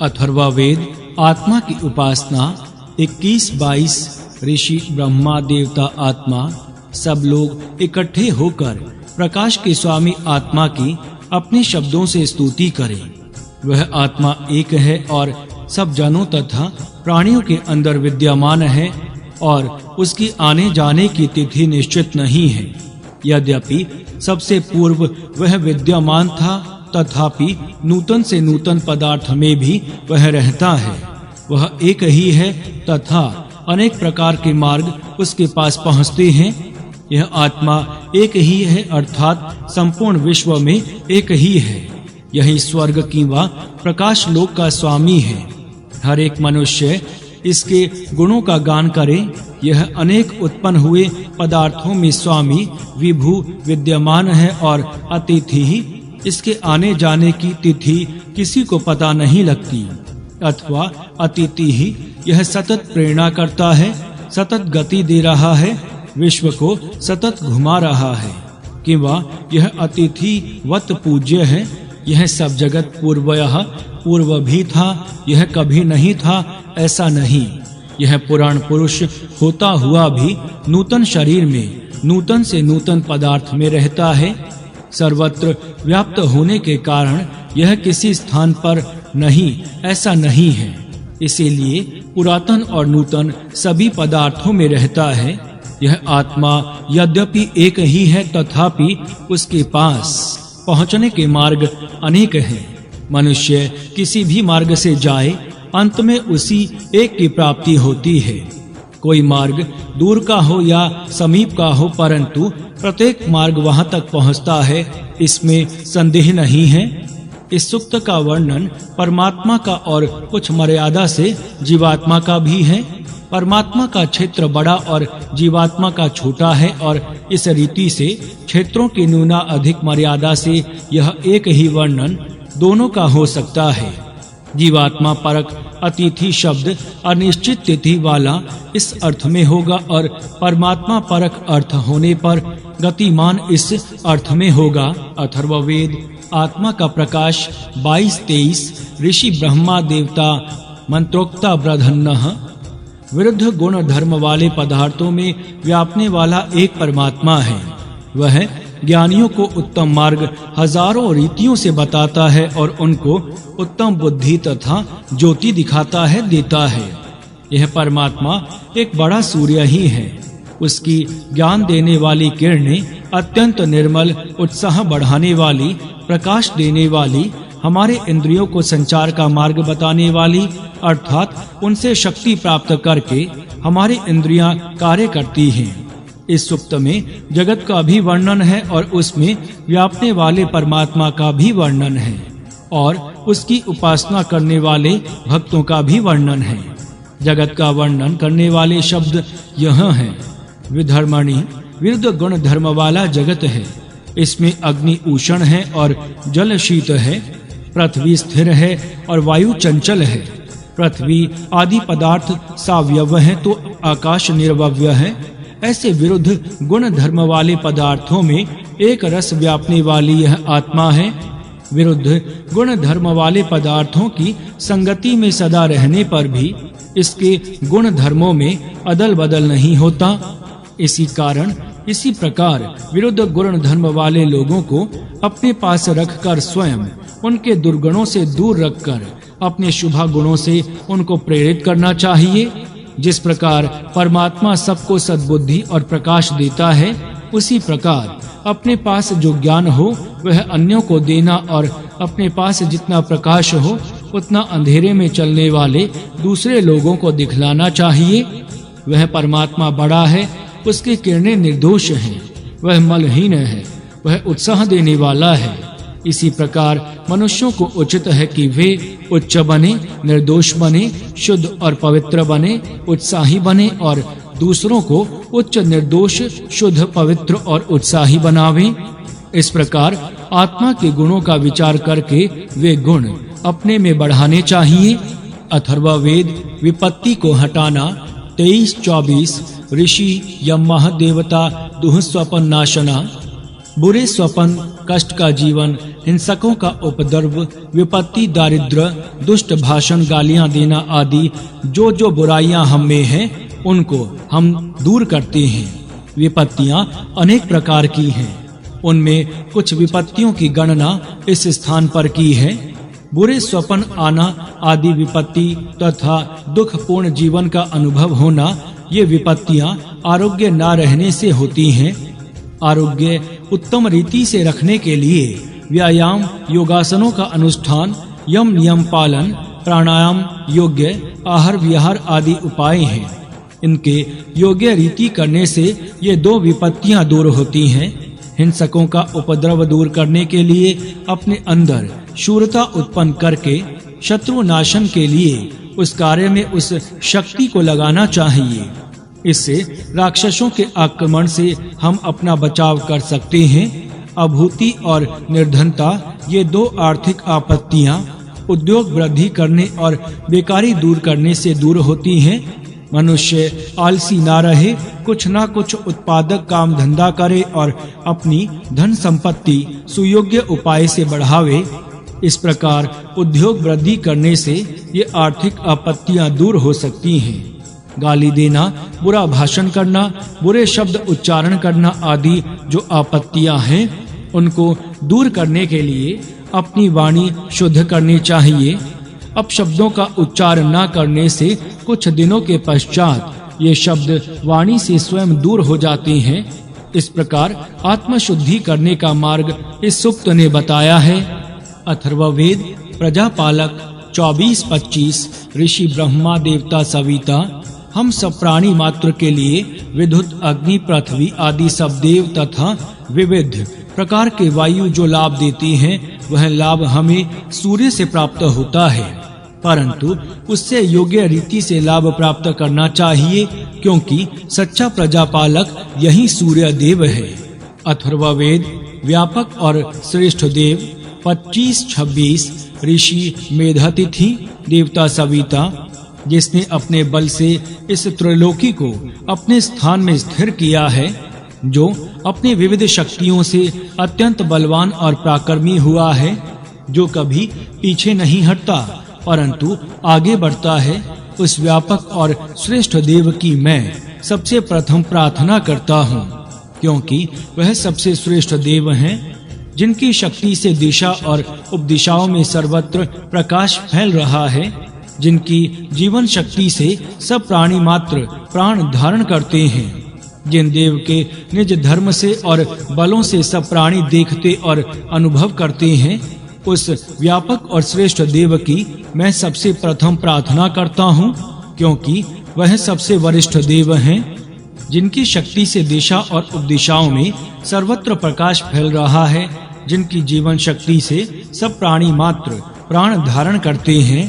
अथर्ववेद आत्मा की उपासना 21-22 ऋषि ब्रह्मा देवता आत्मा सब लोग इकट्ठे होकर प्रकाश के स्वामी आत्मा की अपने शब्दों से स्तुति करें। वह आत्मा एक है और सब जनों तथा प्राणियों के अंदर विद्यमान है और उसकी आने जाने की तिथि निश्चित नहीं है। यद्यपि सबसे पूर्व वह विद्यमान था, तथापि नूतन से नूतन पदार्थ में भी वह रहता है। वह एक ही है तथा अनेक प्रकार के मार्ग उसके पास पहुँचते हैं। यह आत्मा एक ही है, अर्थात संपूर्ण विश्व में एक ही है। यही स्वर्ग की व प्रकाश लोक का स्वामी है। हर एक मनुष्य इसके गुणों का गान करे। यह अनेक उत्पन्न हुए पदार्थों में स्वामी विभू विद्यमान है और अतिथि ही इसके आने जाने की तिथि किसी को पता नहीं लगती, अथवा अतिथि ही यह सतत प्रेरणा करता है, सतत गति दे रहा है, विश्व को सतत घुमा रहा है। किंवा यह अतिथि वत पूज्य है। यह सब जगत पूर्व भी था, यह कभी नहीं था, ऐसा नहीं। यह पुराण पुरुष होता हुआ भी नूतन शरीर में नूतन से नूतन पदार्थ में रहता है। सर्वत्र व्याप्त होने के कारण यह किसी स्थान पर नहीं, ऐसा नहीं है। इसीलिए पुरातन और नूतन सभी पदार्थों में रहता है। यह आत्मा यद्यपि एक ही है, तथापि उसके पास पहुंचने के मार्ग अनेक हैं। मनुष्य किसी भी मार्ग से जाए, अंत में उसी एक की प्राप्ति होती है। कोई मार्ग दूर का हो या समीप का हो, परंतु प्रत्येक मार्ग वहां तक पहुंचता है, इसमें संदेह नहीं है। इस सूक्त का वर्णन परमात्मा का और कुछ मर्यादा से जीवात्मा का भी है। परमात्मा का क्षेत्र बड़ा और जीवात्मा का छोटा है और इस रीति से क्षेत्रों की न्यूना अधिक मर्यादा से यह एक ही वर्णन दोनों का हो सकता है। जीवात्मा परक अतिथि शब्द अनिश्चित तिथि वाला इस अर्थ में होगा और परमात्मा परक अर्थ होने पर गतिमान इस अर्थ में होगा। अथर्ववेद आत्मा का प्रकाश 22-23 ऋषि ब्रह्मा देवता मंत्रोक्ता ब्रधन्नः विरुद्ध गुण धर्म वाले पदार्थों में व्यापने वाला एक परमात्मा है। वह ज्ञानियों को उत्तम मार्ग हजारों रीतियों से बताता है और उनको उत्तम बुद्धि तथा ज्योति दिखाता है, देता है। यह परमात्मा एक बड़ा सूर्य ही है। उसकी ज्ञान देने वाली किरणें अत्यंत निर्मल, उत्साह बढ़ाने वाली, प्रकाश देने वाली, हमारे इंद्रियों को संचार का मार्ग बताने वाली, अर्थात उनसे शक्ति प्राप्त करके हमारी इंद्रियां कार्य करती हैं। इस सुक्त में जगत का भी वर्णन है और उसमें व्यापने वाले परमात्मा का भी वर्णन है और उसकी उपासना करने वाले भक्तों का भी वर्णन है। जगत का वर्णन करने वाले शब्द यह हैं: विधर्मणि विरुद्ध गुण धर्म वाला जगत है। इसमें अग्नि उष्ण है और जल शीत है। पृथ्वी स्थिर है और वायु चंचल है। पृथ्वी आदि पदार्थ सावयव है तो आकाश निर्वव्य है। ऐसे विरुद्ध गुण धर्म वाले पदार्थों में एक रस व्यापने वाली यह आत्मा है। विरुद्ध गुण धर्म वाले पदार्थों की संगति में सदा रहने पर भी इसके गुण धर्मों में अदल बदल नहीं होता। इसी कारण इसी प्रकार विरुद्ध गुण धर्म वाले लोगों को अपने पास रखकर स्वयं उनके दुर्गुणों से दूर रखकर अपने शुभ गुणों से उनको प्रेरित करना चाहिए। जिस प्रकार परमात्मा सबको सद्बुद्धि और प्रकाश देता है, उसी प्रकार अपने पास जो ज्ञान हो वह अन्यों को देना और अपने पास जितना प्रकाश हो उतना अंधेरे में चलने वाले दूसरे लोगों को दिखलाना चाहिए। वह परमात्मा बड़ा है, उसकी किरणें निर्दोष हैं, वह मलहीन है, वह उत्साह देने वाला है। इसी प्रकार मनुष्यों को उचित है कि वे उच्च बने, निर्दोष बने, शुद्ध और पवित्र बने, उत्साही बने और दूसरों को उच्च, निर्दोष, शुद्ध, पवित्र और उत्साही बनावें। इस प्रकार आत्मा के गुणों का विचार करके वे गुण अपने में बढ़ाने चाहिए। अथर्ववेद विपत्ति को हटाना 23-24 ऋषि यम देवता दुःस्वपन नाशना। बुरे स्वपन कष्ट का जीवन, हिंसकों का उपद्रव, विपत्ति, दारिद्र्य, दुष्ट भाषण, गालियां देना आदि जो बुराइयां हम में हैं, उनको हम दूर करते हैं। विपत्तियां अनेक प्रकार की हैं। उनमें कुछ विपत्तियों की गणना इस स्थान पर की है। बुरे स्वप्न आना आदि विपत्ति तथा दुखपूर्ण जीवन का अनुभव होना, ये विपत्तियां आरोग्य न रहने से होती हैं। आरोग्य उत्तम रीति से रखने के लिए व्यायाम, योगासनों का अनुष्ठान, यम नियम पालन, प्राणायाम, योग्य आहार विहार आदि उपाय हैं। इनके योग्य रीति करने से ये दो विपत्तियां दूर होती हैं। हिंसकों का उपद्रव दूर करने के लिए अपने अंदर शूरता उत्पन्न करके शत्रु नाशन के लिए उस कार्य में उस शक्ति को लगाना चाहिए। इससे राक्षसों के आक्रमण से हम अपना बचाव कर सकते हैं। अभूति और निर्धनता, ये दो आर्थिक आपत्तियां उद्योग वृद्धि करने और बेकारी दूर करने से दूर होती हैं। मनुष्य आलसी ना रहे, कुछ ना कुछ उत्पादक काम धंधा करे और अपनी धन संपत्ति सुयोग्य उपाय से बढ़ावे। इस प्रकार उद्योग वृद्धि करने से ये आर्थिक आपत्तियां दूर हो सकती हैं। गाली देना, बुरा भाषण करना, बुरे शब्द उच्चारण करना आदि जो आपत्तियां हैं, उनको दूर करने के लिए अपनी वाणी शुद्ध करनी चाहिए। अपशब्दों का उच्चारण न करने से कुछ दिनों के पश्चात ये शब्द वाणी से स्वयं दूर हो जाते हैं। इस प्रकार आत्मशुद्धि करने का मार्ग इस सूक्त ने बताया है। अथर्ववेद प्रजापालक 24-25 ऋषि ब्रह्मा देवता सविता हम सब प्राणी मात्र के लिए विद्युत, अग्नि, पृथ्वी आदि सब देव तथा विविध प्रकार के वायु जो लाभ देती हैं, वह लाभ हमें सूर्य से प्राप्त होता है, परंतु उससे योग्य रीति से लाभ प्राप्त करना चाहिए, क्योंकि सच्चा प्रजापालक यही सूर्य देव है। अथर्ववेद व्यापक और श्रेष्ठ देव 25-26 ऋषि मेधातिथि देवता सविता, जिसने अपने बल से इस त्रिलोकी को अपने स्थान में स्थिर किया है, जो अपनी विविध शक्तियों से अत्यंत बलवान और पराक्रमी हुआ है, जो कभी पीछे नहीं हटता परंतु आगे बढ़ता है, उस व्यापक और श्रेष्ठ देव की मैं सबसे प्रथम प्रार्थना करता हूँ, क्योंकि वह सबसे श्रेष्ठ देव हैं, जिनकी शक्ति से दिशा और उपदिशाओं में सर्वत्र प्रकाश फैल रहा है, जिनकी जीवन शक्ति से सब प्राणी मात्र प्राण धारण करते हैं, जिन देव के निज धर्म से और बलों से सब प्राणी देखते और अनुभव करते हैं, उस व्यापक और श्रेष्ठ देव की मैं सबसे प्रथम प्रार्थना करता हूँ, क्योंकि वह सबसे वरिष्ठ देव हैं, जिनकी शक्ति से दिशा और उपदिशाओं में सर्वत्र प्रकाश फैल रहा है, जिनकी जीवन शक्ति से सब प्राणी मात्र प्राण धारण करते हैं,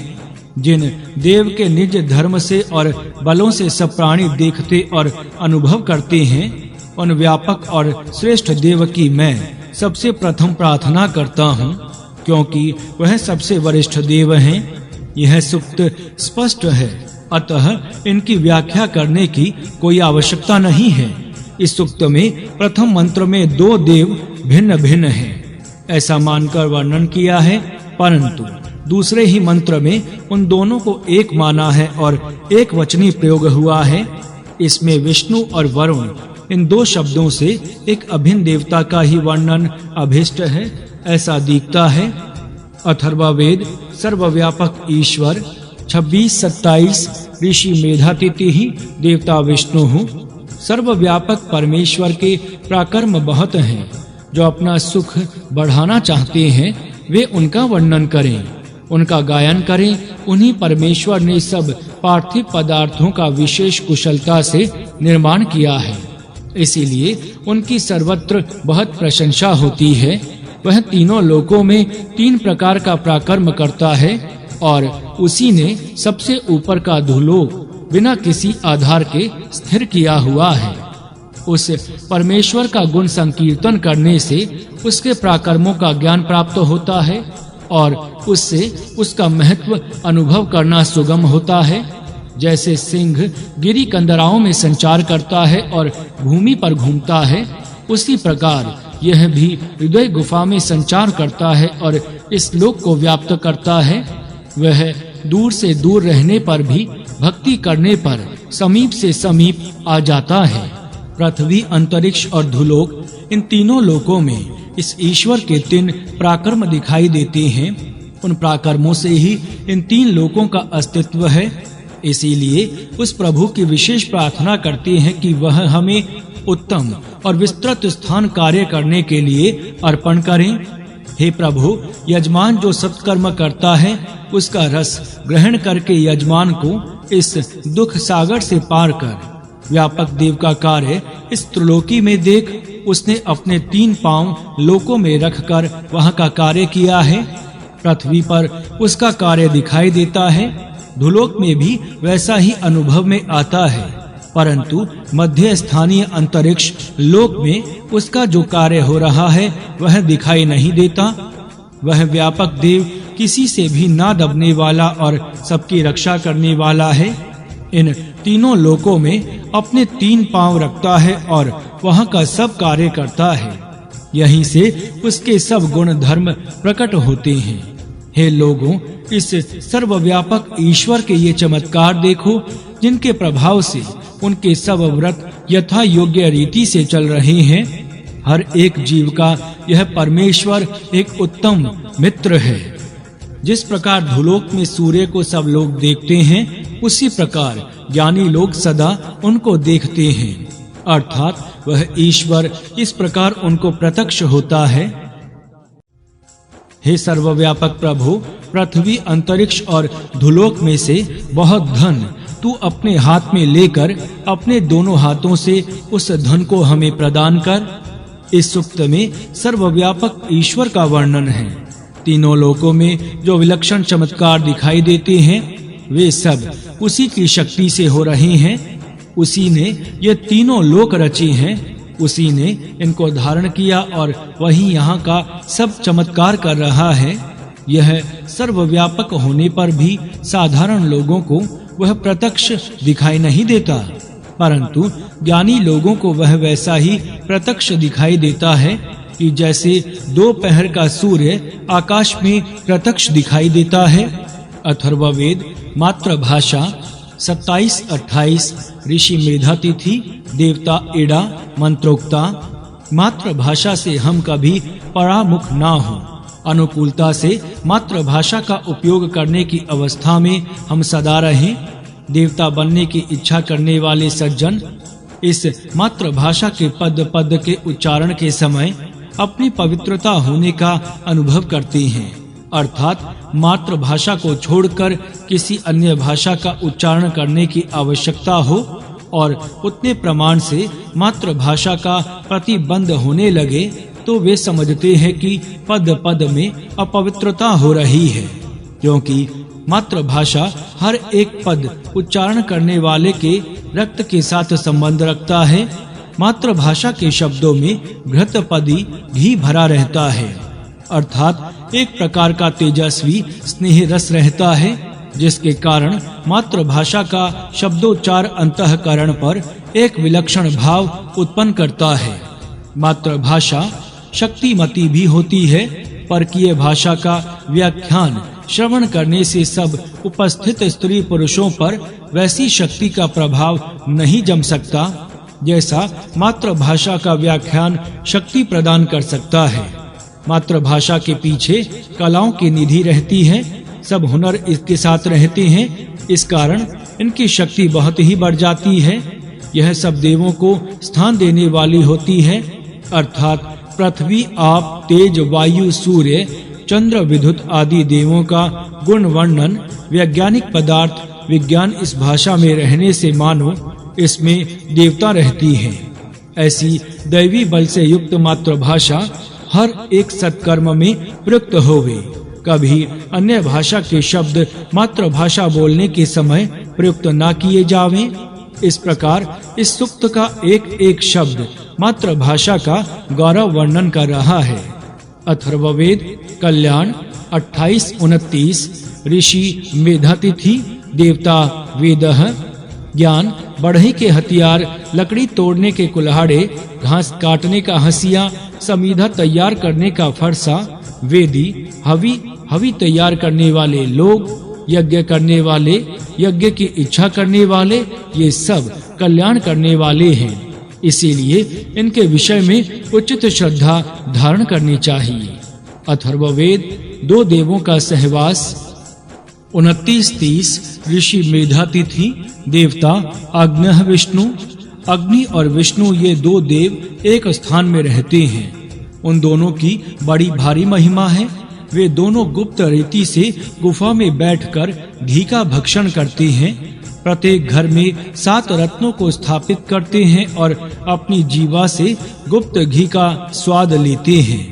जिन देव के निज धर्म से और बलों से सब प्राणी देखते और अनुभव करते हैं, उन व्यापक और श्रेष्ठ देव की मैं सबसे प्रथम प्रार्थना करता हूँ, क्योंकि वह सबसे वरिष्ठ देव हैं। यह सूक्त स्पष्ट है, अतः इनकी व्याख्या करने की कोई आवश्यकता नहीं है। इस सूक्त में प्रथम मंत्र में दो देव भिन्न भिन्न हैं, ऐसा मानकर वर्णन किया है, परंतु दूसरे ही मंत्र में उन दोनों को एक माना है और एक वचनी प्रयोग हुआ है। इसमें विष्णु और वरुण इन दो शब्दों से एक अभिन्न देवता का ही वर्णन अभिष्ट है, ऐसा दिखता है। अथर्ववेद सर्वव्यापक ईश्वर 26-27 ऋषि मेधातिथि ही देवता विष्णु हूँ। सर्वव्यापक परमेश्वर के पराक्रम बहुत हैं, जो अपना सुख बढ़ाना चाहते हैं वे उनका वर्णन करें, उनका गायन करें। उन्हीं परमेश्वर ने सब पार्थिव पदार्थों का विशेष कुशलता से निर्माण किया है, इसीलिए उनकी सर्वत्र बहुत प्रशंसा होती है। वह तीनों लोकों में तीन प्रकार का पराक्रम करता है और उसी ने सबसे ऊपर का धूलोक बिना किसी आधार के स्थिर किया हुआ है। उस परमेश्वर का गुण संकीर्तन करने से उसके पराक्रमों का ज्ञान प्राप्त होता है और उससे उसका महत्व अनुभव करना सुगम होता है। जैसे सिंह गिरी कंदराओं में संचार करता है और भूमि पर घूमता है, उसी प्रकार यह भी हृदय गुफा में संचार करता है और इस लोक को व्याप्त करता है। वह दूर से दूर रहने पर भी भक्ति करने पर समीप से समीप आ जाता है। पृथ्वी, अंतरिक्ष और धुलोक, इन तीनों लोकों में इस ईश्वर के 3 पराक्रम दिखाई देते हैं। उन पराक्रमों से ही इन 3 लोकों का अस्तित्व है। इसीलिए उस प्रभु की विशेष प्रार्थना करते हैं कि वह हमें उत्तम और विस्तृत स्थान कार्य करने के लिए अर्पण करें। हे प्रभु, यजमान जो सत्कर्म करता है उसका रस ग्रहण करके यजमान को इस दुख सागर से पार कर व्यापक देव का कार्य इस त्रिलोकी में देख। उसने अपने 3 पांव लोकों में रखकर वहां का कार्य किया है। पृथ्वी पर उसका कार्य दिखाई देता है, धुलोक में भी वैसा ही अनुभव में आता है, परंतु मध्य स्थानीय अंतरिक्ष लोक में उसका जो कार्य हो रहा है वह दिखाई नहीं देता। वह व्यापक देव किसी से भी ना दबने वाला और सबकी रक्षा करने वाला है। इन तीनों लोकों में अपने 3 पांव रखता है और वहां का सब कार्य करता है। यहीं से उसके सब गुण धर्म प्रकट होते हैं। हे लोगों, इस सर्वव्यापक ईश्वर के ये चमत्कार देखो, जिनके प्रभाव से उनके सब व्रत यथा योग्य रीति से चल रहे हैं। हर एक जीव का यह परमेश्वर एक उत्तम मित्र है। जिस प्रकार धुलोक में सूर्य को सब लोग देखते हैं, उसी प्रकार ज्ञानी लोग सदा उनको देखते हैं, अर्थात वह ईश्वर इस प्रकार उनको प्रत्यक्ष होता है। हे सर्वव्यापक प्रभु, पृथ्वी, अंतरिक्ष और धुलोक में से बहुत धन तू अपने हाथ में लेकर अपने दोनों हाथों से उस धन को हमें प्रदान कर। इस सुक्त में सर्वव्यापक ईश्वर का वर्णन है। तीनों लोकों में जो विलक्षण चमत्कार दिखाई देते हैं वे सब उसी की शक्ति से हो रहे हैं। उसी ने ये तीनों लोक रचे हैं, उसी ने इनको धारण किया और वही यहाँ का सब चमत्कार कर रहा है। यह सर्वव्यापक होने पर भी साधारण लोगों को वह प्रत्यक्ष दिखाई नहीं देता, परंतु ज्ञानी लोगों को वह वैसा ही प्रत्यक्ष दिखाई देता है कि जैसे दोपहर का सूर्य आकाश में प्रत्यक्ष दिखाई देता है। अथर्ववेद मातृभाषा 27-28 ऋषि मेधातिथि देवता इड़ा मंत्रोक्ता। मातृभाषा से हम कभी परामुख ना हो, अनुकूलता से मातृभाषा का उपयोग करने की अवस्था में हम सदा रहें। देवता बनने की इच्छा करने वाले सज्जन इस मातृभाषा के पद पद के उच्चारण के समय अपनी पवित्रता होने का अनुभव करते हैं, अर्थात मातृभाषा को छोड़कर किसी अन्य भाषा का उच्चारण करने की आवश्यकता हो और उतने प्रमाण से मातृभाषा का प्रतिबंध होने लगे तो वे समझते हैं कि पद पद में अपवित्रता हो रही है, क्योंकि मातृभाषा हर एक पद उच्चारण करने वाले के रक्त के साथ संबंध रखता है। मातृभाषा के शब्दों में घृतपदी घी भरा रहता है, अर्थात एक प्रकार का तेजस्वी स्नेह रस रहता है, जिसके कारण मातृभाषा का शब्दोच्चार अंतःकरण पर एक विलक्षण भाव उत्पन्न करता है। मातृभाषा शक्तिमती भी होती है, परकीय भाषा का व्याख्यान श्रवण करने से सब उपस्थित स्त्री पुरुषों पर वैसी शक्ति का प्रभाव नहीं जम सकता जैसा मातृभाषा का व्याख्यान शक्ति प्रदान कर सकता है। मातृभाषा के पीछे कलाओं की निधि रहती है, सब हुनर इसके साथ रहते हैं, इस कारण इनकी शक्ति बहुत ही बढ़ जाती है। यह सब देवों को स्थान देने वाली होती है, अर्थात पृथ्वी, आप, तेज, वायु, सूर्य, चंद्र, विद्युत आदि देवों का गुण वर्णन वैज्ञानिक पदार्थ विज्ञान इस भाषा में रहने से मानो इसमें देवता रहती है। ऐसी दैवी बल से युक्त मातृभाषा हर एक सत्कर्म में प्रयुक्त होवे। कभी अन्य भाषा के शब्द मातृभाषा बोलने के समय प्रयुक्त न किए जावें। इस प्रकार इस सूक्त का एक एक शब्द मातृभाषा का गौरव वर्णन कर रहा है। अथर्ववेद कल्याण 28-29 ऋषि मेधातिथि देवता वेदः ज्ञान बढ़ई के हथियार, लकड़ी तोड़ने के कुल्हाड़े, घास काटने का हंसिया, समीधा तैयार करने का फरसा, वेदी, हवि तैयार करने वाले लोग, यज्ञ करने वाले, यज्ञ की इच्छा करने वाले, ये सब कल्याण करने वाले हैं। इसीलिए इनके विषय में उचित श्रद्धा धारण करनी चाहिए। अथर्ववेद 2 देवों का सहवास। 29-30 ऋषि मेधातिथि, देवता अग्नि विष्णु। अग्नि और विष्णु ये 2 देव एक स्थान में रहते हैं। उन दोनों की बड़ी भारी महिमा है। वे दोनों गुप्त रीति से गुफा में बैठकर घी का भक्षण करते हैं। प्रत्येक घर में 7 रत्नों को स्थापित करते हैं और अपनी जीवा से गुप्त घी का स्वाद लेते हैं।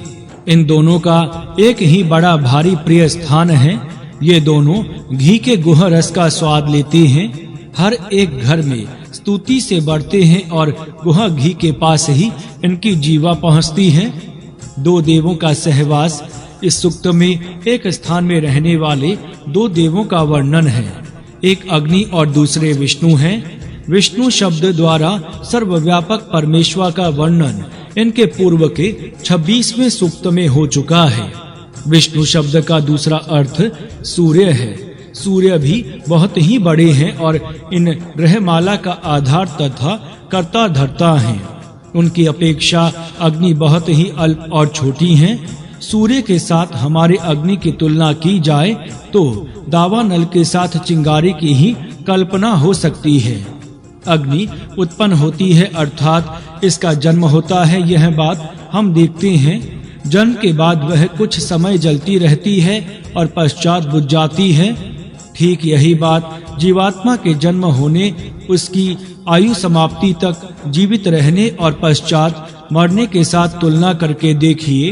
इन दोनों का एक ही बड़ा भारी प्रिय स्थान है। ये दोनों घी के गुह रस का स्वाद लेते हैं। हर एक घर में स्तुति से बढ़ते हैं और गुह घी के पास ही इनकी जीवा पहुंचती है। 2 देवों का सहवास। इस सूक्त में एक स्थान में रहने वाले 2 देवों का वर्णन है। एक अग्नि और दूसरे विष्णु हैं। विष्णु शब्द द्वारा सर्वव्यापक परमेश्वर का वर्णन इनके पूर्व के 26वें सूक्त में हो चुका है। विष्णु शब्द का दूसरा अर्थ सूर्य है। सूर्य भी बहुत ही बड़े हैं और इन ग्रहमाला का आधार तथा कर्ता धर्ता हैं। उनकी अपेक्षा अग्नि बहुत ही अल्प और छोटी हैं। सूर्य के साथ हमारे अग्नि की तुलना की जाए तो दावानल के साथ चिंगारी की ही कल्पना हो सकती है। अग्नि उत्पन्न होती है अर्थात इसका जन्म होता है, यह बात हम देखते हैं। जन्म के बाद वह कुछ समय जलती रहती है और पश्चात बुझ जाती है। ठीक यही बात जीवात्मा के जन्म होने, उसकी आयु समाप्ति तक जीवित रहने और पश्चात मरने के साथ तुलना करके देखिए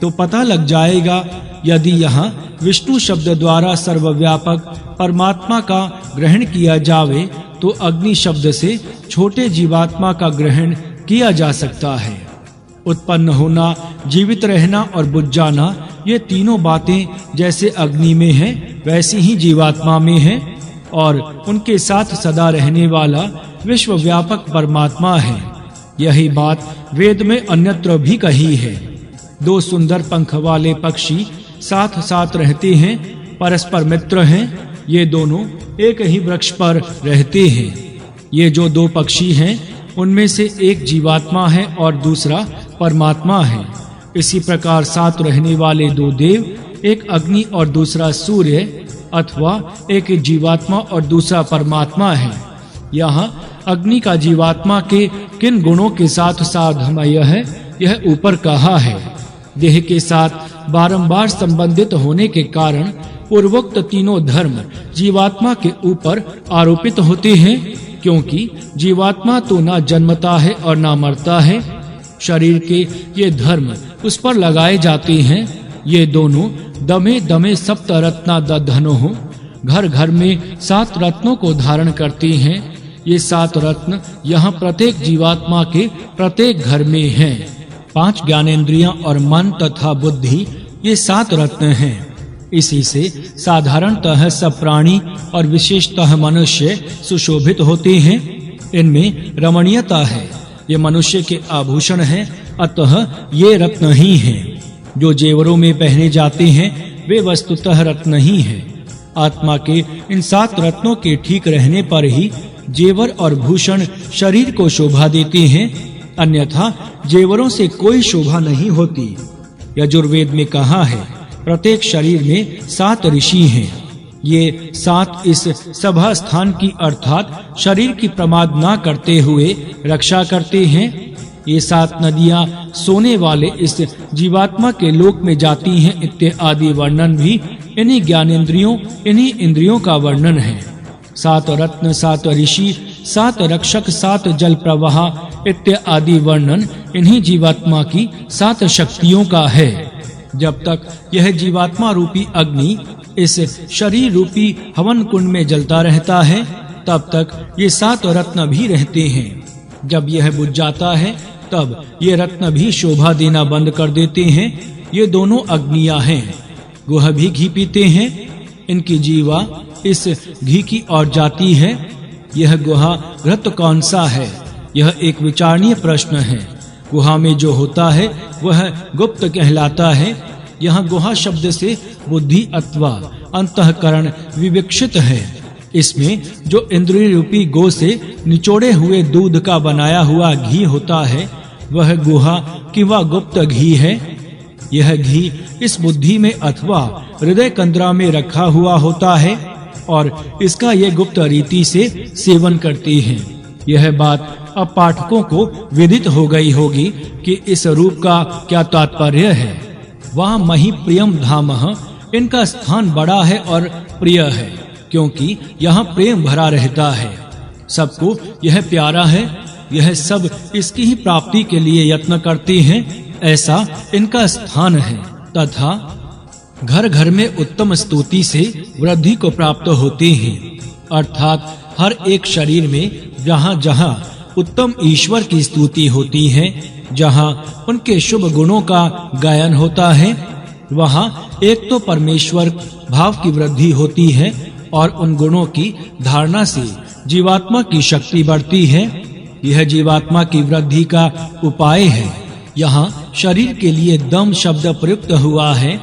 तो पता लग जाएगा। यदि यहाँ विष्णु शब्द द्वारा सर्वव्यापक परमात्मा का ग्रहण किया जावे तो अग्नि शब्द से छोटे जीवात्मा का ग्रहण किया जा सकता है। उत्पन्न होना, जीवित रहना और बुझ जाना, ये तीनों बातें जैसे अग्नि में हैं वैसी ही जीवात्मा में हैं और उनके साथ सदा रहने वाला विश्वव्यापक परमात्मा है। यही बात वेद में अन्यत्र भी कही है। 2 सुंदर पंख वाले पक्षी साथ साथ रहते हैं, परस्पर मित्र हैं। ये दोनों एक ही वृक्ष पर रहते हैं। ये जो 2 पक्षी हैं उनमें से एक जीवात्मा है और दूसरा परमात्मा है। इसी प्रकार साथ रहने वाले 2 देव, एक अग्नि और दूसरा सूर्य, अथवा एक जीवात्मा और दूसरा परमात्मा है। यहाँ अग्नि का जीवात्मा के किन गुणों के साथ साधमय है यह ऊपर कहा है। देह के साथ बारंबार संबंधित होने के कारण पूर्वोक्त तीनों धर्म जीवात्मा के ऊपर आरोपित होते हैं, क्योंकि जीवात्मा तो ना जन्मता है और ना मरता है। शरीर के ये धर्म उस पर लगाए जाते हैं। ये दोनों दमे दमे सप्त रत्ना दधनो, घर घर में 7 रत्नों को धारण करते हैं। ये 7 रत्न यहाँ प्रत्येक जीवात्मा के प्रत्येक घर में हैं। 5 ज्ञानेंद्रियां और मन तथा बुद्धि, ये 7 रत्न हैं। इसी से साधारणतः सब प्राणी और विशेषतः मनुष्य सुशोभित होते हैं। इनमें रमणीयता है। ये मनुष्य के आभूषण हैं, अतः ये रत्न ही हैं। जो जेवरों में पहने जाते हैं वे वस्तुतः रत्न ही हैं। आत्मा के इन 7 रत्नों के ठीक रहने पर ही जेवर और भूषण शरीर को शोभा देते हैं, अन्यथा जेवरों से कोई शोभा नहीं होती। यजुर्वेद में कहा है, प्रत्येक शरीर में 7 ऋषि हैं। ये 7 इस सभा स्थान की अर्थात शरीर की प्रमाद ना करते हुए रक्षा करते हैं। ये 7 नदियां सोने वाले इस जीवात्मा के लोक में जाती हैं इत्यादि वर्णन भी इन्हीं ज्ञानेंद्रियों, इन्हीं इंद्रियों का वर्णन है। 7 रत्न, 7 ऋषि, 7 रक्षक, 7 जल प्रवाह इत्यादि वर्णन इन्हीं जीवात्मा की 7 शक्तियों का है। जब तक यह जीवात्मा रूपी अग्नि इस शरीर रूपी हवन कुंड में जलता रहता है, तब तक ये 7 रत्न भी रहते हैं। जब यह बुझ जाता है तब ये रत्न भी शोभा देना बंद कर देते हैं। ये दोनों अग्नियां हैं। वह भी घी पीते हैं। इनकी जीवा इस घी की ओर जाती है। यह गुहा घृत कौन सा है, यह एक विचारणीय प्रश्न है। गुहा में जो होता है वह गुप्त कहलाता है। यहाँ गुहा शब्द से बुद्धि अथवा अंतःकरण विवक्षित है। इसमें जो इंद्रिय रूपी गो से निचोड़े हुए दूध का बनाया हुआ घी होता है वह गुहा किंवा गुप्त घी है। यह घी इस बुद्धि में अथवा हृदय कंदरा में रखा हुआ होता है और इसका ये गुप्त रीति से सेवन करती है। यह बात अब पाठकों को विदित हो गई होगी कि इस रूप का क्या तात्पर्य है। वहाँ मही प्रियम धामः, इनका स्थान बड़ा है और प्रिय है, क्योंकि यहाँ प्रेम भरा रहता है। सबको यह प्यारा है। यह सब इसकी ही प्राप्ति के लिए यत्न करते हैं, ऐसा इनका स्थान है। तथा घर घर में उत्तम स्तुति से वृद्धि को प्राप्त होते हैं, अर्थात हर एक शरीर में जहाँ जहाँ उत्तम ईश्वर की स्तुति होती है, जहाँ उनके शुभ गुणों का गायन होता है, वहाँ एक तो परमेश्वर भाव की वृद्धि होती है और उन गुणों की धारणा से जीवात्मा की शक्ति बढ़ती है। यह जीवात्मा की वृद्धि का उपाय है। यहाँ शरीर के लिए दम शब्द प्रयुक्त हुआ है।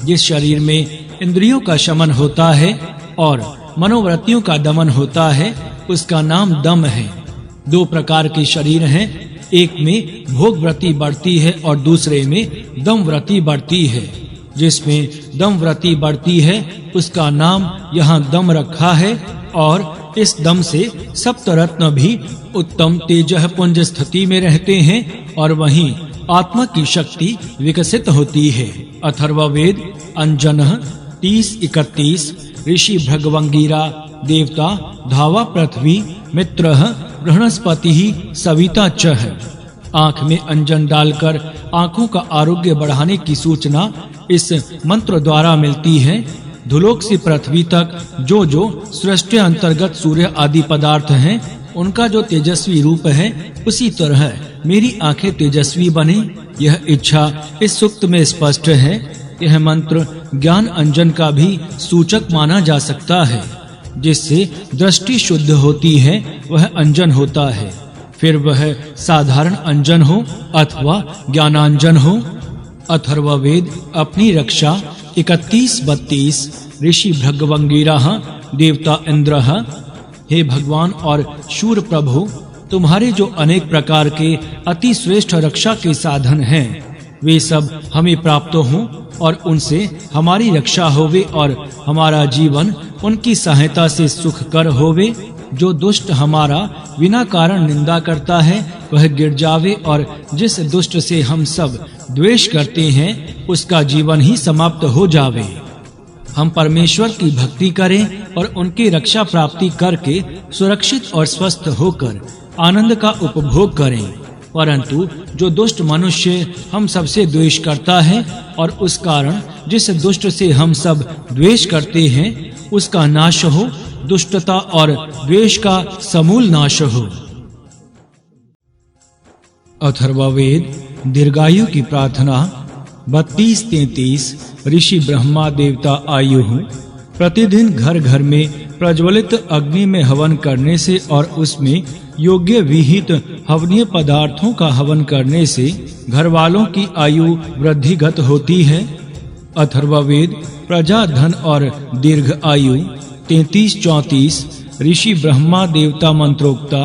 जिस शरीर में इंद्रियों का शमन होता है और मनोवृत्तियों का दमन होता है उसका नाम दम है। दो प्रकार के शरीर हैं, एक में भोग वृत्ति बढ़ती है और दूसरे में दम वृत्ति बढ़ती है। जिसमें दम वृत्ति बढ़ती है उसका नाम यहाँ दम रखा है और इस दम से सप्तरत्न भी उत्तम तेजः पुंज स्थिति में रहते हैं और वहीं आत्मा की शक्ति विकसित होती है। अथर्ववेद अंजनः 30-31 ऋषि भृगवंगिरा देवता धावा पृथ्वी मित्रः बृहस्पतिः सविता च है। आंख में अंजन डालकर आंखों का आरोग्य बढ़ाने की सूचना इस मंत्र द्वारा मिलती है। धुलोक से पृथ्वी तक जो जो सृष्टि अंतर्गत सूर्य आदि पदार्थ हैं, उनका जो तेजस्वी रूप है उसी तरह मेरी आंखें तेजस्वी बने, यह इच्छा इस सूक्त में स्पष्ट है। यह मंत्र ज्ञान अंजन का भी सूचक माना जा सकता है। जिससे दृष्टि शुद्ध होती है वह अंजन होता है, फिर वह साधारण अंजन हो अथवा ज्ञानांजन हो। अथर्ववेद अपनी रक्षा 31-32 ऋषि भृगवंगिराः देवता इंद्रः, हे भगवान और शूर प्रभु, तुम्हारे जो अनेक प्रकार के अति श्रेष्ठ रक्षा के साधन हैं वे सब हमें प्राप्त हों और उनसे हमारी रक्षा होवे और हमारा जीवन उनकी सहायता से सुखकर होवे। जो दुष्ट हमारा बिना कारण निंदा करता है वह गिर जावे और जिस दुष्ट से हम सब द्वेष करते हैं उसका जीवन ही समाप्त हो जावे। हम परमेश्वर की भक्ति करें और उनकी रक्षा प्राप्ति करके सुरक्षित और स्वस्थ होकर आनंद का उपभोग करें। परंतु जो दुष्ट मनुष्य हम सबसे द्वेष करता है और उस कारण जिस दुष्ट से हम सब द्वेष करते हैं उसका नाश हो, दुष्टता और द्वेष का समूल नाश हो। अथर्ववेद दीर्घायु की प्रार्थना 32-33 ऋषि ब्रह्मा देवता आयु। प्रतिदिन घर घर में प्रज्वलित अग्नि में हवन करने से और उसमें योग्य विहित हवनीय पदार्थों का हवन करने से घर वालों की आयु वृद्धिगत होती है। अथर्ववेद प्रजा धन और दीर्घ आयु 33-34 ऋषि ब्रह्मा देवता मंत्रोक्ता।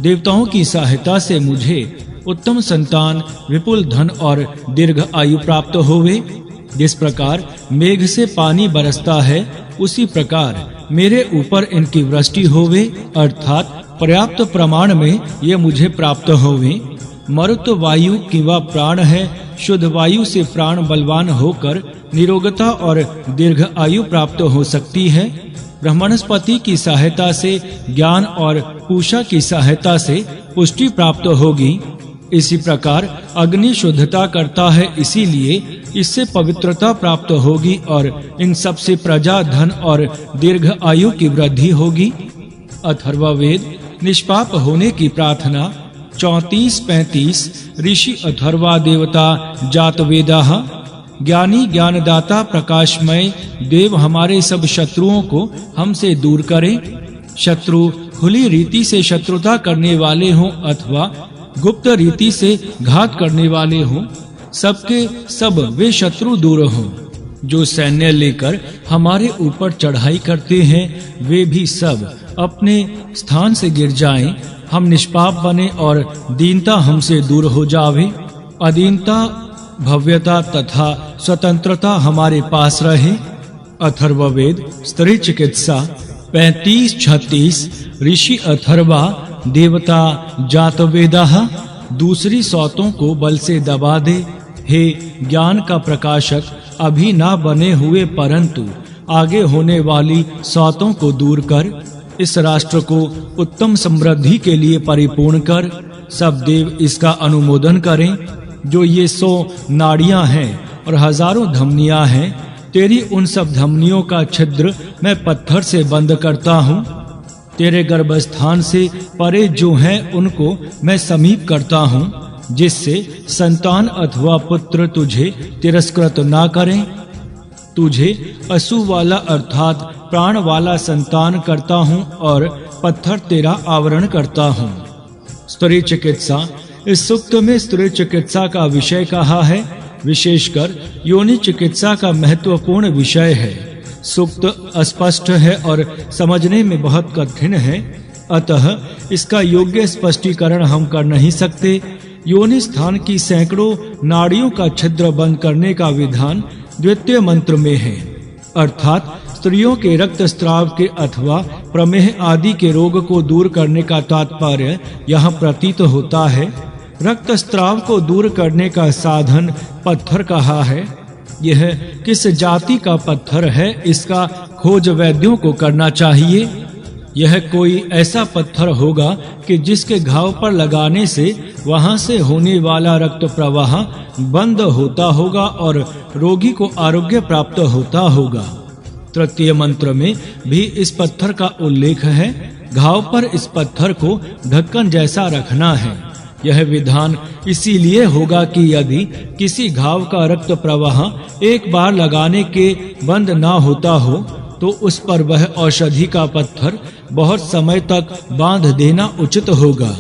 देवताओं की सहायता से मुझे उत्तम संतान, विपुल धन और दीर्घ आयु प्राप्त होवे। जिस प्रकार मेघ से पानी बरसता है उसी प्रकार मेरे ऊपर इनकी वृष्टि होवे, अर्थात पर्याप्त प्रमाण में ये मुझे प्राप्त होवे। मरुत वायु किंवा प्राण है, शुद्ध वायु से प्राण बलवान होकर निरोगता और दीर्घ आयु प्राप्त हो सकती है। ब्रह्मणस्पति की सहायता से ज्ञान और पूषा की सहायता से पुष्टि प्राप्त होगी। इसी प्रकार अग्नि शुद्धता करता है, इसीलिए इससे पवित्रता प्राप्त होगी और इन सब से प्रजा धन और दीर्घ आयु की वृद्धि होगी। अथर्ववेद निष्पाप होने की प्रार्थना 34-35 ऋषि अथर्वा देवता जातवेदाः। ज्ञानी ज्ञानदाता प्रकाशमय देव हमारे सब शत्रुओं को हमसे दूर करें। शत्रु खुली रीति से शत्रुता करने वाले हों अथवा गुप्त रीति से घात करने वाले हों, सबके सब वे शत्रु दूर हों। जो सैन्य लेकर हमारे ऊपर चढ़ाई करते हैं, वे भी सब अपने स्थान से गिर जाएं। हम निष्पाप बने और दीनता हमसे दूर हो जावे। अदीनता, भव्यता तथा स्वतंत्रता हमारे पास रहे। अथर्ववेद स्त्री चिकित्सा 35-36 ऋषि अथर्वा देवता जातवेदः दूसरी सौतों को बल से दबा दे। हे ज्ञान का प्रकाशक, अभी ना बने हुए परंतु आगे होने वाली सौतों को दूर कर, इस राष्ट्र को उत्तम समृद्धि के लिए परिपूर्ण कर। सब देव इसका अनुमोदन करें। जो ये 100 नाड़ियां हैं और हजारों धमनियां हैं, तेरी उन सब धमनियों का छिद्र मैं पत्थर से बंद करता हूँ। तेरे गर्भस्थान से परे जो हैं उनको मैं समीप करता हूँ, जिससे संतान अथवा पुत्र तुझे तिरस्कृत ना करें। तुझे अशु वाला अर्थात प्राण वाला संतान करता हूँ और पत्थर तेरा आवरण करता हूँ। स्त्री चिकित्सा, इस सूक्त में स्त्री चिकित्सा का विषय कहा है। विशेषकर योनि चिकित्सा का महत्वपूर्ण विषय है। सूक्त अस्पष्ट है और समझने में बहुत कठिन है, अतः इसका योग्य स्पष्टीकरण हम कर नहीं सकते। योनि स्थान की सैकड़ों नाड़ियों का छिद्र बंद करने का विधान द्वितीय मंत्र में है, अर्थात स्त्रियों के रक्तस्राव के अथवा प्रमेह आदि के रोग को दूर करने का तात्पर्य यहाँ प्रतीत होता है। रक्तस्राव को दूर करने का साधन पत्थर कहा है। यह किस जाति का पत्थर है, इसका खोज वैद्यों को करना चाहिए। यह कोई ऐसा पत्थर होगा कि जिसके घाव पर लगाने से वहां से होने वाला रक्त प्रवाह बंद होता होगा और रोगी को आरोग्य प्राप्त होता होगा। तृतीय मंत्र में भी इस पत्थर का उल्लेख है। घाव पर इस पत्थर को ढक्कन जैसा रखना है। यह विधान इसीलिए होगा कि यदि किसी घाव का रक्त प्रवाह एक बार लगाने के बंद ना होता हो, तो उस पर वह औषधि का पत्थर बहुत समय तक बांध देना उचित होगा।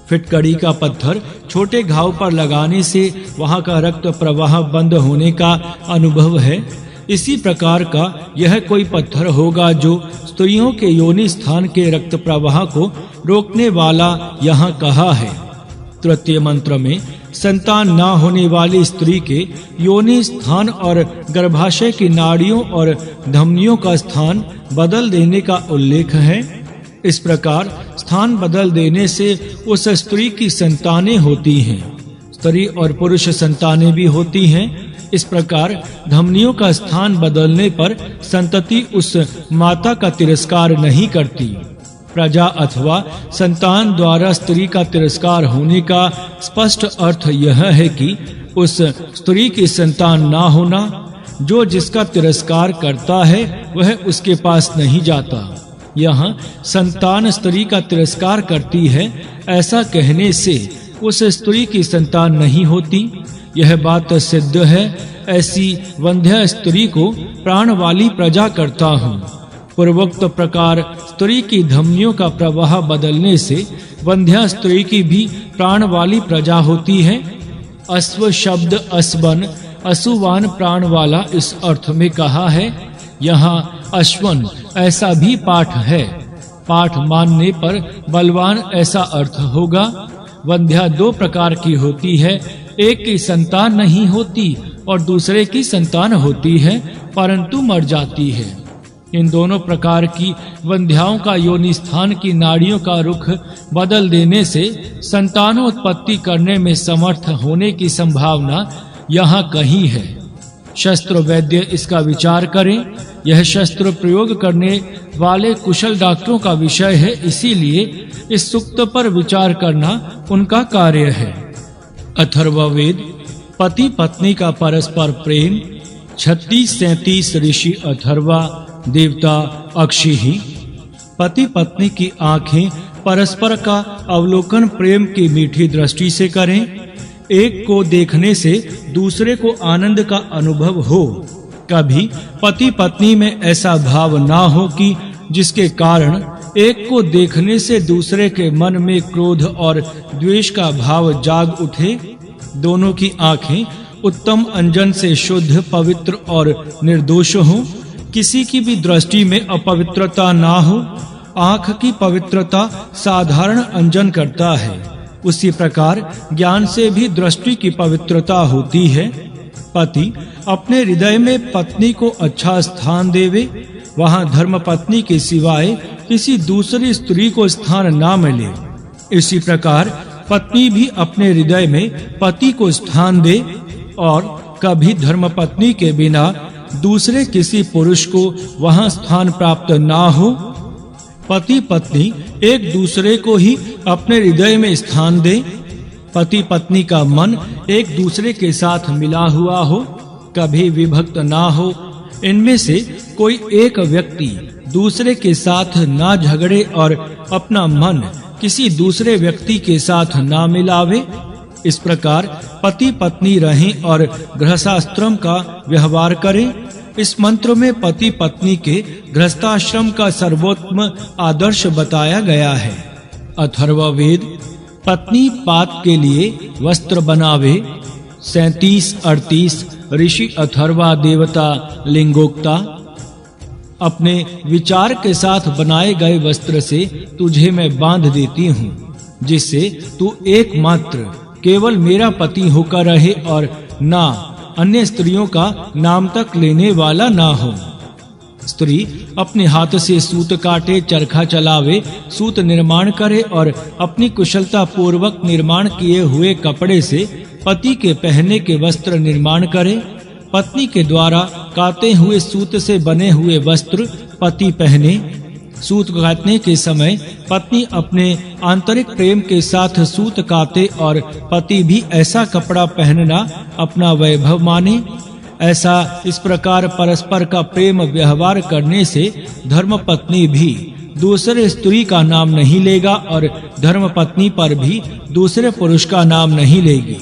फिटकड़ी का पत्थर छोटे घाव पर लगाने से वहां का रक्त प्रवाह बंद होने का अनुभव है। इसी प्रकार का यह कोई पत्थर होगा जो स्त्रियों के योनि स्थान के रक्त प्रवाह को रोकने वाला यहाँ कहा है। तृतीय मंत्र में संतान ना होने वाली स्त्री के योनि स्थान और गर्भाशय की नाड़ियों और धमनियों का स्थान बदल देने का उल्लेख है। इस प्रकार स्थान बदल देने से उस स्त्री की संतानें होती हैं। स्त्री और पुरुष संतानें भी होती हैं। इस प्रकार धमनियों का स्थान बदलने पर संतति उस माता का तिरस्कार नहीं करती। प्रजा अथवा संतान द्वारा स्त्री का तिरस्कार होने का स्पष्ट अर्थ यह है कि उस स्त्री की संतान ना होना। जो जिसका तिरस्कार करता है वह उसके पास नहीं जाता। यहाँ संतान स्त्री का तिरस्कार करती है, ऐसा कहने से उस स्त्री की संतान नहीं होती। यह बात सिद्ध है। ऐसी वंध्य स्त्री को प्राण वाली प्रजा करता हूँ। पूर्वोक्त प्रकार स्त्री की धमनियों का प्रवाह बदलने से वंध्या स्त्री की भी प्राण वाली प्रजा होती है। अश्व शब्द अस्वन, अशुवान प्राण वाला इस अर्थ में कहा है। यहाँ अश्वन ऐसा भी पाठ है। पाठ मानने पर बलवान ऐसा अर्थ होगा। वंध्या 2 प्रकार की होती है। एक की संतान नहीं होती और दूसरे की संतान होती है परंतु मर जाती है। इन दोनों प्रकार की वंध्याओं का योनि स्थान की नाड़ियों का रुख बदल देने से संतानोत्पत्ति करने में समर्थ होने की संभावना यहाँ कहीं है। शस्त्र वैद्य इसका विचार करें। यह शस्त्र प्रयोग करने वाले कुशल डॉक्टरों का विषय है, इसीलिए इस सूक्त पर विचार करना उनका कार्य है। अथर्ववेद पति पत्नी का परस्पर प्रेम 36-37 ऋषि अथर्वा देवता अक्षिहि। पति पत्नी की आंखें परस्पर का अवलोकन प्रेम की मीठी दृष्टि से करें। एक को देखने से दूसरे को आनंद का अनुभव हो। कभी पति पत्नी में ऐसा भाव ना हो कि जिसके कारण एक को देखने से दूसरे के मन में क्रोध और द्वेष का भाव जाग उठे। दोनों की आंखें उत्तम अंजन से शुद्ध, पवित्र और निर्दोष हो। किसी की भी दृष्टि में अपवित्रता ना हो। आंख की पवित्रता साधारण अंजन करता है। उसी प्रकार ज्ञान से भी दृष्टि की पवित्रता होती है। पति अपने हृदय में पत्नी को अच्छा स्थान देवे। वहां धर्म पत्नी के सिवाय किसी दूसरी स्त्री को स्थान ना मिले। इसी प्रकार पत्नी भी अपने हृदय में पति को स्थान दे और कभी धर्म पत्नी के बिना दूसरे किसी पुरुष को वहां स्थान प्राप्त ना हो। पति पत्नी एक दूसरे को ही अपने हृदय में स्थान दे। पति पत्नी का मन एक दूसरे के साथ मिला हुआ हो, कभी विभक्त ना हो। इनमें से कोई एक व्यक्ति दूसरे के साथ ना झगड़े और अपना मन किसी दूसरे व्यक्ति के साथ ना मिलावे। इस प्रकार पति पत्नी रहें और गृहस्थाश्रम का व्यवहार करें। इस मंत्र में पति पत्नी के गृहस्थाश्रम का सर्वोत्तम आदर्श बताया गया है। अथर्ववेद पत्नी पात के लिए वस्त्र बनावे। 37-38 ऋषि अथर्वा देवता लिंगोक्ता। अपने विचार के साथ बनाए गए वस्त्र से तुझे मैं बांध देती हूँ, जिससे तू एकमात्र केवल मेरा पति होकर रहे और ना अन्य स्त्रियों का नाम तक लेने वाला ना हो। स्त्री अपने हाथ से सूत काटे, चरखा चलावे, सूत निर्माण करे और अपनी कुशलता पूर्वक निर्माण किए हुए कपड़े से पति के पहनने के वस्त्र निर्माण करे। पत्नी के द्वारा काटे हुए सूत से बने हुए वस्त्र पति पहने। सूत काटने के समय पत्नी अपने आंतरिक प्रेम के साथ सूत काटे और पति भी ऐसा कपड़ा पहनना अपना वैभव माने। ऐसा इस प्रकार परस्पर का प्रेम व्यवहार करने से धर्म पत्नी भी दूसरे स्त्री का नाम नहीं लेगा और धर्म पत्नी पर भी दूसरे पुरुष का नाम नहीं लेगी।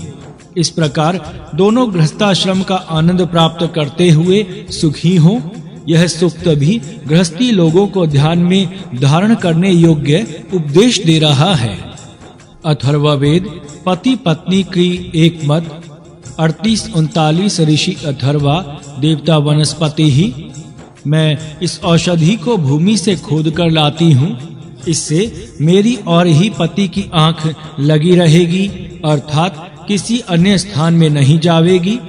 इस प्रकार दोनों गृहस्थाश्रम का आनंद प्राप्त करते हुए सुखी हों। यह सूक्त भी गृहस्थी लोगों को ध्यान में धारण करने योग्य उपदेश दे रहा है। अथर्ववेद पति पत्नी की एक मत। 38-39 ऋषि अथर्वा देवता वनस्पति ही। मैं इस औषधि को भूमि से खोद कर लाती हूँ। इससे मेरी और ही पति की आंख लगी रहेगी, अर्थात किसी अन्य स्थान में नहीं जावेगी।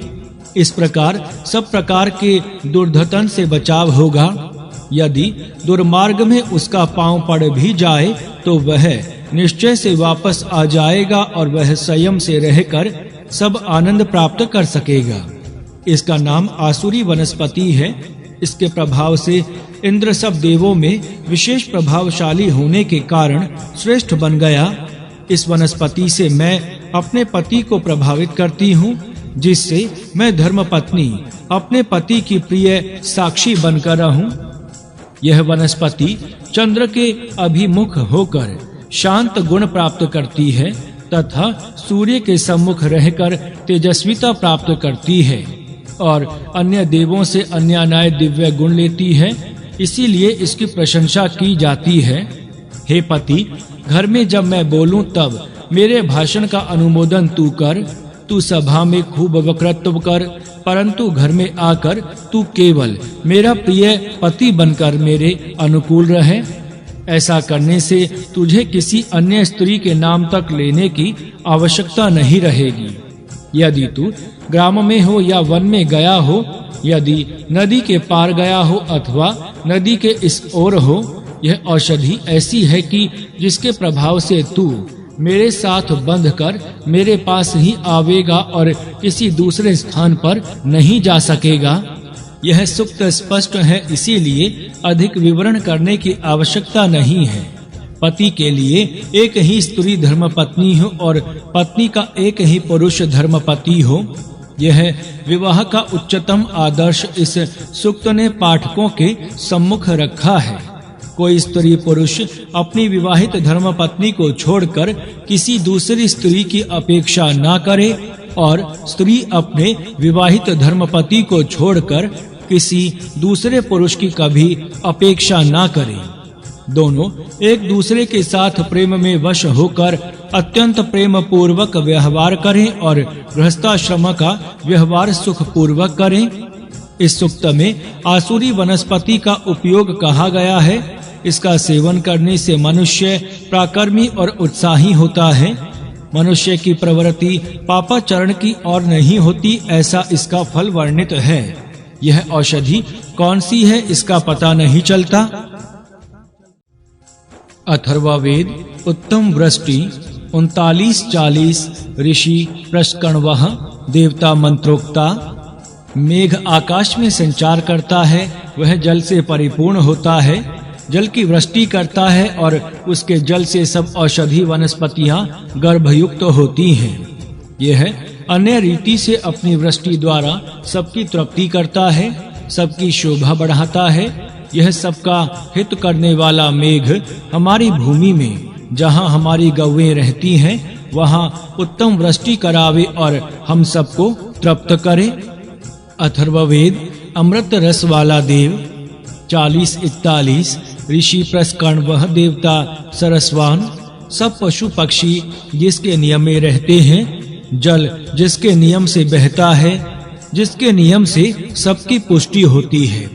इस प्रकार सब प्रकार के दुर्धतन से बचाव होगा। यदि दुर्मार्ग में उसका पांव पड़ भी जाए तो वह निश्चय से वापस आ जाएगा और वह संयम से रहकर सब आनंद प्राप्त कर सकेगा। इसका नाम आसुरी वनस्पति है। इसके प्रभाव से इंद्र सब देवों में विशेष प्रभावशाली होने के कारण श्रेष्ठ बन गया। इस वनस्पति से मैं अपने पति को प्रभावित करती हूँ, जिससे मैं धर्मपत्नी अपने पति की प्रिय साक्षी बनकर रहूं। यह वनस्पति चंद्र के अभिमुख होकर शांत गुण प्राप्त करती है तथा सूर्य के सम्मुख रहकर तेजस्विता प्राप्त करती है और अन्य देवों से अन्यान्य दिव्य गुण लेती है। इसीलिए इसकी प्रशंसा की जाती है। हे पति, घर में जब मैं बोलूं तब मेरे भाषण का अनुमोदन तू कर। तू सभा में खूब वक्तृत्व कर, परंतु घर में आकर तू केवल मेरा प्रिय पति बनकर मेरे अनुकूल रहे। ऐसा करने से तुझे किसी अन्य स्त्री के नाम तक लेने की आवश्यकता नहीं रहेगी। यदि तू ग्राम में हो या वन में गया हो, यदि नदी के पार गया हो अथवा नदी के इस ओर हो, यह औषधि ऐसी है कि जिसके प्रभाव से तू मेरे साथ बंध कर मेरे पास ही आवेगा और किसी दूसरे स्थान पर नहीं जा सकेगा। यह सूक्त स्पष्ट है, इसीलिए अधिक विवरण करने की आवश्यकता नहीं है। पति के लिए एक ही स्त्री धर्मपत्नी हो और पत्नी का एक ही पुरुष धर्मपति हो। यह विवाह का उच्चतम आदर्श इस सूक्त ने पाठकों के सम्मुख रखा है। कोई स्त्री पुरुष अपनी विवाहित धर्मपत्नी को छोड़कर किसी दूसरी स्त्री की अपेक्षा ना करे और स्त्री अपने विवाहित धर्मपति को छोड़कर किसी दूसरे पुरुष की कभी अपेक्षा ना करे। दोनों एक दूसरे के साथ प्रेम में वश होकर अत्यंत प्रेम पूर्वक व्यवहार करें और गृहस्थाश्रम का व्यवहार सुख पूर्वक करें। इस सूक्त में आसुरी वनस्पति का उपयोग कहा गया है। इसका सेवन करने से मनुष्य पराक्रमी और उत्साही होता है। मनुष्य की प्रवृत्ति पापाचरण की ओर नहीं होती, ऐसा इसका फल वर्णित है। यह औषधि कौन सी है इसका पता नहीं चलता। अथर्ववेद उत्तम वृष्टि 39-40 ऋषि प्रस्कण्वः देवता मंत्रोक्ता। मेघ आकाश में संचार करता है, वह जल से परिपूर्ण होता है, जल की वृष्टि करता है और उसके जल से सब औषधि वनस्पतियां गर्भयुक्त होती हैं। यह अन्य रीति से अपनी वृष्टि द्वारा सबकी तृप्ति करता है, सबकी शोभा बढ़ाता है। यह सबका हित करने वाला मेघ हमारी भूमि में जहाँ हमारी गौएं रहती हैं वहाँ उत्तम वृष्टि करावे और हम सबको तृप्त करे। अथर्ववेद अमृत रस वाला देव 40-41 ऋषि प्रस्कण्वः देवता सरस्वान। सब पशु पक्षी जिसके नियम में रहते हैं, जल जिसके नियम से बहता है, जिसके नियम से सबकी पुष्टि होती है,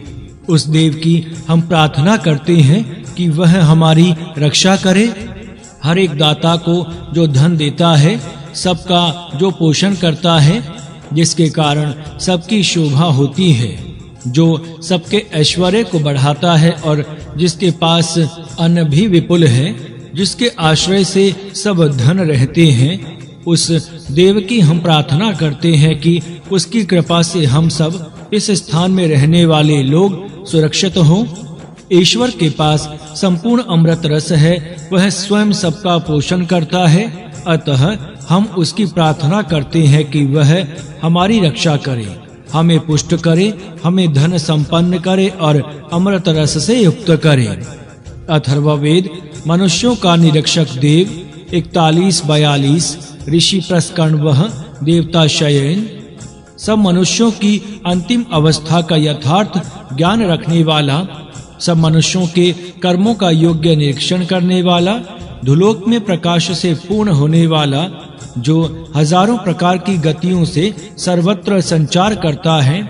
उस देव की हम प्रार्थना करते हैं कि वह हमारी रक्षा करे। हर एक दाता को जो धन देता है, सबका जो पोषण करता है, जिसके कारण सबकी शोभा होती है, जो सबके ऐश्वर्य को बढ़ाता है और जिसके पास अन्न भी विपुल है, जिसके आश्रय से सब धन रहते हैं, उस देव की हम प्रार्थना करते हैं कि उसकी कृपा से हम सब इस स्थान में रहने वाले लोग सुरक्षित हों। ईश्वर के पास संपूर्ण अमृत रस है, वह स्वयं सबका पोषण करता है, अतः हम उसकी प्रार्थना करते हैं कि वह हमारी रक्षा करे, हमें पुष्ट करे, हमें धन संपन्न करे और अमृत रस से युक्त करे। अथर्ववेद मनुष्यों का निरीक्षक देव 41-42 ऋषि प्रस्कण्वः देवता शयन। सब मनुष्यों की अंतिम अवस्था का यथार्थ ज्ञान रखने वाला, सब मनुष्यों के कर्मों का योग्य निरीक्षण करने वाला, धुलोक में प्रकाश से पूर्ण होने वाला, जो हजारों प्रकार की गतियों से सर्वत्र संचार करता है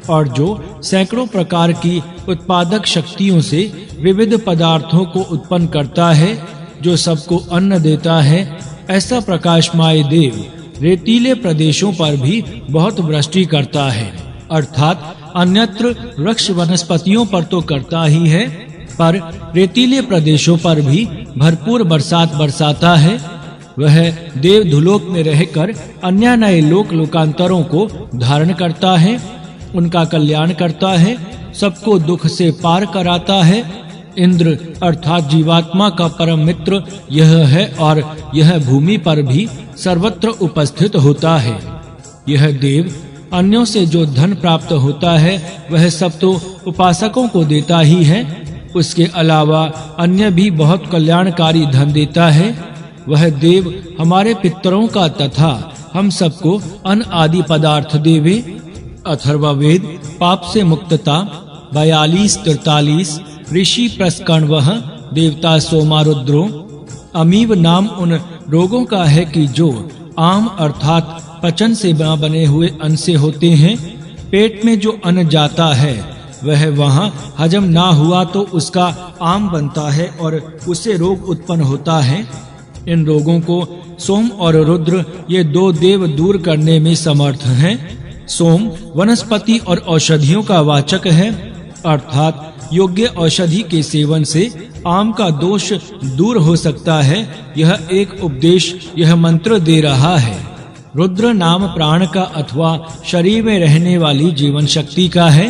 और जो सैकड़ों प्रकार की उत्पादक शक्तियों से विविध पदार्थों को उत्पन्न करता है, जो सबको अन्न देता है, ऐसा प्रकाशमय देव रेतीले प्रदेशों पर भी बहुत वृष्टि करता है, अर्थात अन्यत्र वृक्ष वनस्पतियों पर तो करता ही है, पर रेतीले प्रदेशों पर भी भरपूर बरसात बरसाता है। वह देव धुलोक में रहकर अन्य नए लोकांतरों को धारण करता है, उनका कल्याण करता है, सबको दुख से पार कराता है। इंद्र अर्थात जीवात्मा का परम मित्र यह है और यह भूमि पर भी सर्वत्र उपस्थित होता है। यह देव अन्यों से जो धन प्राप्त होता है वह सब तो उपासकों को देता ही है, उसके अलावा अन्य भी बहुत कल्याणकारी धन देता है। वह देव हमारे पितरों का तथा हम सबको अन्न आदि पदार्थ देवे। अथर्ववेद पाप से मुक्तता 42-43 ऋषि प्रस्कण्वः देवता सोमारुद्रो। अमीव नाम उन रोगों का है कि जो आम अर्थात पचन से बने हुए अन्न से होते हैं। पेट में जो अन्न जाता है वह वहाँ हजम ना हुआ तो उसका आम बनता है और उससे रोग उत्पन्न होता है। इन रोगों को सोम और रुद्र ये दो देव दूर करने में समर्थ हैं। सोम वनस्पति और औषधियों का वाचक है, अर्थात योग्य औषधि के सेवन से आम का दोष दूर हो सकता है। यह एक उपदेश यह मंत्र दे रहा है। रुद्र नाम प्राण का अथवा शरीर में रहने वाली जीवन शक्ति का है।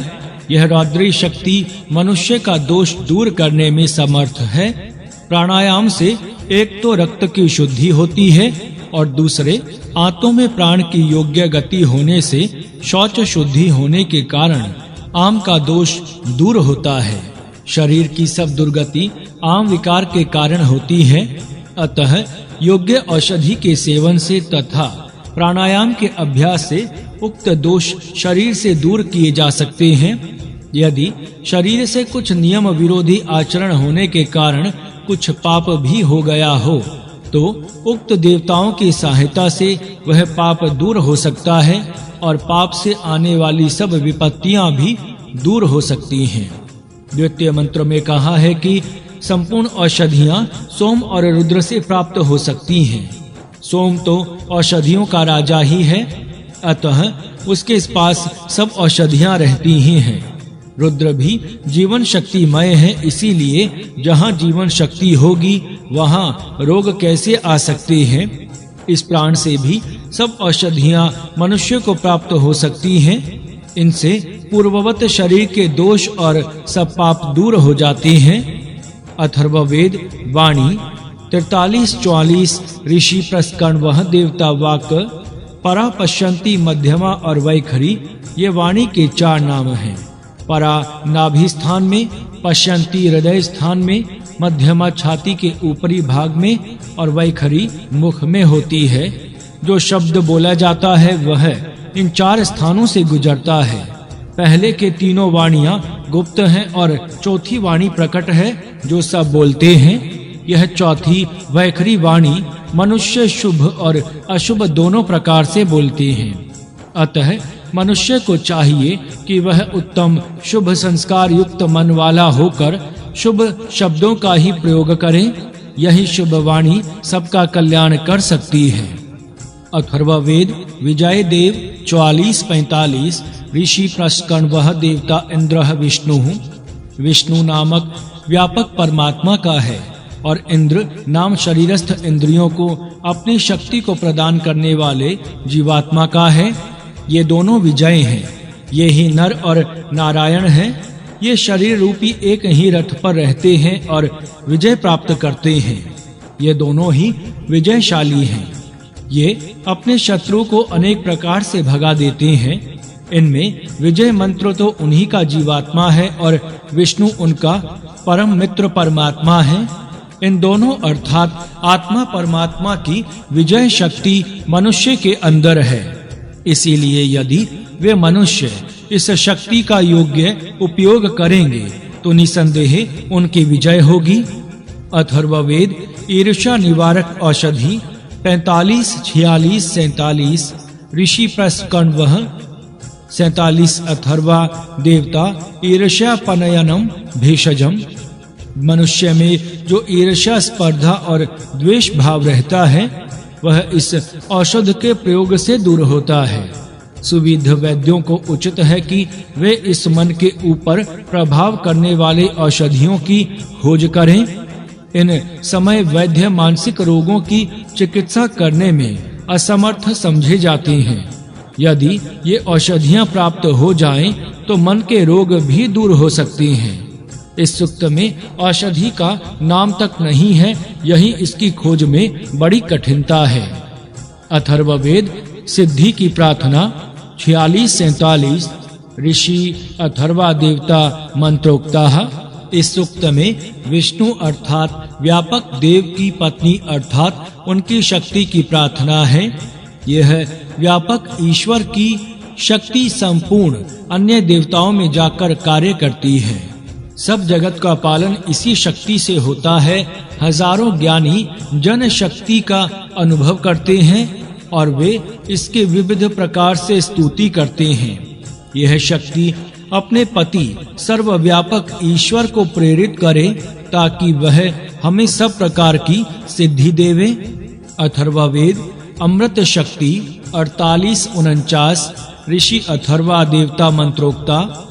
यह रौद्री शक्ति मनुष्य का दोष दूर करने में समर्थ है। प्राणायाम से एक तो रक्त की शुद्धि होती है और दूसरे आंतों में प्राण की योग्य गति होने से शौच शुद्धि होने के कारण आम का दोष दूर होता है। शरीर की सब दुर्गति आम विकार के कारण होती है, अतः योग्य औषधि के सेवन से तथा प्राणायाम के अभ्यास से उक्त दोष शरीर से दूर किए जा सकते हैं। यदि शरीर से कुछ नियम विरोधी आचरण होने के कारण कुछ पाप भी हो गया हो तो उक्त देवताओं की सहायता से वह पाप दूर हो सकता है और पाप से आने वाली सब विपत्तियां भी दूर हो सकती हैं। द्वितीय मंत्र में कहा है कि संपूर्ण औषधियां सोम और रुद्र से प्राप्त हो सकती हैं। सोम तो औषधियों का राजा ही है, अतः उसके पास सब औषधियां रहती ही हैं। रुद्र भी जीवन शक्तिमय है, इसीलिए जहाँ जीवन शक्ति होगी वहाँ रोग कैसे आ सकते हैं। इस प्राण से भी सब औषधियां मनुष्य को प्राप्त हो सकती हैं। इनसे पूर्ववत शरीर के दोष और सब पाप दूर हो जाते हैं। अथर्ववेद वाणी 43-44 ऋषि प्रस्करण वह देवता वाक परा पश्यंती मध्यमा और वैखरी ये वाणी के 4 नाम हैं। परा नाभि स्थान में, पश्यंती हृदय स्थान में, मध्यमा छाती के ऊपरी भाग में और वैखरी मुख में होती है। जो शब्द बोला जाता है वह इन 4 स्थानों से गुजरता है। पहले के तीनों वाणियां गुप्त हैं और चौथी वाणी प्रकट है जो सब बोलते हैं। यह चौथी वैखरी वाणी मनुष्य शुभ और अशुभ दोनों प्रकार से बोलते हैं। अतः मनुष्य को चाहिए कि वह उत्तम शुभ संस्कार युक्त मन वाला होकर शुभ शब्दों का ही प्रयोग करे। यही शुभ वाणी सबका कल्याण कर सकती है। अथर्ववेद विजय देव 44-45 ऋषि प्रस्करण वह देवता इंद्र विष्णु विष्णु नामक व्यापक परमात्मा का है और इंद्र नाम शरीरस्थ इंद्रियों को अपनी शक्ति को प्रदान करने वाले जीवात्मा का है। ये दोनों विजय हैं। ये ही नर और नारायण हैं। ये शरीर रूपी एक ही रथ पर रहते हैं और विजय प्राप्त करते हैं। ये दोनों ही विजयशाली हैं। ये अपने शत्रु को अनेक प्रकार से भगा देते हैं। इनमें विजय मंत्र तो उन्हीं का जीवात्मा है और विष्णु उनका परम मित्र परमात्मा है। इन दोनों अर्थात आत्मा परमात्मा की विजय शक्ति मनुष्य के अंदर है। इसीलिए यदि वे मनुष्य इस शक्ति का योग्य उपयोग करेंगे तो निसंदेह उनकी विजय होगी। अथर्ववेद ईर्ष्या निवारक औषधि 45-46-47 ऋषि प्रस्करण वह 47 अथर्वा देवता ईर्ष्या पनयनम भेषजम। मनुष्य में जो ईर्ष्या स्पर्धा और द्वेष भाव रहता है वह इस औषध के प्रयोग से दूर होता है। सुविध वैद्यों को उचित है कि वे इस मन के ऊपर प्रभाव करने वाले औषधियों की खोज करें। इन समय वैद्य मानसिक रोगों की चिकित्सा करने में असमर्थ समझे जाते हैं। यदि ये औषधियां प्राप्त हो जाएं तो मन के रोग भी दूर हो सकते हैं। इस सूक्त में औषधि का नाम तक नहीं है, यही इसकी खोज में बड़ी कठिनता है। अथर्ववेद सिद्धि की प्रार्थना 46-47 ऋषि अथर्वा देवता मंत्रोक्ता। इस सूक्त में विष्णु अर्थात व्यापक देव की पत्नी अर्थात उनकी शक्ति की प्रार्थना है। यह व्यापक ईश्वर की शक्ति संपूर्ण अन्य देवताओं में जाकर कार्य करती है। सब जगत का पालन इसी शक्ति से होता है। हजारों ज्ञानी जन शक्ति का अनुभव करते हैं और वे इसके विविध प्रकार से स्तुति करते हैं। यह शक्ति अपने पति सर्वव्यापक ईश्वर को प्रेरित करे ताकि वह हमें सब प्रकार की सिद्धि देवे। अथर्ववेद अमृत शक्ति 48-49 ऋषि अथर्वा देवता मंत्रोक्ता।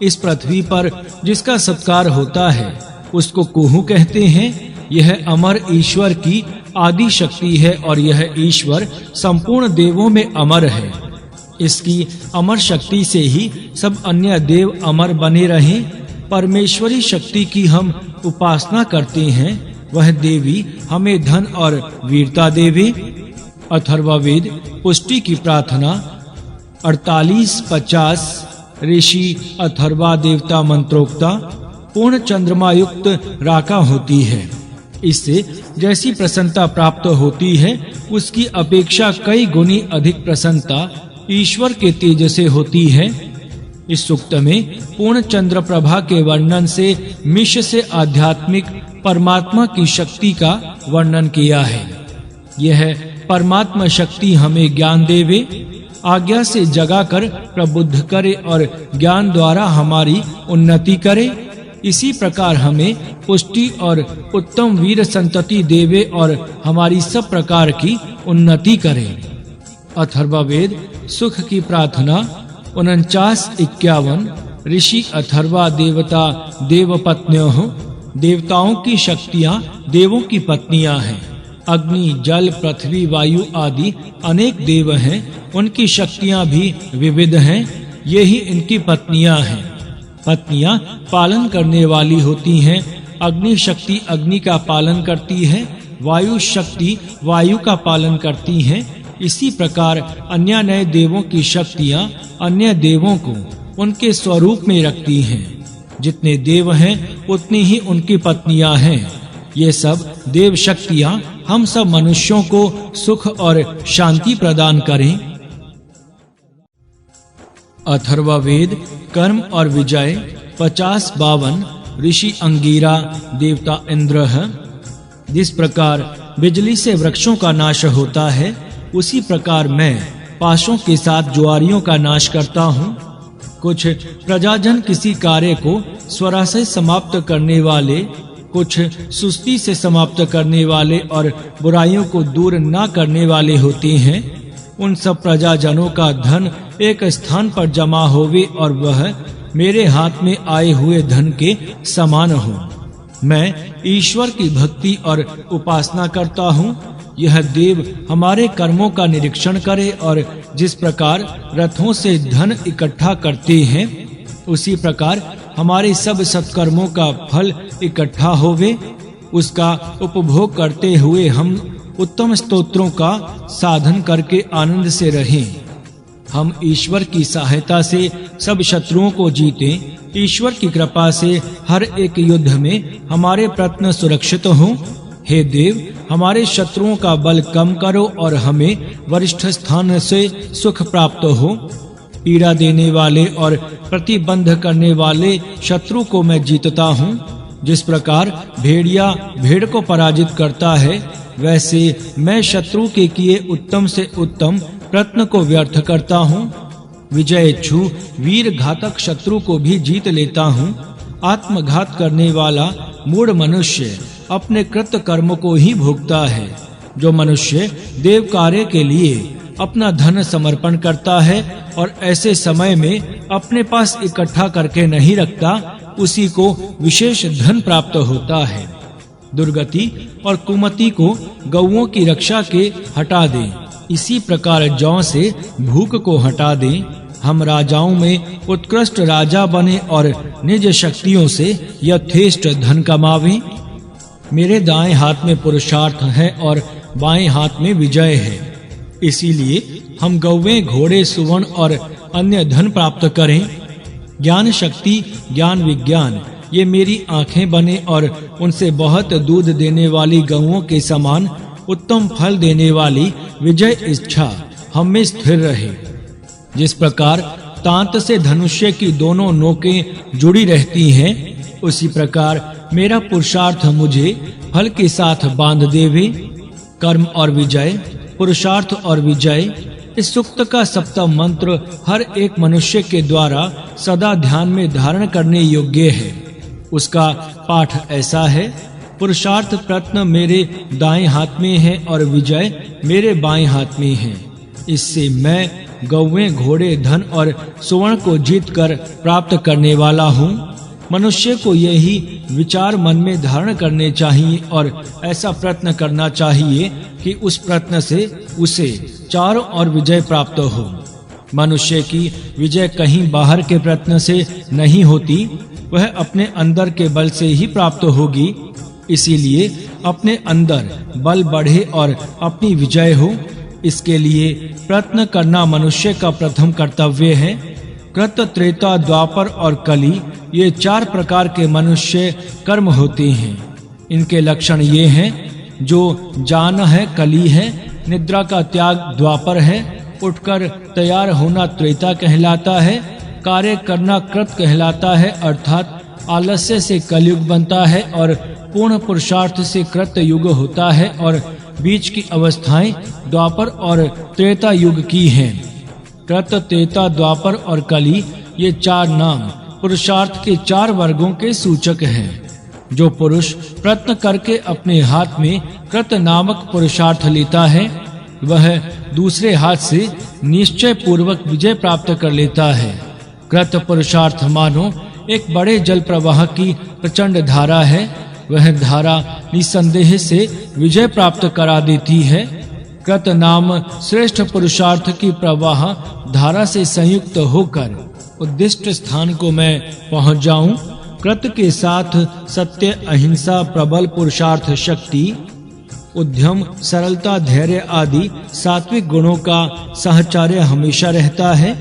इस पृथ्वी पर जिसका सत्कार होता है उसको कुहू कहते हैं। यह अमर ईश्वर की आदि शक्ति है और यह ईश्वर संपूर्ण देवों में अमर है। इसकी अमर शक्ति से ही सब अन्य देव अमर बने रहें। परमेश्वरी शक्ति की हम उपासना करते हैं, वह देवी हमें धन और वीरता देवे। अथर्ववेद पुष्टि की प्रार्थना 48-50 ऋषि अथर्वा देवता मंत्रोक्ता। पूर्ण चंद्रमा युक्त राका होती है। इससे जैसी प्रसन्नता प्राप्त होती है उसकी अपेक्षा कई गुनी अधिक प्रसन्नता ईश्वर के तेज से होती है। इस सूक्त में पूर्ण चंद्र प्रभा के वर्णन से मिश से आध्यात्मिक परमात्मा की शक्ति का वर्णन किया है। यह परमात्मा शक्ति हमें ज्ञान देवे, आज्ञा से जगाकर प्रबुद्ध करे और ज्ञान द्वारा हमारी उन्नति करे। इसी प्रकार हमें पुष्टि और उत्तम वीर संतति देवे और हमारी सब प्रकार की उन्नति करे। अथर्ववेद सुख की प्रार्थना 49-51। ऋषि अथर्वा देवता देवपत्न्योः, देवताओं की शक्तियां देवों की पत्नियां हैं। अग्नि, जल, पृथ्वी, वायु आदि अनेक देव हैं, उनकी शक्तियां भी विविध हैं, यही इनकी पत्नियां हैं। पत्नियां पालन करने वाली होती हैं। अग्नि शक्ति अग्नि का पालन करती है, वायु शक्ति वायु का पालन करती है। इसी प्रकार अन्य नए देवों की शक्तियां अन्य देवों को उनके स्वरूप में रखती हैं। जितने देव हैं उतनी ही उनकी पत्नियां हैं। ये सब देव शक्तियां हम सब मनुष्यों को सुख और शांति प्रदान करें। अथर्ववेद कर्म और विजय 50-52। ऋषि अंगीरा देवता इंद्र है। जिस प्रकार बिजली से वृक्षों का नाश होता है, उसी प्रकार मैं पाशों के साथ जुआरियों का नाश करता हूँ। कुछ प्रजाजन किसी कार्य को स्वरा से समाप्त करने वाले, कुछ सुस्ती से समाप्त करने वाले और बुराइयों को दूर न करने वाले होते हैं। उन सब प्रजाजनों का धन एक स्थान पर जमा होवे और वह मेरे हाथ में आए हुए धन के समान हो। मैं ईश्वर की भक्ति और उपासना करता हूँ। यह देव हमारे कर्मों का निरीक्षण करे और जिस प्रकार रथों से धन इकट्ठा करते हैं, उसी प्रकार हमारे सब सत्कर्मों का फल इकट्ठा होवे। उसका उपभोग करते हुए हम उत्तम स्तोत्रों का साधन करके आनंद से रहें। हम ईश्वर की सहायता से सब शत्रुओं को जीतें। ईश्वर की कृपा से हर एक युद्ध में हमारे प्रयत्न सुरक्षित हों। हे देव, हमारे शत्रुओं का बल कम करो और हमें वरिष्ठ स्थान से सुख प्राप्त हो। पीड़ा देने वाले और प्रतिबंध करने वाले शत्रु को मैं जीतता हूँ। जिस प्रकार भेड़िया भेड़ को पराजित करता है, वैसे मैं शत्रु के किए उत्तम से उत्तम प्रयत्न को व्यर्थ करता हूँ। विजय इच्छु वीर घातक शत्रु को भी जीत लेता हूँ। आत्मघात करने वाला मूढ़ मनुष्य अपने कृत कर्म को ही भोगता है। जो मनुष्य देव कार्य के लिए अपना धन समर्पण करता है और ऐसे समय में अपने पास इकट्ठा करके नहीं रखता, उसी को विशेष धन प्राप्त होता है। दुर्गति और कुमति को गौओं की रक्षा के हटा दें। इसी प्रकार जौ से भूख को हटा दें। हम राजाओं में उत्कृष्ट राजा बने और निज शक्तियों से यथेष्ट धन कमावें। मेरे दाएं हाथ में पुरुषार्थ है और बाएं हाथ में विजय है। इसीलिए हम गौवें, घोड़े, सुवर्ण और अन्य धन प्राप्त करें। ज्ञान शक्ति, ज्ञान विज्ञान ये मेरी आंखें बने और उनसे बहुत दूध देने वाली गौओं के समान उत्तम फल देने वाली विजय इच्छा हम में स्थिर रहे। जिस प्रकार तांत से धनुष्य की दोनों नोकें जुड़ी रहती हैं, उसी प्रकार मेरा पुरुषार्थ मुझे फल के साथ बांध देवे। कर्म और विजय, पुरुषार्थ और विजय, इस सूक्त का सप्तम मंत्र हर एक मनुष्य के द्वारा सदा ध्यान में धारण करने योग्य है। उसका पाठ ऐसा है: पुरुषार्थ प्रयत्न मेरे दाएं हाथ में है और विजय मेरे बाएं हाथ में है। इससे मैं गौवें, घोड़े, धन और सुवर्ण को जीतकर प्राप्त करने वाला हूँ। मनुष्य को यही विचार मन में धारण करने चाहिए और ऐसा प्रयत्न करना चाहिए कि उस प्रयत्न से उसे चारों ओर विजय प्राप्त हो। मनुष्य की विजय कहीं बाहर के प्रयत्न से नहीं होती, वह अपने अंदर के बल से ही प्राप्त होगी। इसीलिए अपने अंदर बल बढ़े और अपनी विजय हो, इसके लिए प्रयत्न करना मनुष्य का प्रथम कर्तव्य है। कृत, त्रेता, द्वापर और कली ये 4 प्रकार के मनुष्य कर्म होते हैं। इनके लक्षण ये हैं: जो जान है कली है, निद्रा का त्याग द्वापर है, उठकर तैयार होना त्रेता कहलाता है, कार्य करना कृत कहलाता है, अर्थात आलस्य से कलयुग बनता है और पूर्ण पुरुषार्थ से कृत युग होता है, और बीच की अवस्थाएं द्वापर और त्रेता युग की हैं। कृत, त्रेता, द्वापर और कली ये 4 नाम पुरुषार्थ के 4 वर्गों के सूचक हैं। जो पुरुष प्रयत्न करके अपने हाथ में कृत नामक पुरुषार्थ लेता है, वह दूसरे हाथ से निश्चय पूर्वक विजय प्राप्त कर लेता है। कृत पुरुषार्थ मानो एक बड़े जल प्रवाह की प्रचंड धारा है। वह धारा निसंदेह से विजय प्राप्त करा देती है। कृत नाम श्रेष्ठ पुरुषार्थ की प्रवाह धारा से संयुक्त होकर उद्दिष्ट स्थान को मैं पहुंच जाऊं। कृत के साथ सत्य, अहिंसा, प्रबल पुरुषार्थ शक्ति, उद्यम, सरलता, धैर्य आदि सात्विक गुणों का सहचर्य हमेशा रहता है।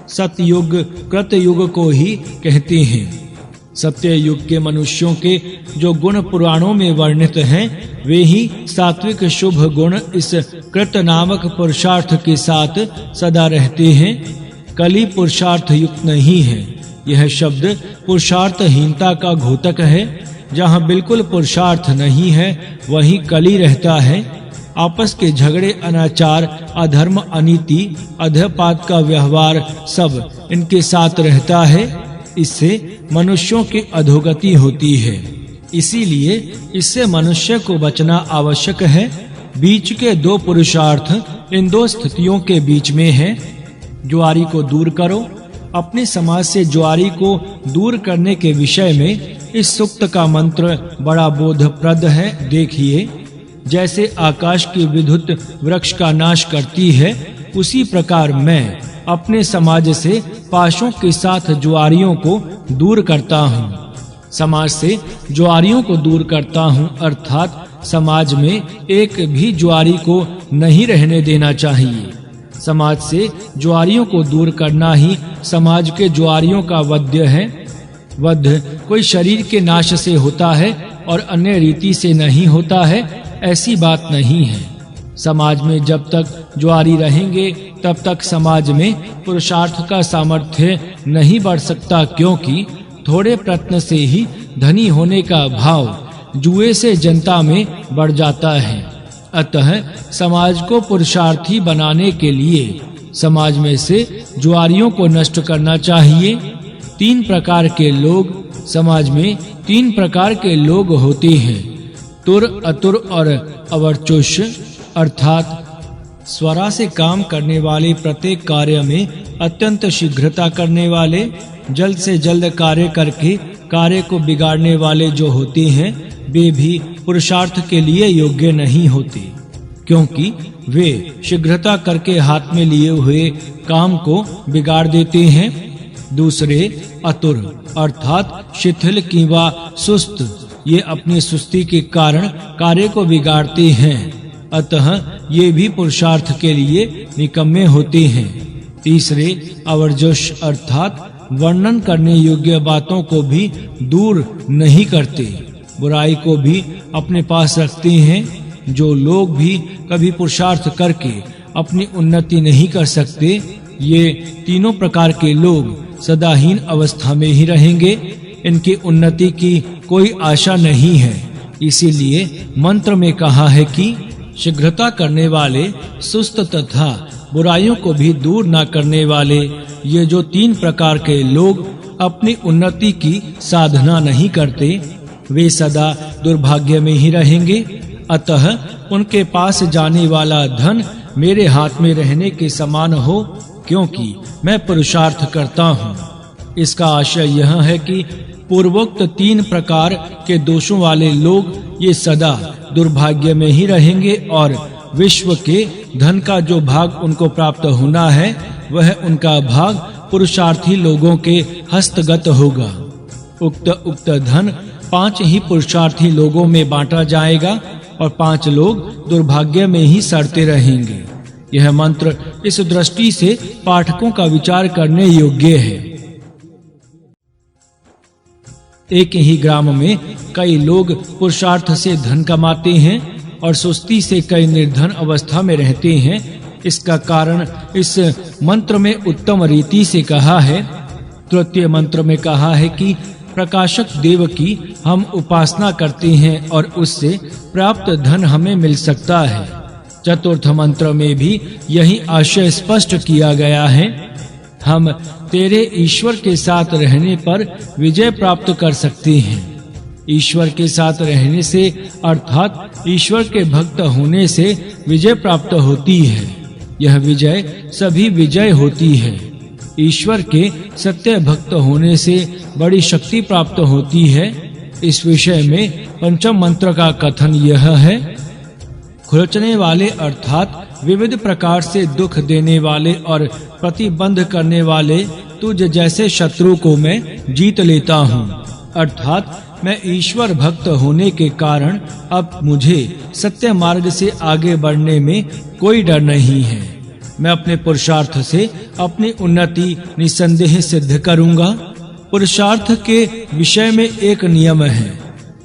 सतयुग कृत युग को ही कहते हैं। सत्य युग के मनुष्यों के जो गुण पुराणों में वर्णित हैं, वे ही सात्विक शुभ गुण इस कृत नामक पुरुषार्थ के साथ सदा रहते हैं। कली पुरुषार्थ युक्त नहीं है। यह शब्द पुरुषार्थहीनता का घोतक है। जहाँ बिल्कुल पुरुषार्थ नहीं है, वहीं कली रहता है। आपस के झगड़े, अनाचार, अधर्म, अनीति, अध्यपात का व्यवहार सब इनके साथ रहता है। इससे मनुष्यों की अधोगति होती है। इसीलिए इससे मनुष्य को बचना आवश्यक है। बीच के 2 पुरुषार्थ इन 2 स्थितियों के बीच में है। जुआरी को दूर करो। अपने समाज से जुआरी को दूर करने के विषय में इस सूक्त का मंत्र बड़ा बोधप्रद है। देखिए, जैसे आकाश की विद्युत वृक्ष का नाश करती है, उसी प्रकार मैं अपने समाज से पाशों के साथ जुआरियों को दूर करता हूँ। समाज से जुआरियों को दूर करता हूँ, अर्थात समाज में एक भी जुआरी को नहीं रहने देना चाहिए। समाज से जुआरियों को दूर करना ही समाज के जुआरियों का वध्य है। वध कोई शरीर के नाश से होता है और अन्य रीति से नहीं होता है, ऐसी बात नहीं है। समाज में जब तक जुआरी रहेंगे, तब तक समाज में पुरुषार्थ का सामर्थ्य नहीं बढ़ सकता, क्योंकि थोड़े प्रयत्न से ही धनी होने का भाव जुए से जनता में बढ़ जाता है। अतः समाज को पुरुषार्थी बनाने के लिए समाज में से जुआरियों को नष्ट करना चाहिए। 3 प्रकार के लोग समाज में 3 प्रकार के लोग होते हैं, तुर, अतुर और अवर्चुष, अर्थात स्वरा से काम करने वाले, प्रत्येक कार्य में अत्यंत शीघ्रता करने वाले, जल्द से जल्द कार्य करके कार्य को बिगाड़ने वाले जो होते हैं, वे भी पुरुषार्थ के लिए योग्य नहीं होते, क्योंकि वे शीघ्रता करके हाथ में लिए हुए काम को बिगाड़ देते हैं। दूसरे अतुर अर्थात शिथिल किंवा सुस्त, ये अपनी सुस्ती के कारण कार्य को बिगाड़ते हैं, अतः ये भी पुरुषार्थ के लिए निकम्मे होते हैं। तीसरे अवर्जुष अर्थात वर्णन करने योग्य बातों को भी दूर नहीं करते, बुराई को भी अपने पास रखते हैं। जो लोग भी कभी पुरुषार्थ करके अपनी उन्नति नहीं कर सकते, ये तीनों प्रकार के लोग सदाहीन अवस्था में ही रहेंगे। इनकी उन्नति की कोई आशा नहीं है। इसीलिए मंत्र में कहा है कि शीघ्रता करने वाले, सुस्त तथा बुराइयों को भी दूर न करने वाले, ये जो 3 प्रकार के लोग अपनी उन्नति की साधना नहीं करते, वे सदा दुर्भाग्य में ही रहेंगे। अतः उनके पास जाने वाला धन मेरे हाथ में रहने के समान हो, क्योंकि मैं पुरुषार्थ करता हूँ। इसका आशय यह है कि पूर्वोक्त 3 प्रकार के दोषों वाले लोग ये सदा दुर्भाग्य में ही रहेंगे और विश्व के धन का जो भाग उनको प्राप्त होना है, वह उनका भाग पुरुषार्थी लोगों के हस्तगत होगा। उक्त धन 5 ही पुरुषार्थी लोगों में बांटा जाएगा और 5 लोग दुर्भाग्य में ही सड़ते रहेंगे। यह मंत्र इस दृष्टि से पाठकों का विचार करने योग्य है। एक ही ग्राम में कई लोग पुरुषार्थ से धन कमाते हैं और सुस्ती से कई निर्धन अवस्था में रहते हैं। इसका कारण इस मंत्र में उत्तम रीति से कहा है। तृतीय मंत्र में कहा है कि प्रकाशक देव की हम उपासना करते हैं और उससे प्राप्त धन हमें मिल सकता है। चतुर्थ मंत्र में भी यही आशय स्पष्ट किया गया है। हम तेरे ईश्वर के साथ रहने पर विजय प्राप्त कर सकते हैं। ईश्वर के साथ रहने से अर्थात ईश्वर के भक्त होने से विजय प्राप्त होती है। यह विजय सभी विजय होती है। ईश्वर के सत्य भक्त होने से बड़ी शक्ति प्राप्त होती है। इस विषय में पंचम मंत्र का कथन यह है, खुरचने वाले अर्थात विविध प्रकार से दुख देने वाले और प्रतिबंध करने वाले तुझ जैसे शत्रु को मैं जीत लेता हूँ। अर्थात मैं ईश्वर भक्त होने के कारण अब मुझे सत्य मार्ग से आगे बढ़ने में कोई डर नहीं है। मैं अपने पुरुषार्थ से अपनी उन्नति निसंदेह सिद्ध करूंगा। पुरुषार्थ के विषय में एक नियम है,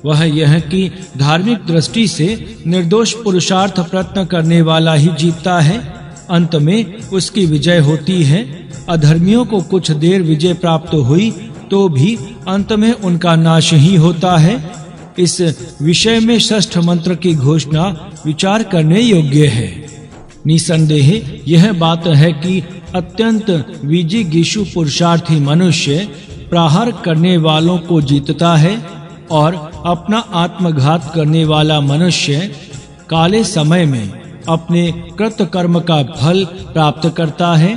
वह यह कि धार्मिक दृष्टि से निर्दोष पुरुषार्थ प्रयत्न करने वाला ही जीतता है। अंत में उसकी विजय होती है। अधर्मियों को कुछ देर विजय प्राप्त हुई तो भी अंत में उनका नाश ही होता है। इस विषय में षष्ठ मंत्र की घोषणा विचार करने योग्य है। निसंदेह यह बात है कि अत्यंत विजिगीषु पुरुषार्थी मनुष्य प्रहार करने वालों को जीतता है और अपना आत्मघात करने वाला मनुष्य काले समय में अपने कृत कर्म का फल प्राप्त करता है।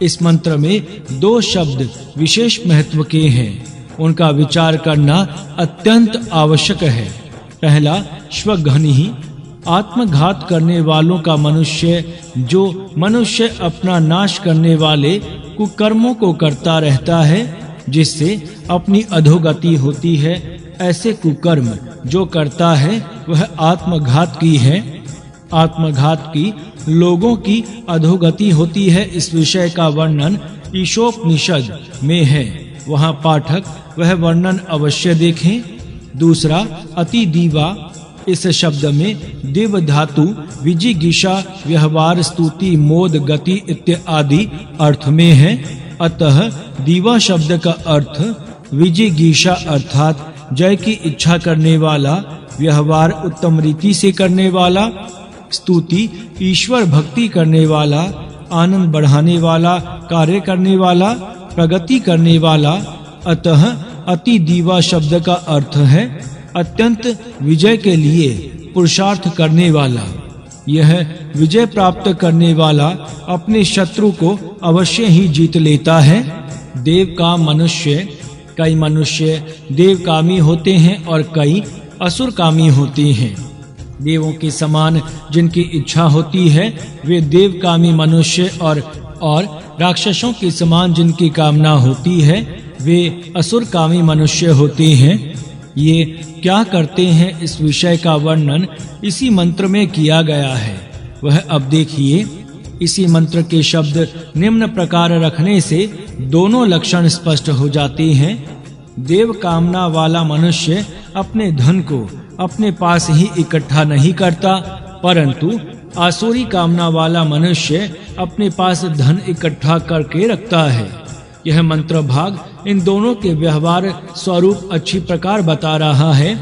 इस मंत्र में दो शब्द विशेष महत्व के हैं, उनका विचार करना अत्यंत आवश्यक है। पहला स्वघ्नि, आत्मघात करने वालों का मनुष्य, जो मनुष्य अपना नाश करने वाले कुकर्मों को करता रहता है जिससे अपनी अधोगति होती है। ऐसे कुकर्म जो करता है वह आत्मघात की है। आत्मघात की लोगों की अधोगति होती है। इस विषय का वर्णन ईशोपनिषद में है, वहाँ पाठक वह वर्णन अवश्य देखें। दूसरा अति दीवा, इस शब्द में दिव धातु विजिगीषा व्यवहार स्तुति मोद गति इत्यादि अर्थ में है। अतः दीवा शब्द का अर्थ विजिगीषा अर्थात जय की इच्छा करने वाला, व्यवहार उत्तम रीति से करने वाला, स्तुति ईश्वर भक्ति करने वाला, आनंद बढ़ाने वाला, कार्य करने वाला, प्रगति करने वाला। अतः अति दीवा शब्द का अर्थ है अत्यंत विजय के लिए पुरुषार्थ करने वाला। यह विजय प्राप्त करने वाला अपने शत्रु को अवश्य ही जीत लेता है। देव का मनुष्य, कई मनुष्य देवकामी होते हैं और कई असुरकामी होते हैं। देवों के समान जिनकी इच्छा होती है वे देवकामी मनुष्य और राक्षसों के समान जिनकी कामना होती है वे असुरकामी मनुष्य होते हैं। ये क्या करते हैं, इस विषय का वर्णन इसी मंत्र में किया गया है। वह अब देखिए, इसी मंत्र के शब्द निम्न प्रकार रखने से दोनों लक्षण स्पष्ट हो जाते हैं। देव कामना वाला मनुष्य अपने धन को अपने पास ही इकट्ठा नहीं करता, परंतु आसुरी कामना वाला मनुष्य अपने पास धन इकट्ठा करके रखता है। यह मंत्र भाग इन दोनों के व्यवहार स्वरूप अच्छी प्रकार बता रहा है।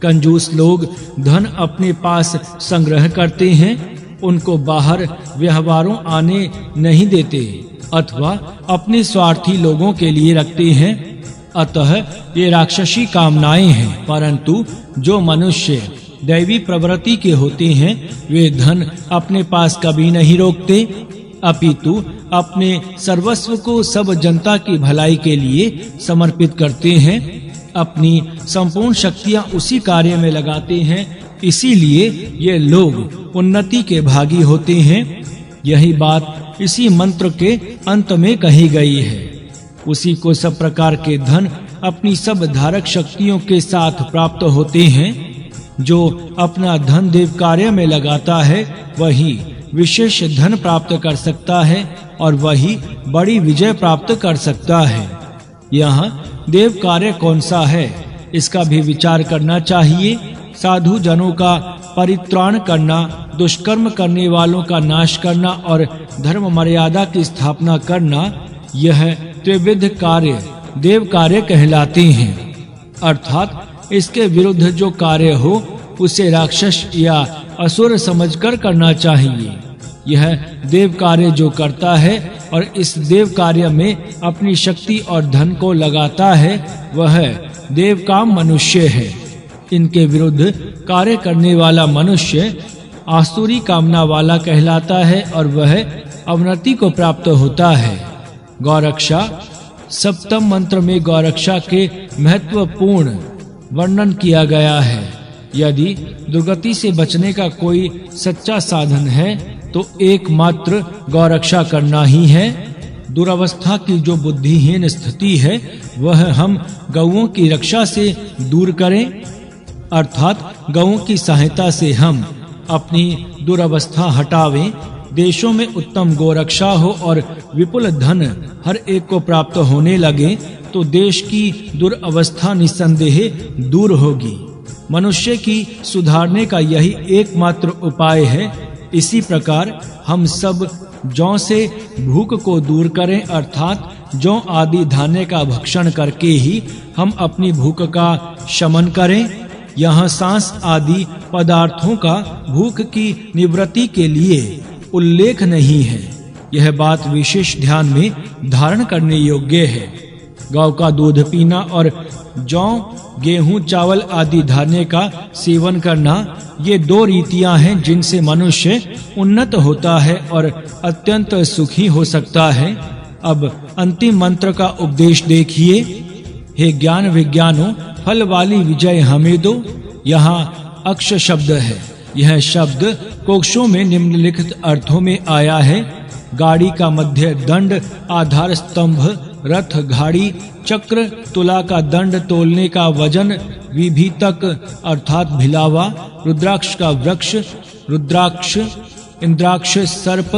कंजूस लोग धन अपने पास संग्रह करते हैं, उनको बाहर व्यवहारों आने नहीं देते अथवा अपने स्वार्थी लोगों के लिए रखते हैं। अतः ये राक्षसी कामनाएं हैं। परंतु जो मनुष्य दैवी प्रवृत्ति के होते हैं वे धन अपने पास कभी नहीं रोकते, अपितु अपने सर्वस्व को सब जनता की भलाई के लिए समर्पित करते हैं। अपनी संपूर्ण शक्तियां उसी कार्य में लगाते हैं, इसीलिए ये लोग उन्नति के भागी होते हैं। यही बात इसी मंत्र के अंत में कही गई है। उसी को सब प्रकार के धन अपनी सब धारक शक्तियों के साथ प्राप्त होते हैं। जो अपना धन देव कार्य में लगाता है वही विशेष धन प्राप्त कर सकता है और वही बड़ी विजय प्राप्त कर सकता है। यहाँ देव कार्य कौन सा है, इसका भी विचार करना चाहिए। साधु जनों का परित्राण करना, दुष्कर्म करने वालों का नाश करना और धर्म मर्यादा की स्थापना करना, यह त्रिविध कार्य देव कार्य कहलाते हैं, अर्थात इसके विरुद्ध जो कार्य हो उसे राक्षस या असुर समझकर करना चाहिए। यह देव कार्य जो करता है और इस देव कार्य में अपनी शक्ति और धन को लगाता है, वह देव काम मनुष्य है। इनके विरुद्ध कार्य करने वाला मनुष्य आसुरी कामना वाला कहलाता है और वह अवनति को प्राप्त होता है। गौरक्षा सप्तम मंत्र में गौरक्षा के महत्वपूर्ण वर्णन किया गया है। यदि दुर्गति से बचने का कोई सच्चा साधन है तो एकमात्र गौरक्षा करना ही है। दुरावस्था की जो बुद्धिहीन स्थिति है वह हम गौओं की रक्षा से दूर करें, अर्थात गौओं की सहायता से हम अपनी दुरावस्था हटावें। देशों में उत्तम गोरक्षा हो और विपुल धन हर एक को प्राप्त होने लगे तो देश की दुरावस्था निसंदेह दूर होगी। मनुष्य की सुधारने का यही एकमात्र उपाय है। इसी प्रकार हम सब जौ से भूख को दूर करें, अर्थात जौ आदि धान्य का भक्षण करके ही हम अपनी भूख का शमन करें। यहाँ सांस आदि पदार्थों का भूख की निवृत्ति के लिए उल्लेख नहीं है। यह बात विशेष ध्यान में धारण करने योग्य है। गौ का दूध पीना और जौ, गेहूं, चावल आदि धान्य का सेवन करना, ये दो रीतियां हैं जिनसे मनुष्य उन्नत होता है और अत्यंत सुखी हो सकता है। अब अंतिम मंत्र का उपदेश देखिए। हे ज्ञान विज्ञानों, फल वाली विजय हमें दो। यहाँ अक्ष शब्द है। यह शब्द कोक्षों में निम्नलिखित अर्थों में आया है। गाड़ी का मध्य दंड, आधार स्तंभ, रथ, घाड़ी, चक्र, तुला का दंड, तोलने का वजन, विभीतक अर्थात भिलावा, रुद्राक्ष का वृक्ष, रुद्राक्ष, इंद्राक्ष, सर्प,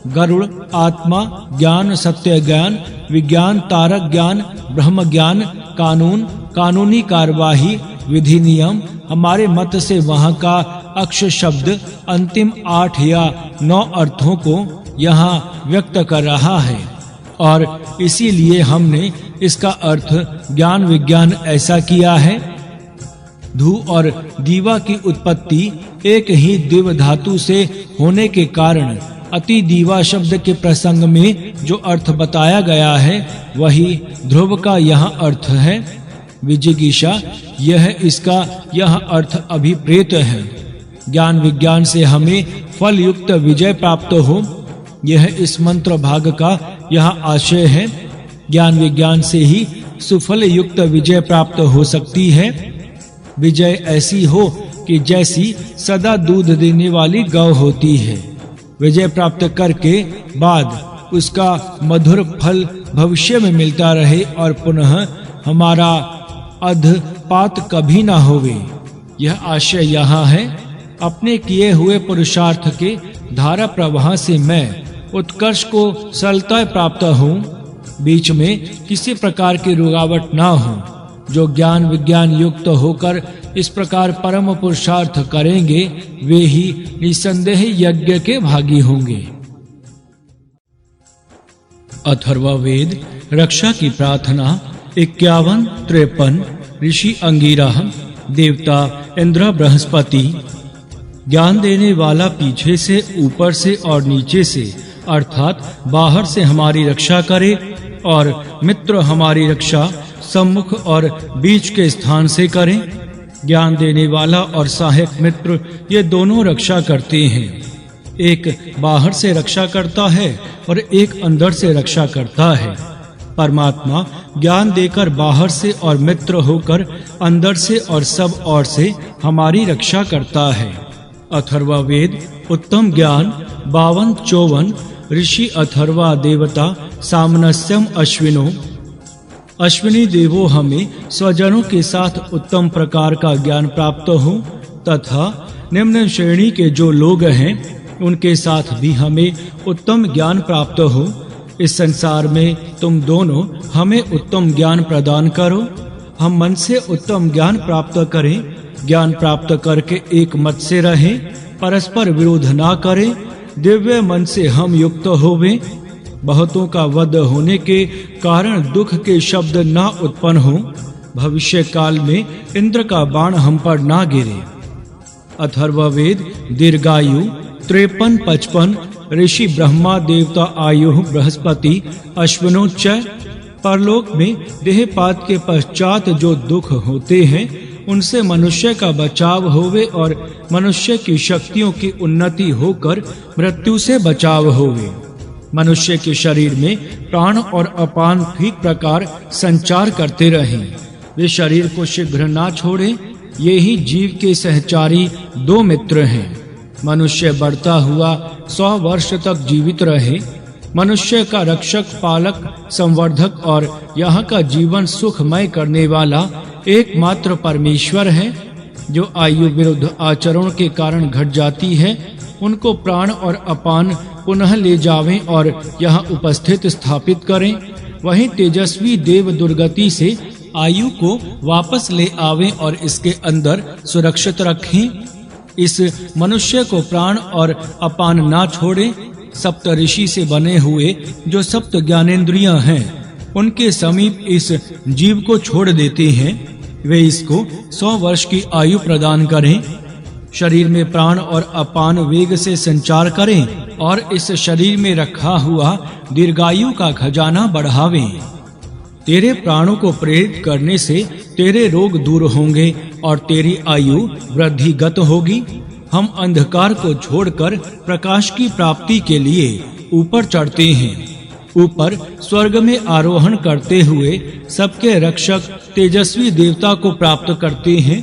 गरुड़, आत्मा, ज्ञान, सत्य ज्ञान, विज्ञान, तारक ज्ञान, ब्रह्म ज्ञान, कानून, कानूनी कार्यवाही, विधि नियम। हमारे मत से वहाँ का अक्ष शब्द अंतिम 8 या 9 अर्थों को यहाँ व्यक्त कर रहा है और इसीलिए हमने इसका अर्थ ज्ञान विज्ञान ऐसा किया है। धू और दीवा की उत्पत्ति एक ही दिव धातु से होने के कारण अति दीवा शब्द के प्रसंग में जो अर्थ बताया गया है वही ध्रुव का यहाँ अर्थ है। विजिगीषा यह इसका यह अर्थ अभिप्रेत है। ज्ञान विज्ञान से हमें फल युक्त विजय प्राप्त हो, यह इस मंत्र भाग का यह आशय है। ज्ञान विज्ञान से ही सुफल युक्त विजय प्राप्त हो सकती है। विजय ऐसी हो कि जैसी सदा दूध देने वाली गौ होती है। विजय प्राप्त करके बाद उसका मधुर फल भविष्य में मिलता रहे और पुनः हमारा अधपात कभी ना होवे, यह आशय यहाँ है। अपने किए हुए पुरुषार्थ के धारा प्रवाह से मैं उत्कर्ष को सरलता प्राप्त हूँ, बीच में किसी प्रकार की रुकावट ना हो। जो ज्ञान विज्ञान युक्त होकर इस प्रकार परम पुरुषार्थ करेंगे वे ही निसंदेह यज्ञ के भागी होंगे। अथर्ववेद रक्षा की प्रार्थना 51-53 ऋषि अंगिरा, देवता इंद्र बृहस्पति। ज्ञान देने वाला पीछे से, ऊपर से और नीचे से अर्थात बाहर से हमारी रक्षा करे और मित्र हमारी रक्षा सम्मुख और बीच के स्थान से करें। ज्ञान देने वाला और सहायक मित्र ये दोनों रक्षा करते हैं। एक बाहर से रक्षा करता है और एक अंदर से रक्षा करता है। परमात्मा ज्ञान देकर बाहर से और मित्र होकर अंदर से और सब ओर से हमारी रक्षा करता है। अथर्ववेद उत्तम ज्ञान 52-54 ऋषि अथर्वा देवता सामनस्यम अश्विनो। अश्विनी देवो हमें स्वजनों के साथ उत्तम प्रकार का ज्ञान प्राप्त हो तथा निम्न श्रेणी के जो लोग हैं उनके साथ भी हमें उत्तम ज्ञान प्राप्त हो। इस संसार में तुम दोनों हमें उत्तम ज्ञान प्रदान करो। हम मन से उत्तम ज्ञान प्राप्त करें, ज्ञान प्राप्त करके एक मत से रहें, परस्पर विरोध ना करें, दिव्य मन से हम युक्त होवें। बहुतों का वध होने के कारण दुख के शब्द ना उत्पन्न हो। भविष्य काल में इंद्र का बाण हम पर ना गिरे। अथर्ववेद दीर्घायु 53-55 ऋषि ब्रह्मा देवता आयु बृहस्पति अश्विनोच्च। परलोक में देहपात के पश्चात जो दुख होते हैं उनसे मनुष्य का बचाव होवे और मनुष्य की शक्तियों की उन्नति होकर मृत्यु से बचाव होवे। मनुष्य के शरीर में प्राण और अपान ठीक प्रकार संचार करते रहें। वे शरीर को शीघ्र ना छोड़ें। ये ही जीव के सहचारी दो मित्र हैं। मनुष्य बढ़ता हुआ 100 वर्ष तक जीवित रहे। मनुष्य का रक्षक, पालक, संवर्धक और यहाँ का जीवन सुखमय करने वाला एकमात्र परमेश्वर है। जो आयु विरुद्ध आचरण के कारण घट जाती है उनको प्राण और अपान पुनः ले जावें और यहाँ उपस्थित स्थापित करें। वहीं तेजस्वी देव दुर्गति से आयु को वापस ले आवें और इसके अंदर सुरक्षित रखें। इस मनुष्य को प्राण और अपान ना छोड़े। सप्त ऋषि से बने हुए जो सप्त ज्ञानेंद्रियां हैं उनके समीप इस जीव को छोड़ देते हैं। वे इसको 100 वर्ष की आयु प्रदान करें। शरीर में प्राण और अपान वेग से संचार करें और इस शरीर में रखा हुआ दीर्घायु का खजाना बढ़ावें। तेरे प्राणों को प्रेरित करने से तेरे रोग दूर होंगे और तेरी आयु वृद्धिगत होगी। हम अंधकार को छोड़कर प्रकाश की प्राप्ति के लिए ऊपर चढ़ते हैं। ऊपर स्वर्ग में आरोहण करते हुए सबके रक्षक तेजस्वी देवता को प्राप्त करते हैं।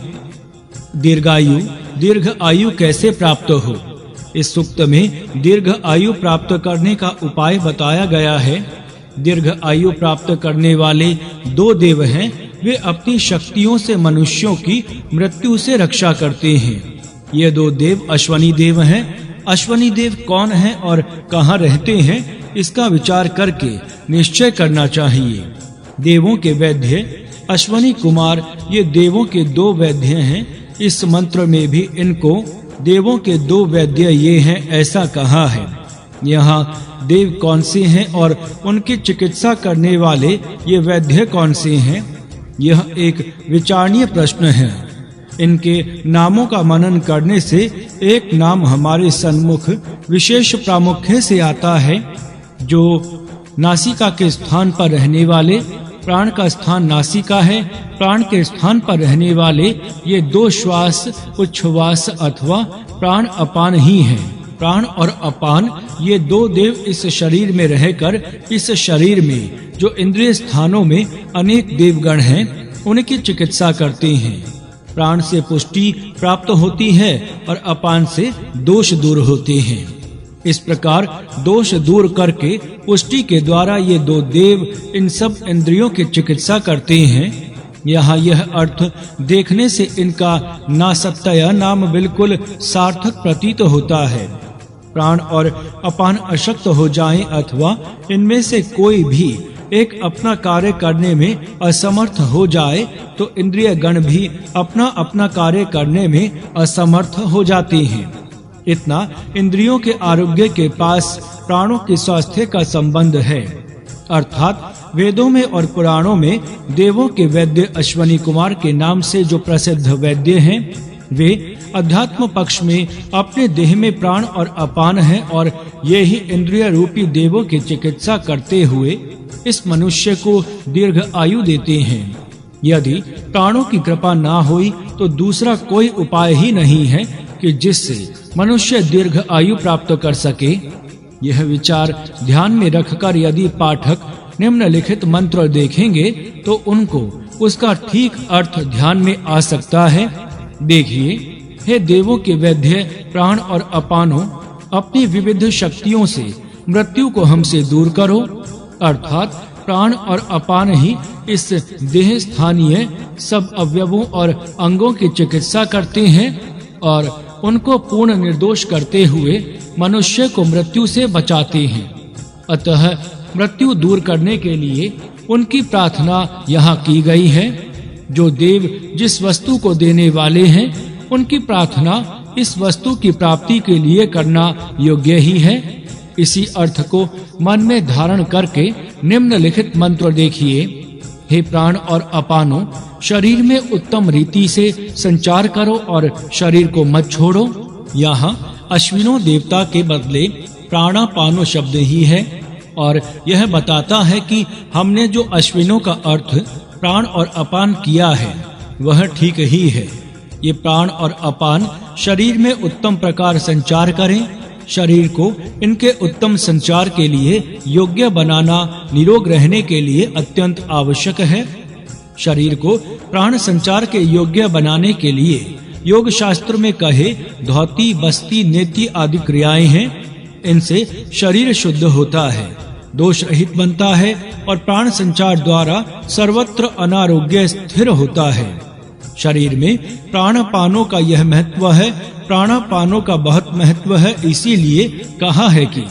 दीर्घ आयु कैसे प्राप्त हो? इस सूक्त में दीर्घ आयु प्राप्त करने का उपाय बताया गया है। दीर्घ आयु प्राप्त करने वाले दो देव हैं। वे अपनी शक्तियों से मनुष्यों की मृत्यु से रक्षा करते हैं। ये दो देव अश्वनी देव हैं। अश्वनी देव कौन हैं और कहाँ रहते हैं, इसका विचार करके निश्चय करना चाहिए। देवों के वैद्य अश्वनी कुमार ये देवों के दो वैद्य हैं। इस मंत्र में भी इनको देवों के दो वैद्य ये हैं ऐसा कहा है। यहाँ देव कौन से हैं और उनकी चिकित्सा करने वाले ये वैद्य कौन से हैं, यह एक विचारणीय प्रश्न है। इनके नामों का मनन करने से एक नाम हमारे सन्मुख विशेष प्रामुख्य से आता है। जो नासिका के स्थान पर रहने वाले, प्राण का स्थान नासिका है, प्राण के स्थान पर रहने वाले ये दो श्वास उच्छ्वास अथवा प्राण अपान ही हैं। प्राण और अपान ये दो देव इस शरीर में रहकर इस शरीर में जो इंद्रिय स्थानों में अनेक देवगण हैं उनकी चिकित्सा करते हैं। प्राण से पुष्टि प्राप्त होती है और अपान से दोष दूर होते हैं। इस प्रकार दोष दूर करके पुष्टि के द्वारा ये दो देव इन सब इंद्रियों की चिकित्सा करते हैं। यहाँ यह अर्थ देखने से इनका नासत्तय नाम बिल्कुल सार्थक प्रतीत होता है। प्राण और अपान अशक्त हो जाएं अथवा इनमें से कोई भी एक अपना कार्य करने में असमर्थ हो जाए तो इंद्रिय गण भी अपना अपना कार्य करने में असमर्थ हो जाते हैं। इतना इंद्रियों के आरोग्य के पास प्राणों के स्वास्थ्य का संबंध है। अर्थात वेदों में और पुराणों में देवों के वैद्य अश्वनी कुमार के नाम से जो प्रसिद्ध वैद्य हैं वे अध्यात्म पक्ष में अपने देह में प्राण और अपान हैं और ये ही इंद्रिय रूपी देवों की चिकित्सा करते हुए इस मनुष्य को दीर्घ आयु देते हैं। यदि प्राणों की कृपा ना हुई तो दूसरा कोई उपाय ही नहीं है कि जिससे मनुष्य दीर्घ आयु प्राप्त कर सके। यह विचार ध्यान में रखकर यदि पाठक निम्नलिखित मंत्र देखेंगे तो उनको उसका ठीक अर्थ ध्यान में आ सकता है। देखिए, हे देवों के वैद्य प्राण और अपानों, अपनी विविध शक्तियों से मृत्यु को हमसे दूर करो। अर्थात प्राण और अपान ही इस देह स्थानीय सब अवयवों और अंगों की चिकित्सा करते हैं और उनको पूर्ण निर्दोष करते हुए मनुष्य को मृत्यु से बचाते हैं। अतः मृत्यु दूर करने के लिए उनकी प्रार्थना यहाँ की गई है। जो देव जिस वस्तु को देने वाले हैं उनकी प्रार्थना इस वस्तु की प्राप्ति के लिए करना योग्य ही है। इसी अर्थ को मन में धारण करके निम्नलिखित मंत्र देखिए। हे प्राण और अपानो, शरीर में उत्तम रीति से संचार करो और शरीर को मत छोड़ो। यहाँ अश्विनों देवता के बदले प्राणापानो शब्द ही है और यह बताता है कि हमने जो अश्विनों का अर्थ प्राण और अपान किया है वह ठीक ही है। ये प्राण और अपान शरीर में उत्तम प्रकार संचार करें। शरीर को इनके उत्तम संचार के लिए योग्य बनाना निरोग रहने के लिए अत्यंत आवश्यक है। शरीर को प्राण संचार के योग्य बनाने के लिए योग शास्त्र में कहे धौती, बस्ती, नेति आदि क्रियाएं हैं। इनसे शरीर शुद्ध होता है, दोष रहित बनता है और प्राण संचार द्वारा सर्वत्र अनारोग्य स्थिर होता है। शरीर में प्राणापानों का यह महत्व है। प्राणापानों का बहुत महत्व है, इसीलिए कहा है कि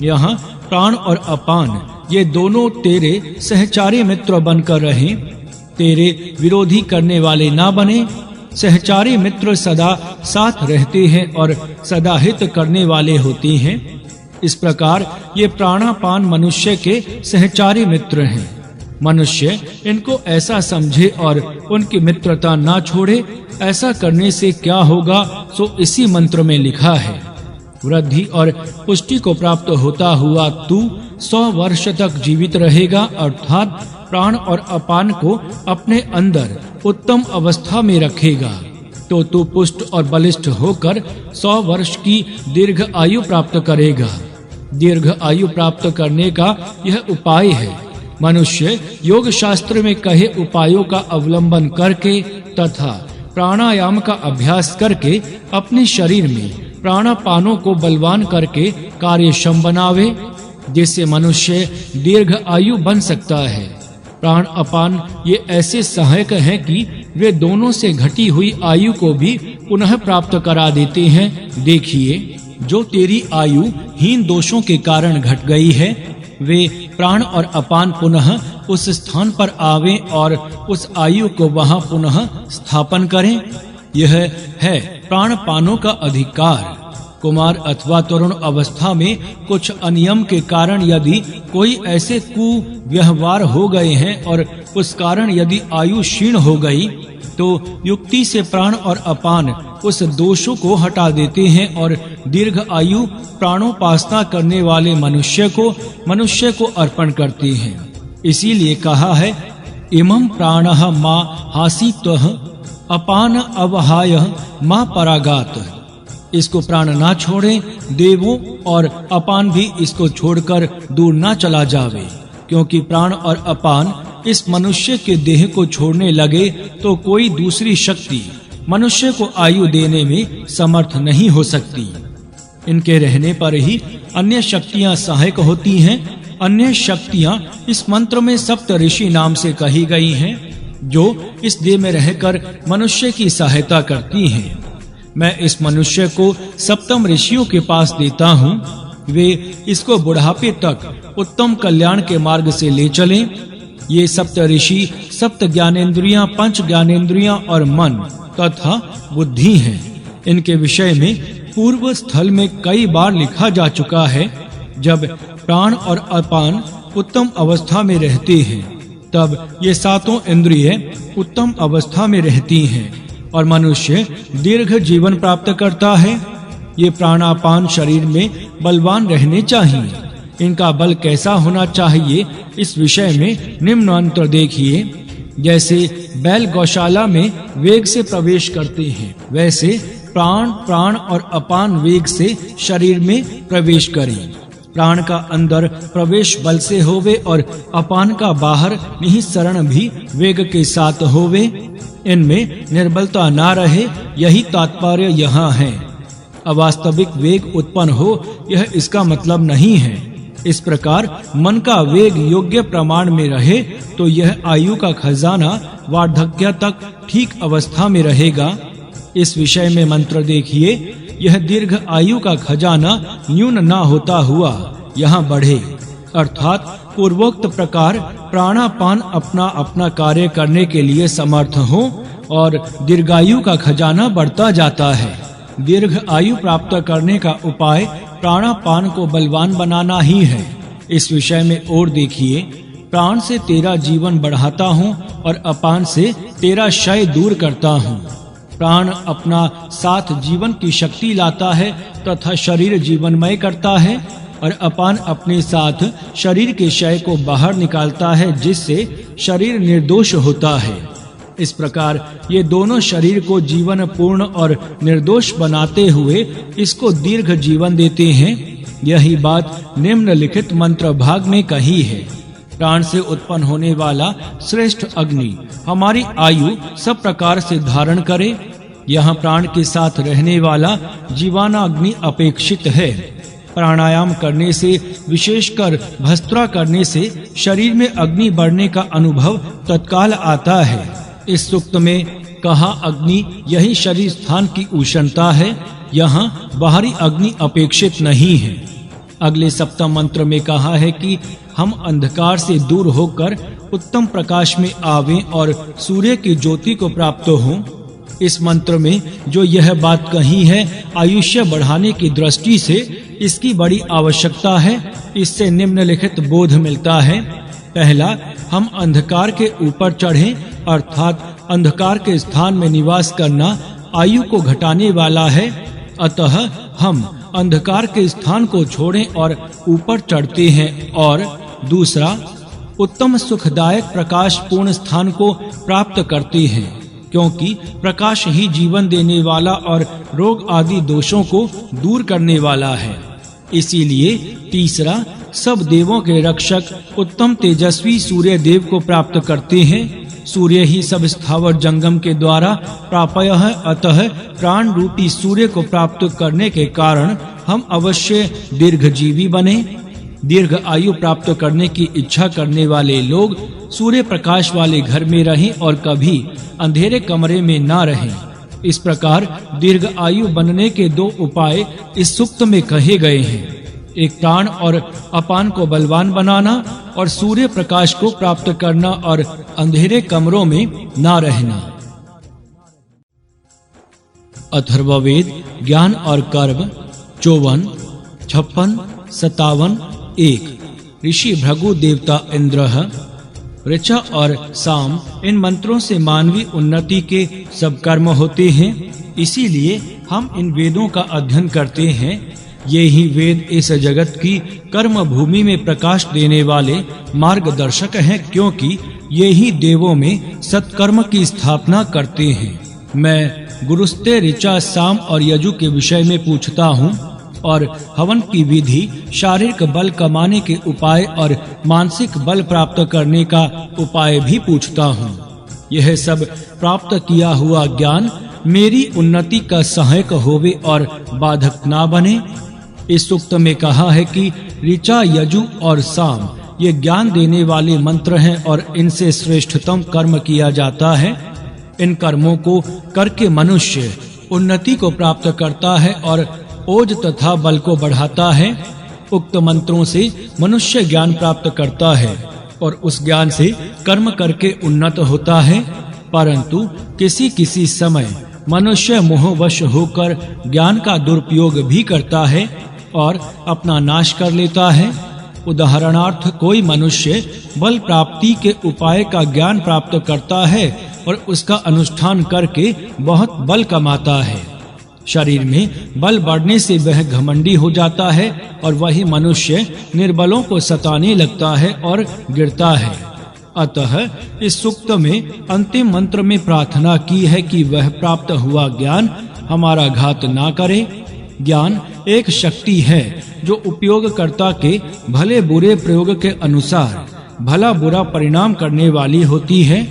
यहाँ प्राण और अपान ये दोनों तेरे सहचारी मित्र बनकर रहें, तेरे विरोधी करने वाले ना बने। सहचारी मित्र सदा साथ रहते हैं और सदा हित करने वाले होते हैं। इस प्रकार ये प्राणापान मनुष्य के सहचारी मित्र हैं। मनुष्य इनको ऐसा समझे और उनकी मित्रता ना छोड़े। ऐसा करने से क्या होगा सो इसी मंत्र में लिखा है। वृद्धि और पुष्टि को प्राप्त होता हुआ तू 100 वर्ष तक जीवित रहेगा, अर्थात प्राण और अपान को अपने अंदर उत्तम अवस्था में रखेगा तो तू पुष्ट और बलिष्ठ होकर 100 वर्ष की दीर्घ आयु प्राप्त करेगा। दीर्घ आयु प्राप्त करने का यह उपाय है। मनुष्य योग शास्त्र में कहे उपायों का अवलंबन करके तथा प्राणायाम का अभ्यास करके अपने शरीर में प्राणापानों को बलवान करके कार्यक्षम बनावे, जिससे मनुष्य दीर्घ आयु बन सकता है। प्राण अपान ये ऐसे सहायक हैं कि वे दोनों से घटी हुई आयु को भी पुनः प्राप्त करा देते हैं। देखिए, जो तेरी आयु हीन दोषों के कारण घट गई है, वे प्राण और अपान पुनः उस स्थान पर आवें और उस आयु को वहां पुनः स्थापन करें। यह है प्राणपानों का अधिकार। कुमार अथवा तरुण अवस्था में कुछ अनियम के कारण यदि कोई ऐसे कुव्यवहार हो गए हैं और उस कारण यदि आयु क्षीण हो गई तो युक्ति से प्राण और अपान उस दोषों को हटा देते हैं और दीर्घ आयु प्राणोपासना करने वाले मनुष्य को अर्पण करते हैं। इसीलिए कहा है, इमं प्राणः मा हासित्वः अपान अवहाय मा परागात। इसको प्राण ना छोड़े, देवों और अपान भी इसको छोड़कर दूर ना चला जावे, क्योंकि प्राण और अपान इस मनुष्य के देह को छोड़ने लगे तो कोई दूसरी शक्ति मनुष्य को आयु देने में समर्थ नहीं हो सकती। इनके रहने पर ही अन्य शक्तियां सहायक होती हैं। अन्य शक्तियां इस मंत्र में सप्त ऋषि नाम से कही गई हैं, जो इस देह में रहकर मनुष्य की सहायता करती हैं। मैं इस मनुष्य को सप्तम ऋषियों के पास देता हूँ। वे इसको बुढ़ापे तक उत्तम कल्याण के मार्ग से ले चलें। ये सप्त ऋषि सप्त ज्ञानेंद्रियां, पंच ज्ञानेंद्रियां और मन तथा बुद्धि हैं। इनके विषय में पूर्व स्थल में कई बार लिखा जा चुका है। जब प्राण और अपान उत्तम अवस्था में रहते हैं तब ये सातों इंद्रिय उत्तम अवस्था में रहती हैं और मनुष्य दीर्घ जीवन प्राप्त करता है। ये प्राणापान शरीर में बलवान रहने चाहिए। इनका बल कैसा होना चाहिए, इस विषय में निम्न मंत्र देखिए। जैसे बैल गौशाला में वेग से प्रवेश करते हैं, वैसे प्राण और अपान वेग से शरीर में प्रवेश करें। प्राण का अंदर प्रवेश बल से होवे और अपान का बाहर निःसरण भी वेग के साथ होवे। इनमें निर्बलता ना रहे, यही तात्पर्य यहाँ है। अवास्तविक वेग उत्पन्न हो, यह इसका मतलब नहीं है। इस प्रकार मन का वेग योग्य प्रमाण में रहे तो यह आयु का खजाना वार्धक्य तक ठीक अवस्था में रहेगा। इस विषय में मंत्र देखिए। यह दीर्घ आयु का खजाना न्यून ना होता हुआ यहाँ बढ़े, अर्थात पूर्वोक्त प्रकार प्राणापान अपना अपना कार्य करने के लिए समर्थ हो और दीर्घायु का खजाना बढ़ता जाता है। दीर्घ आयु प्राप्त करने का उपाय प्राणापान को बलवान बनाना ही है। इस विषय में और देखिए, प्राण से तेरा जीवन बढ़ाता हूँ और अपान से तेरा क्षय दूर करता हूँ। प्राण अपना साथ जीवन की शक्ति लाता है तथा शरीर जीवनमय करता है, और अपान अपने साथ शरीर के क्षय को बाहर निकालता है, जिससे शरीर निर्दोष होता है। इस प्रकार ये दोनों शरीर को जीवन पूर्ण और निर्दोष बनाते हुए इसको दीर्घ जीवन देते हैं। यही बात निम्नलिखित मंत्र भाग में कही है। प्राण से उत्पन्न होने वाला श्रेष्ठ अग्नि हमारी आयु सब प्रकार से धारण करे। यहाँ प्राण के साथ रहने वाला जीवाना अग्नि अपेक्षित है। प्राणायाम करने से, विशेषकर भस्त्रा करने से शरीर में अग्नि बढ़ने का अनुभव तत्काल आता है। इस सूक्त में कहा अग्नि यही शरीर स्थान की उष्णता है, यहाँ बाहरी अग्नि अपेक्षित नहीं है। अगले सप्तम मंत्र में कहा है कि हम अंधकार से दूर होकर उत्तम प्रकाश में आवें और सूर्य की ज्योति को प्राप्त हों। इस मंत्र में जो यह बात कही है, आयुष्य बढ़ाने की दृष्टि से इसकी बड़ी आवश्यकता है। इससे निम्नलिखित बोध मिलता है। पहला, हम अंधकार के ऊपर चढ़ें, अर्थात अंधकार के स्थान में निवास करना आयु को घटाने वाला है। अतः हम अंधकार के स्थान को छोड़ें और ऊपर चढ़ते हैं। और दूसरा, उत्तम सुखदायक प्रकाश पूर्ण स्थान को प्राप्त करते हैं, क्योंकि प्रकाश ही जीवन देने वाला और रोग आदि दोषों को दूर करने वाला है। इसीलिए तीसरा, सब देवों के रक्षक उत्तम तेजस्वी सूर्य देव को प्राप्त करते हैं। सूर्य ही सब स्थावर जंगम के द्वारा प्राप्य है। अतः प्राण रूपी सूर्य को प्राप्त करने के कारण हम अवश्य दीर्घजीवी बने। दीर्घ आयु प्राप्त करने की इच्छा करने वाले लोग सूर्य प्रकाश वाले घर में रहें और कभी अंधेरे कमरे में ना रहें। इस प्रकार दीर्घ आयु बनने के दो उपाय इस सूक्त में कहे गए हैं। एक, प्राण और अपान को बलवान बनाना, और सूर्य प्रकाश को प्राप्त करना और अंधेरे कमरों में ना रहना। अथर्ववेद ज्ञान और कर्म 54, 56, 57, 1। ऋषि भृगु देवता इंद्र, ऋचा और साम, इन मंत्रों से मानवीय उन्नति के सब कर्म होते हैं। इसीलिए हम इन वेदों का अध्ययन करते हैं। ये ही वेद इस जगत की कर्म भूमि में प्रकाश देने वाले मार्गदर्शक हैं, क्योंकि ये ही देवों में सत्कर्म की स्थापना करते हैं। मैं गुरुस्ते, ऋचा, साम और यजु के विषय में पूछता हूँ, और हवन की विधि, शारीरिक बल कमाने के उपाय और मानसिक बल प्राप्त करने का उपाय भी पूछता हूँ। यह सब प्राप्त किया हुआ ज्ञान मेरी उन्नति का सहायक होवे और बाधक ना बने। इस सूक्त में कहा है कि ऋचा, यजु और साम ये ज्ञान देने वाले मंत्र हैं और इनसे श्रेष्ठतम कर्म किया जाता है। इन कर्मों को करके मनुष्य उन्नति को प्राप्त करता है और ओज तथा बल को बढ़ाता है। उक्त मंत्रों से मनुष्य ज्ञान प्राप्त करता है और उस ज्ञान से कर्म करके उन्नत होता है। परंतु किसी किसी समय मनुष्य मोहवश होकर ज्ञान का दुरुपयोग भी करता है और अपना नाश कर लेता है। उदाहरणार्थ, कोई मनुष्य बल प्राप्ति के उपाय का ज्ञान प्राप्त करता है और उसका अनुष्ठान करके बहुत बल कमाता है। शरीर में बल बढ़ने से वह घमंडी हो जाता है और वही मनुष्य निर्बलों को सताने लगता है और गिरता है। अतः इस सूक्त में अंतिम मंत्र में प्रार्थना की है कि वह प्राप्त हुआ ज्ञान हमारा घात ना करे। ज्ञान एक शक्ति है जो उपयोगकर्ता के भले बुरे प्रयोग के अनुसार भला बुरा परिणाम करने वाली होती है।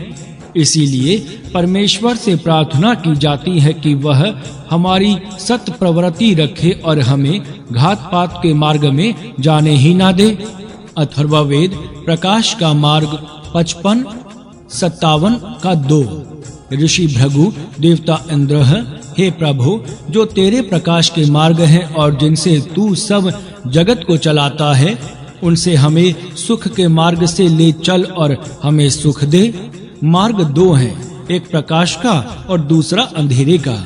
इसीलिए परमेश्वर से प्रार्थना की जाती है कि वह हमारी सत प्रवृत्ति रखे और हमें घात पात के मार्ग में जाने ही ना दे। अथर्ववेद प्रकाश का मार्ग 55, 57 का 2। ऋषि भृगु देवता इंद्र, हे प्रभु, जो तेरे प्रकाश के मार्ग हैं और जिनसे तू सब जगत को चलाता है, उनसे हमें सुख के मार्ग से ले चल और हमें सुख दे। मार्ग दो हैं, एक प्रकाश का और दूसरा अंधेरे का।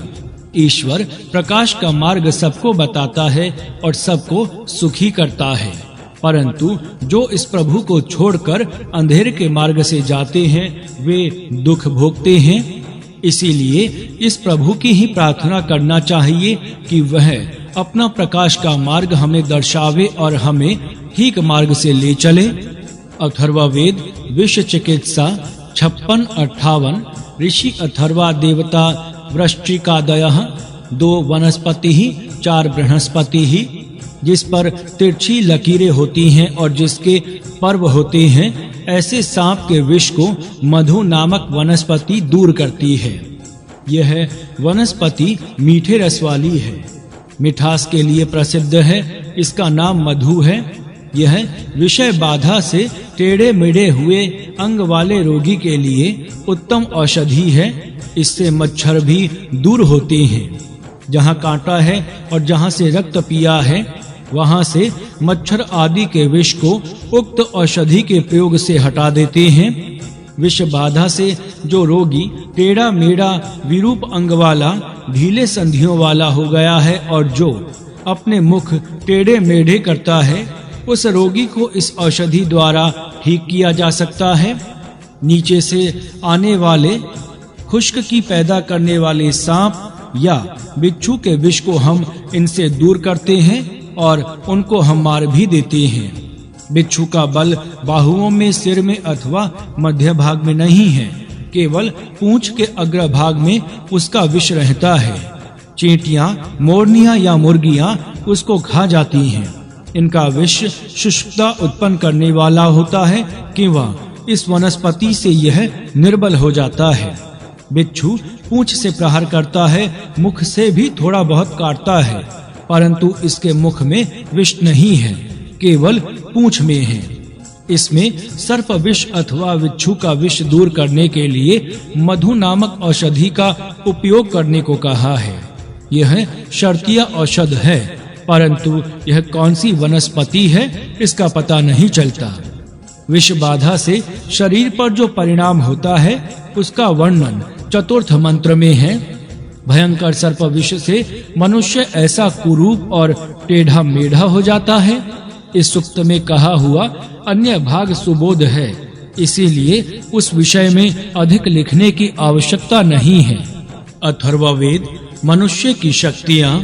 ईश्वर प्रकाश का मार्ग सबको बताता है और सबको सुखी करता है, परंतु जो इस प्रभु को छोड़कर अंधेरे के मार्ग से जाते हैं वे दुख भोगते हैं। इसीलिए इस प्रभु की ही प्रार्थना करना चाहिए कि वह अपना प्रकाश का मार्ग हमें दर्शावे और हमें ठीक मार्ग से ले चले। अथर्ववेद विश्व चिकित्सा 56-58 ऋषि अथर्वा देवता वृश्चिकादयः 2 वनस्पति ही 4 बृहस्पति ही, जिस पर तिरछी लकीरें होती हैं और जिसके पर्व होते हैं, ऐसे सांप के विष को मधु नामक वनस्पति दूर करती है। यह वनस्पति मीठे रस वाली है, मिठास के लिए प्रसिद्ध है। इसका नाम मधु है। यह विषय बाधा से टेढ़े मेढ़े हुए अंग वाले रोगी के लिए उत्तम औषधि है। इससे मच्छर भी दूर होते हैं। जहाँ कांटा है और जहाँ से रक्त पिया है, वहाँ से मच्छर आदि के विष को उक्त औषधि के प्रयोग से हटा देते हैं। विष बाधा से जो रोगी टेढ़ा मेढ़ा विरूप अंग वाला, ढीले संधियों वाला हो गया है और जो अपने मुख टेढ़े मेढ़े करता है, उस रोगी को इस औषधि द्वारा ठीक किया जा सकता है। नीचे से आने वाले खुश्क की पैदा करने वाले सांप या बिच्छू के विष को हम इनसे दूर करते हैं और उनको हम मार भी देते हैं। बिच्छू का बल बाहुओं में, सिर में अथवा मध्य भाग में नहीं है, केवल पूंछ के अग्र भाग में उसका विष रहता है। चींटियां, मोरनियां या मुर्गियां उसको खा जाती हैं। इनका विष शुष्कता उत्पन्न करने वाला होता है कि वह इस वनस्पति से यह निर्बल हो जाता है। बिच्छू पूंछ से प्रहार करता है, मुख से भी थोड़ा बहुत काटता है, परंतु इसके मुख में विष नहीं है, केवल पूंछ में है। इसमें सर्प विष अथवा बिच्छू का विष दूर करने के लिए मधु नामक औषधि का उपयोग करने को कहा है। यह शर्तिया औषध है, परंतु यह कौन सी वनस्पति है इसका पता नहीं चलता। विष बाधा से शरीर पर जो परिणाम होता है उसका वर्णन चतुर्थ मंत्र में है। भयंकर सर्प विष से मनुष्य ऐसा कुरूप और टेढ़ा मेढ़ा हो जाता है। इस सूक्त में कहा हुआ अन्य भाग सुबोध है, इसीलिए उस विषय में अधिक लिखने की आवश्यकता नहीं है। अथर्ववेद मनुष्य की शक्तियां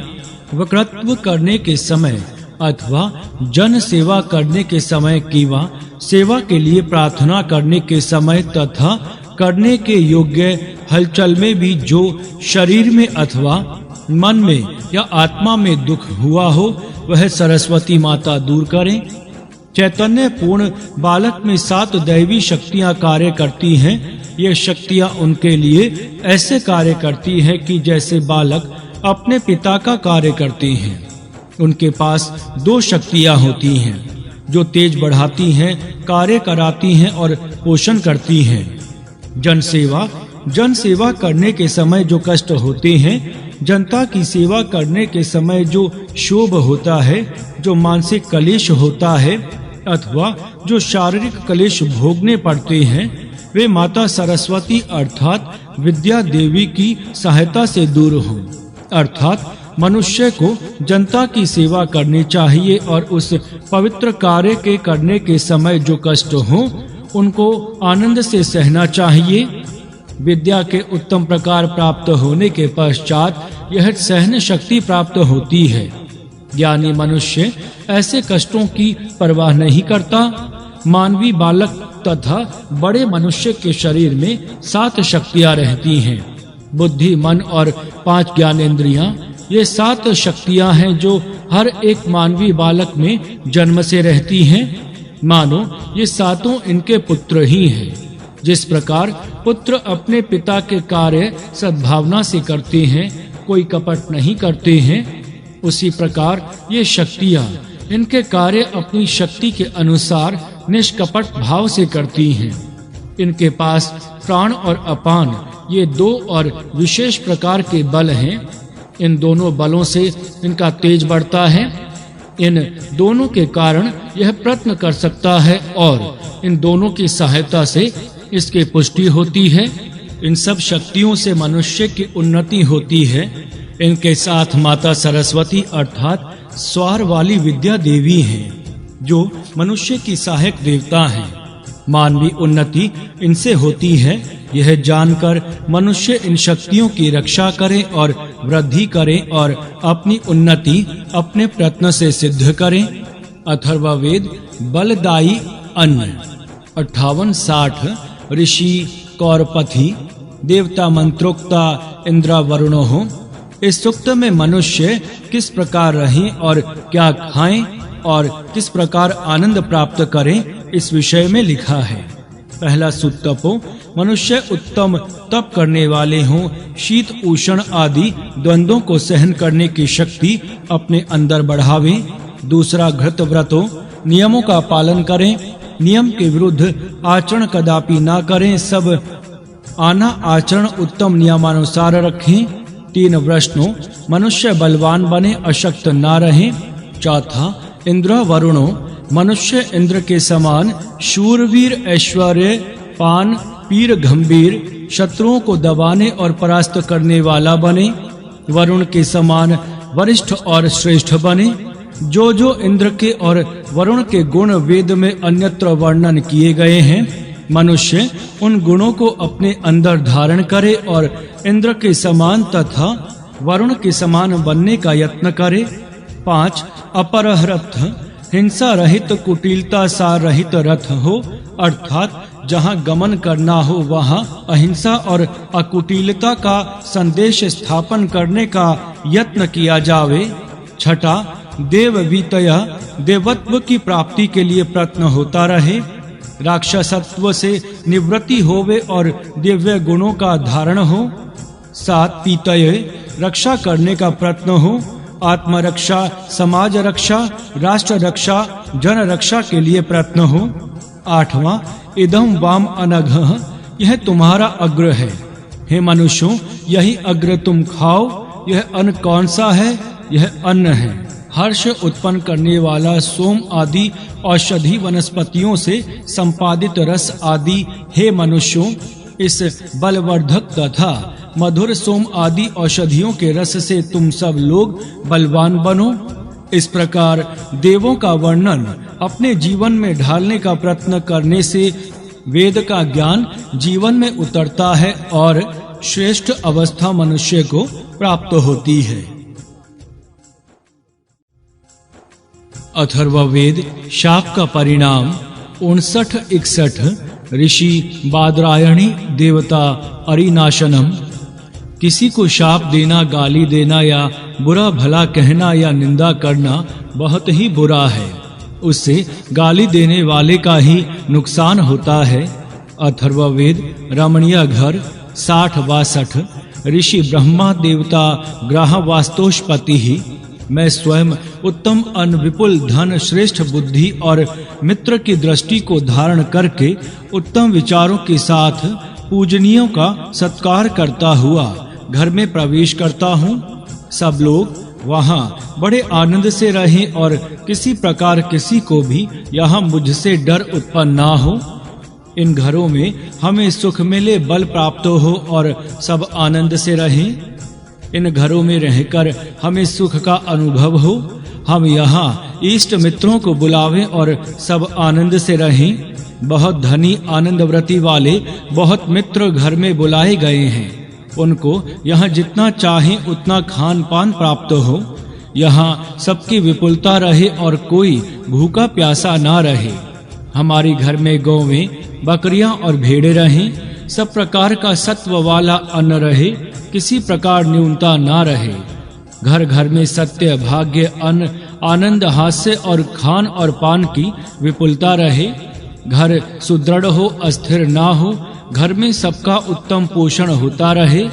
वक्रत्व करने के समय अथवा जन सेवा करने के समय की वा सेवा के लिए प्रार्थना करने के समय तथा करने के योग्य हलचल में भी जो शरीर में अथवा मन में या आत्मा में दुख हुआ हो, वह सरस्वती माता दूर करें। चैतन्य पूर्ण बालक में 7 दैवी शक्तियां कार्य करती हैं। ये शक्तियां उनके लिए ऐसे कार्य करती हैं कि जैसे बालक अपने पिता का कार्य करते हैं। उनके पास 2 शक्तियां होती हैं जो तेज बढ़ाती हैं, कार्य कराती हैं और पोषण करती हैं। जन सेवा करने के समय जो कष्ट होते हैं, जनता की सेवा करने के समय जो शोभ होता है, जो मानसिक कलेश होता है अथवा जो शारीरिक कलेश भोगने पड़ते हैं, वे माता सरस्वती अर्थात विद्या देवी की सहायता से दूर हों। अर्थात मनुष्य को जनता की सेवा करनी चाहिए और उस पवित्र कार्य के करने के समय जो कष्ट हो उनको आनंद से सहना चाहिए। विद्या के उत्तम प्रकार प्राप्त होने के पश्चात यह सहन शक्ति प्राप्त होती है। ज्ञानी मनुष्य ऐसे कष्टों की परवाह नहीं करता। मानवी बालक तथा बड़े मनुष्य के शरीर में 7 शक्तियां रहती हैं। बुद्धि, मन और 5 ज्ञानेंद्रियां, ये 7 शक्तियां हैं जो हर एक मानवी बालक में जन्म से रहती हैं। मानो ये 7 इनके पुत्र ही हैं। जिस प्रकार पुत्र अपने पिता के कार्य सद्भावना से करते हैं, कोई कपट नहीं करते हैं, उसी प्रकार ये शक्तियां इनके कार्य अपनी शक्ति के अनुसार निष्कपट भाव से करती हैं। इनके पास प्राण और अपान ये 2 और विशेष प्रकार के बल हैं। इन दोनों बलों से इनका तेज बढ़ता है। इन दोनों के कारण यह प्रयत्न कर सकता है और इन दोनों की सहायता से इसकी पुष्टि होती है। इन सब शक्तियों से मनुष्य की उन्नति होती है। इनके साथ माता सरस्वती अर्थात स्वार वाली विद्या देवी हैं, जो मनुष्य की सहायक देवता हैं। मानवीय उन्नति इनसे होती है, यह जानकर मनुष्य इन शक्तियों की रक्षा करे और वृद्धि करे और अपनी उन्नति अपने प्रयत्न से सिद्ध करे। अथर्ववेद बलदायी अन्न 58-60 ऋषि कौरपथि देवता मंत्रोक्ता इंद्र वरुणो हो। इस सूक्त में मनुष्य किस प्रकार रहें और क्या खाएं और किस प्रकार आनंद प्राप्त करें, इस विषय में लिखा है। पहला सुत्तपो, मनुष्य उत्तम तप करने वाले हों, शीत उष्ण आदि द्वंद्वों को सहन करने की शक्ति अपने अंदर बढ़ावें। दूसरा घृत व्रतो, नियमों का पालन करें, नियम के विरुद्ध आचरण कदापि ना करें, सब आना आचरण उत्तम नियमानुसार रखें। 3 वृष्णो, मनुष्य बलवान बने, अशक्त ना रहे। चौथा इंद्र वरुणो, मनुष्य इंद्र के समान शूरवीर ऐश्वर्य पान पीर गंभीर शत्रुओं को दबाने और परास्त करने वाला बने। वरुण के समान वरिष्ठ और श्रेष्ठ बने। जो इंद्र के और वरुण के गुण वेद में अन्यत्र वर्णन किए गए हैं, मनुष्य उन गुणों को अपने अंदर धारण करे और इंद्र के समान तथा वरुण के समान बनने का यत्न करे। 5 अपरहरथ, हिंसा रहित कुटिलता सार रहित रथ हो, अर्थात जहाँ गमन करना हो वहाँ अहिंसा और अकुटिलता का संदेश स्थापन करने का यत्न किया जावे। 6 देववीतया, देवत्व की प्राप्ति के लिए प्रयत्न होता रहे। राक्षसत्व से निवृत्ति होवे और दिव्य गुणों का धारण हो। 7 पीतय, रक्षा करने का प्रयत्न हो, आत्मरक्षा, समाज रक्षा, राष्ट्र रक्षा, जन रक्षा के लिए प्रयत्न हो। 8वां इदं वाम अनघः, यह तुम्हारा अग्र है। हे मनुष्यों, यही अग्र तुम खाओ। यह अन्न कौन सा है? यह अन्न है हर्ष उत्पन्न करने वाला सोम आदि औषधि वनस्पतियों से संपादित रस आदि। हे मनुष्यों, इस बलवर्धक तथा मधुर सोम आदि औषधियों के रस से तुम सब लोग बलवान बनो। इस प्रकार देवों का वर्णन अपने जीवन में ढालने का प्रयत्न करने से वेद का ज्ञान जीवन में उतरता है और श्रेष्ठ अवस्था मनुष्य को प्राप्त होती है। अथर्ववेद शाप का परिणाम 59-61 ऋषि बादरायणी देवता अरिनाशनम। किसी को शाप देना, गाली देना या बुरा भला कहना या निंदा करना बहुत ही बुरा है। उससे गाली देने वाले का ही नुकसान होता है। अथर्ववेद रमणीय घर 60-62 ऋषि ब्रह्मा देवता ग्रह वास्तोष्पति ही। मैं स्वयं उत्तम अन्न, विपुल धन, श्रेष्ठ बुद्धि और मित्र की दृष्टि को धारण करके उत्तम विचारों के साथ पूजनीयों का सत्कार करता हुआ घर में प्रवेश करता हूँ। सब लोग वहाँ बड़े आनंद से रहें और किसी प्रकार किसी को भी यहाँ मुझसे डर उत्पन्न ना हो। इन घरों में हमें सुख मिले, बल प्राप्त हो और सब आनंद से रहें। इन घरों में रहकर हमें सुख का अनुभव हो। हम यहाँ इष्ट मित्रों को बुलावें और सब आनंद से रहें। बहुत धनी आनंदव्रती वाले बहुत मित्र घर में बुलाए गए हैं। उनको यहाँ जितना चाहें उतना खान पान प्राप्त हो। यहाँ सबकी विपुलता रहे और कोई भूखा प्यासा ना रहे। हमारे घर में गौवें, बकरियां और भेड़ें रहें। सब प्रकार का सत्व वाला अन्न रहे, किसी प्रकार न्यूनता ना रहे। घर घर में सत्य, भाग्य, अन्न, आनंद, हास्य और खान और पान की विपुलता रहे। घर सुदृढ़ हो, अस्थिर ना हो। घर में सबका उत्तम पोषण होता रहे।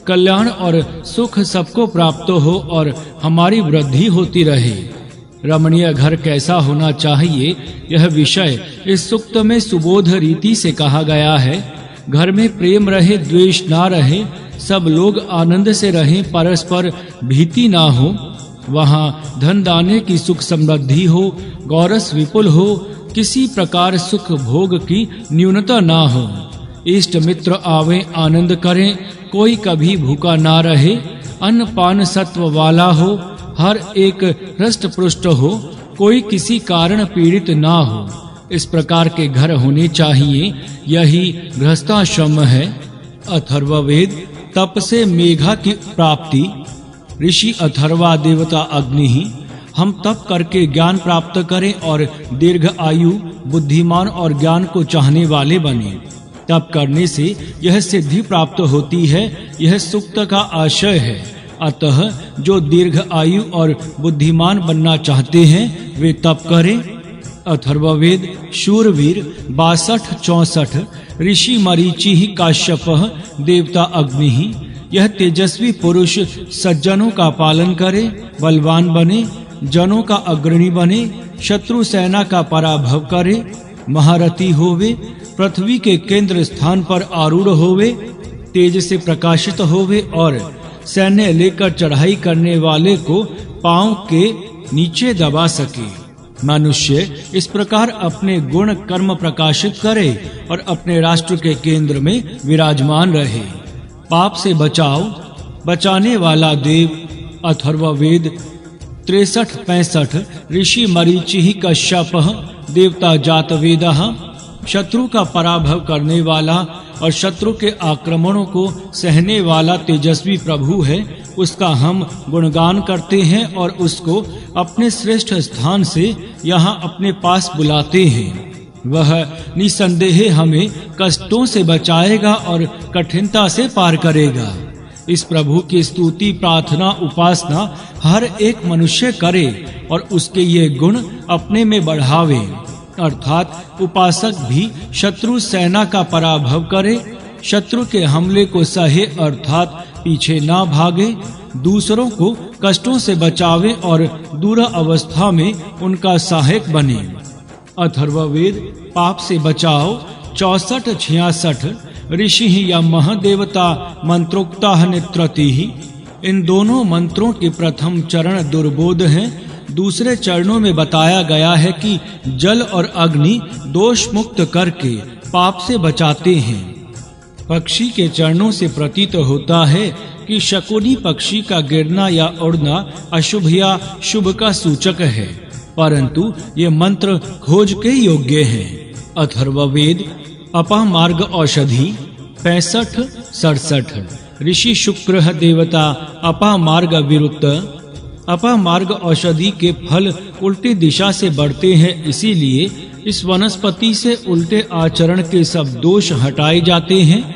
कल्याण और सुख सबको प्राप्त हो और हमारी वृद्धि होती रहे। रमणीय घर कैसा होना चाहिए, यह विषय इस सूक्त में सुबोध रीति से कहा गया है। घर में प्रेम रहे, द्वेष ना रहे, सब लोग आनंद से रहें, परस्पर भीति ना हो। वहाँ धन दाने की सुख समृद्धि हो, गौरस विपुल हो, किसी प्रकार सुख भोग की न्यूनता ना हो। इष्ट मित्र आवे, आनंद करें, कोई कभी भूखा ना रहे। अन्न पान सत्व वाला हो, हर एक हृष्ट पुष्ट हो, कोई किसी कारण पीड़ित ना हो, इस प्रकार के घर होने चाहिए। यही गृहस्थाश्रम है। अथर्ववेद तप से मेघा की प्राप्ति। ऋषि अथर्वा देवता अग्नि ही, हम तप करके ज्ञान प्राप्त करें और दीर्घ आयु, बुद्धिमान और ज्ञान को चाहने वाले बने। तप करने से यह सिद्धि प्राप्त होती है, यह सूक्त का आशय है। अतः जो दीर्घ आयु और बुद्धिमान बनना चाहते हैं वे तप करें। अथर्ववेद शूरवीर 62-64 ऋषि मरीचि ही काश्यपः देवता अग्नि ही, यह तेजस्वी पुरुष सज्जनों का पालन करे, बलवान बने, जनों का अग्रणी बने, शत्रु सेना का पराभव करे, महारथी होवे, पृथ्वी के केंद्र स्थान पर आरूढ़ होवे, तेज से प्रकाशित होवे और सैन्य लेकर चढ़ाई करने वाले को पांव के नीचे दबा सके। मनुष्य इस प्रकार अपने गुण कर्म प्रकाशित करे और अपने राष्ट्र के केंद्र में विराजमान रहे। पाप से बचाओ, बचाने वाला देव। अथर्ववेद 63-65 ऋषि मरीचि ही कश्यपः देवता जातवेदः, शत्रु का पराभव करने वाला और शत्रु के आक्रमणों को सहने वाला तेजस्वी प्रभु है। उसका हम गुणगान करते हैं और उसको अपने श्रेष्ठ स्थान से यहाँ अपने पास बुलाते हैं। वह निसंदेह हमें कष्टों से बचाएगा और कठिनता से पार करेगा। इस प्रभु की स्तुति, प्रार्थना, उपासना हर एक मनुष्य करे और उसके ये गुण अपने में बढ़ावे। अर्थात उपासक भी शत्रु सेना का पराभव करे, शत्रु के हमले को सहे अर्थात पीछे ना भागे, दूसरों को कष्टों से बचावे और दूर अवस्था में उनका सहायक बने। अथर्ववेद पाप से बचाओ 64-66 ऋषि ही या महादेवता मंत्रोक्ता नित्रति ही। इन दोनों मंत्रों के प्रथम चरण दुर्बोध हैं। दूसरे चरणों में बताया गया है कि जल और अग्नि दोष मुक्त करके पाप से बचाते हैं। पक्षी के चरणों से प्रतीत होता है कि शकुनी पक्षी का गिरना या उड़ना अशुभ या शुभ का सूचक है, परंतु ये मंत्र खोज के योग्य हैं। अथर्ववेद अपामार्ग औषधि 65-67 ऋषि शुक्र देवता अपामार्ग विरुक्त। अपामार्ग औषधि के फल उल्टी दिशा से बढ़ते हैं, इसीलिए इस वनस्पति से उल्टे आचरण के सब दोष हटाए जाते हैं।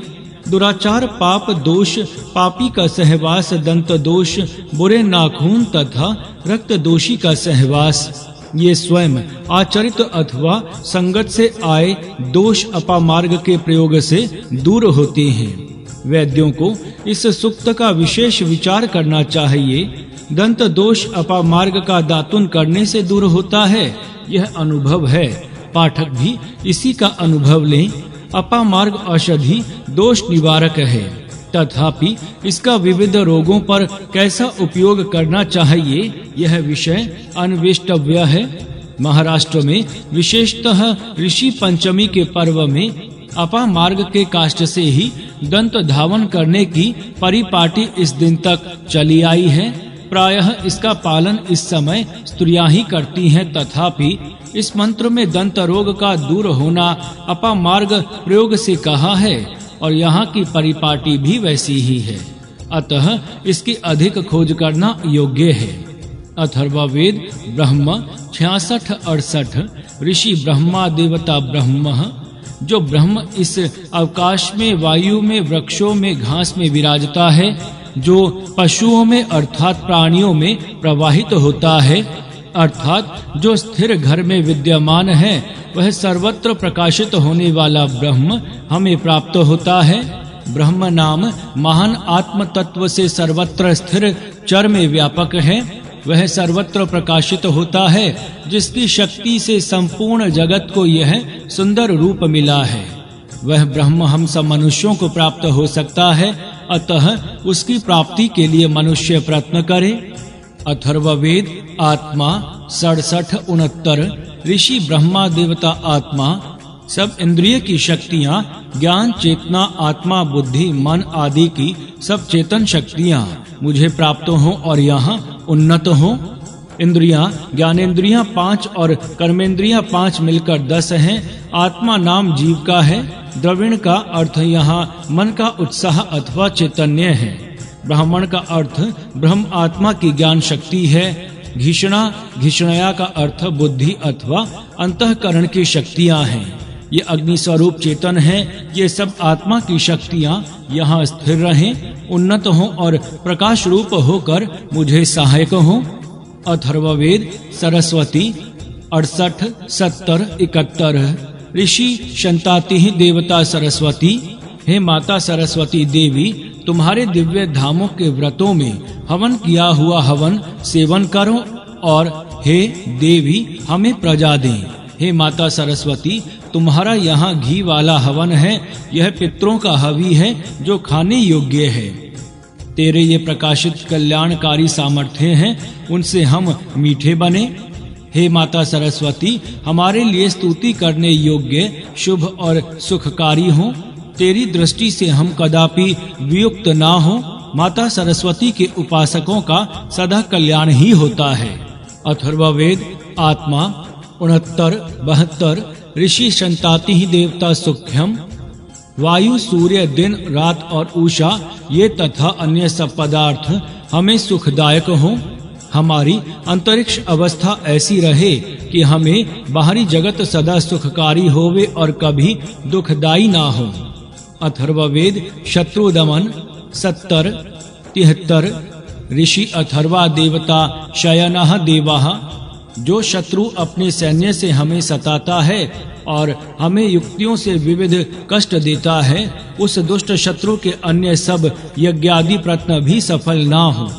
दुराचार, पाप दोष, पापी का सहवास, दंत दोष, बुरे नाखून तथा रक्त दोषी का सहवास, ये स्वयं आचरित अथवा संगत से आए दोष अपामार्ग के प्रयोग से दूर होते हैं। वैद्यों को इस सूक्त का विशेष विचार करना चाहिए। दंत दोष अपामार्ग का दातुन करने से दूर होता है, यह अनुभव है। पाठक भी इसी का अनुभव लें। अपामार्ग औषधि दोष निवारक है, तथापि इसका विविध रोगों पर कैसा उपयोग करना चाहिए यह विषय अन्वेष्टव्य है। महाराष्ट्र में विशेषतः ऋषि पंचमी के पर्व में अपामार्ग के काष्ठ से ही दंत धावन करने की परिपाटी इस दिन तक चली आई है। प्रायः इसका पालन इस समय स्त्रियां ही करती हैं, तथापि इस मंत्र में दंत रोग का दूर होना अपामार्ग प्रयोग से कहा है और यहाँ की परिपाटी भी वैसी ही है, अतः इसकी अधिक खोज करना योग्य है। अथर्ववेद ब्रह्म 66-68 ऋषि ब्रह्मा देवता ब्रह्म, जो ब्रह्म इस अवकाश में, वायु में, वृक्षों में, घास में विराजता है, जो पशुओं में अर्थात प्राणियों में प्रवाहित होता है, अर्थात जो स्थिर घर में विद्यमान है, वह सर्वत्र प्रकाशित होने वाला ब्रह्म हमें प्राप्त होता है। ब्रह्म नाम महान आत्म तत्व से सर्वत्र स्थिर चर में व्यापक है। वह सर्वत्र प्रकाशित होता है, जिसकी शक्ति से संपूर्ण जगत को यह सुंदर रूप मिला है। वह ब्रह्म हम सब मनुष्यों को प्राप्त हो सकता है, अतः उसकी प्राप्ति के लिए मनुष्य प्रयत्न करे। अथर्ववेद आत्मा 67-69 ऋषि ब्रह्मा देवता आत्मा सब इंद्रिय की शक्तियाँ, ज्ञान, चेतना, आत्मा, बुद्धि, मन आदि की सब चेतन शक्तियाँ मुझे प्राप्त हो और यहाँ उन्नत हो। इंद्रियाँ, ज्ञानेंद्रियाँ 5 और कर्मेंद्रियाँ 5 मिलकर 10 हैं। आत्मा नाम जीव का है। द्रविण का अर्थ यहाँ मन का उत्साह अथवा चैतन्य है। ब्राह्मण का अर्थ ब्रह्म आत्मा की ज्ञान शक्ति है। घीषणा, घीषणया का अर्थ बुद्धि अथवा अंतःकरण की शक्तियाँ हैं। ये अग्नि स्वरूप चेतन है। ये सब आत्मा की शक्तियाँ यहाँ स्थिर रहें, उन्नत हों और प्रकाश रूप होकर मुझे सहायक हों। अथर्ववेद सरस्वती 68, 70, 71। ऋषि शंताति देवता सरस्वती। हे माता सरस्वती देवी, तुम्हारे दिव्य धामों के व्रतों में हवन किया हुआ हवन सेवन करो और हे देवी हमें प्रजा दें। हे माता सरस्वती, तुम्हारा यहाँ घी वाला हवन है। यह पितरों का हवि है जो खाने योग्य है। तेरे ये प्रकाशित कल्याणकारी सामर्थ्य हैं, उनसे हम मीठे बने। हे माता सरस्वती, हमारे लिए स्तुति करने योग्य, शुभ और सुखकारी हो। तेरी दृष्टि से हम कदापि वियुक्त ना हो। माता सरस्वती के उपासकों का सदा कल्याण ही होता है। अथर्ववेद आत्मा 69, 72। ऋषि शंताति देवता सुख्यम। वायु, सूर्य, दिन, रात और उषा ये तथा अन्य सब पदार्थ हमें सुखदायक हो। हमारी अंतरिक्ष अवस्था ऐसी रहे कि हमें बाहरी जगत सदा सुखकारी होवे और कभी दुखदायी ना हो। अथर्ववेद शत्रु दमन 70, 73। ऋषि अथर्वा देवता शयनः देवाः। जो शत्रु अपने सैन्य से हमें सताता है और हमें युक्तियों से विविध कष्ट देता है, उस दुष्ट शत्रु के अन्य सब यज्ञादि प्रयत्न भी सफल ना हो।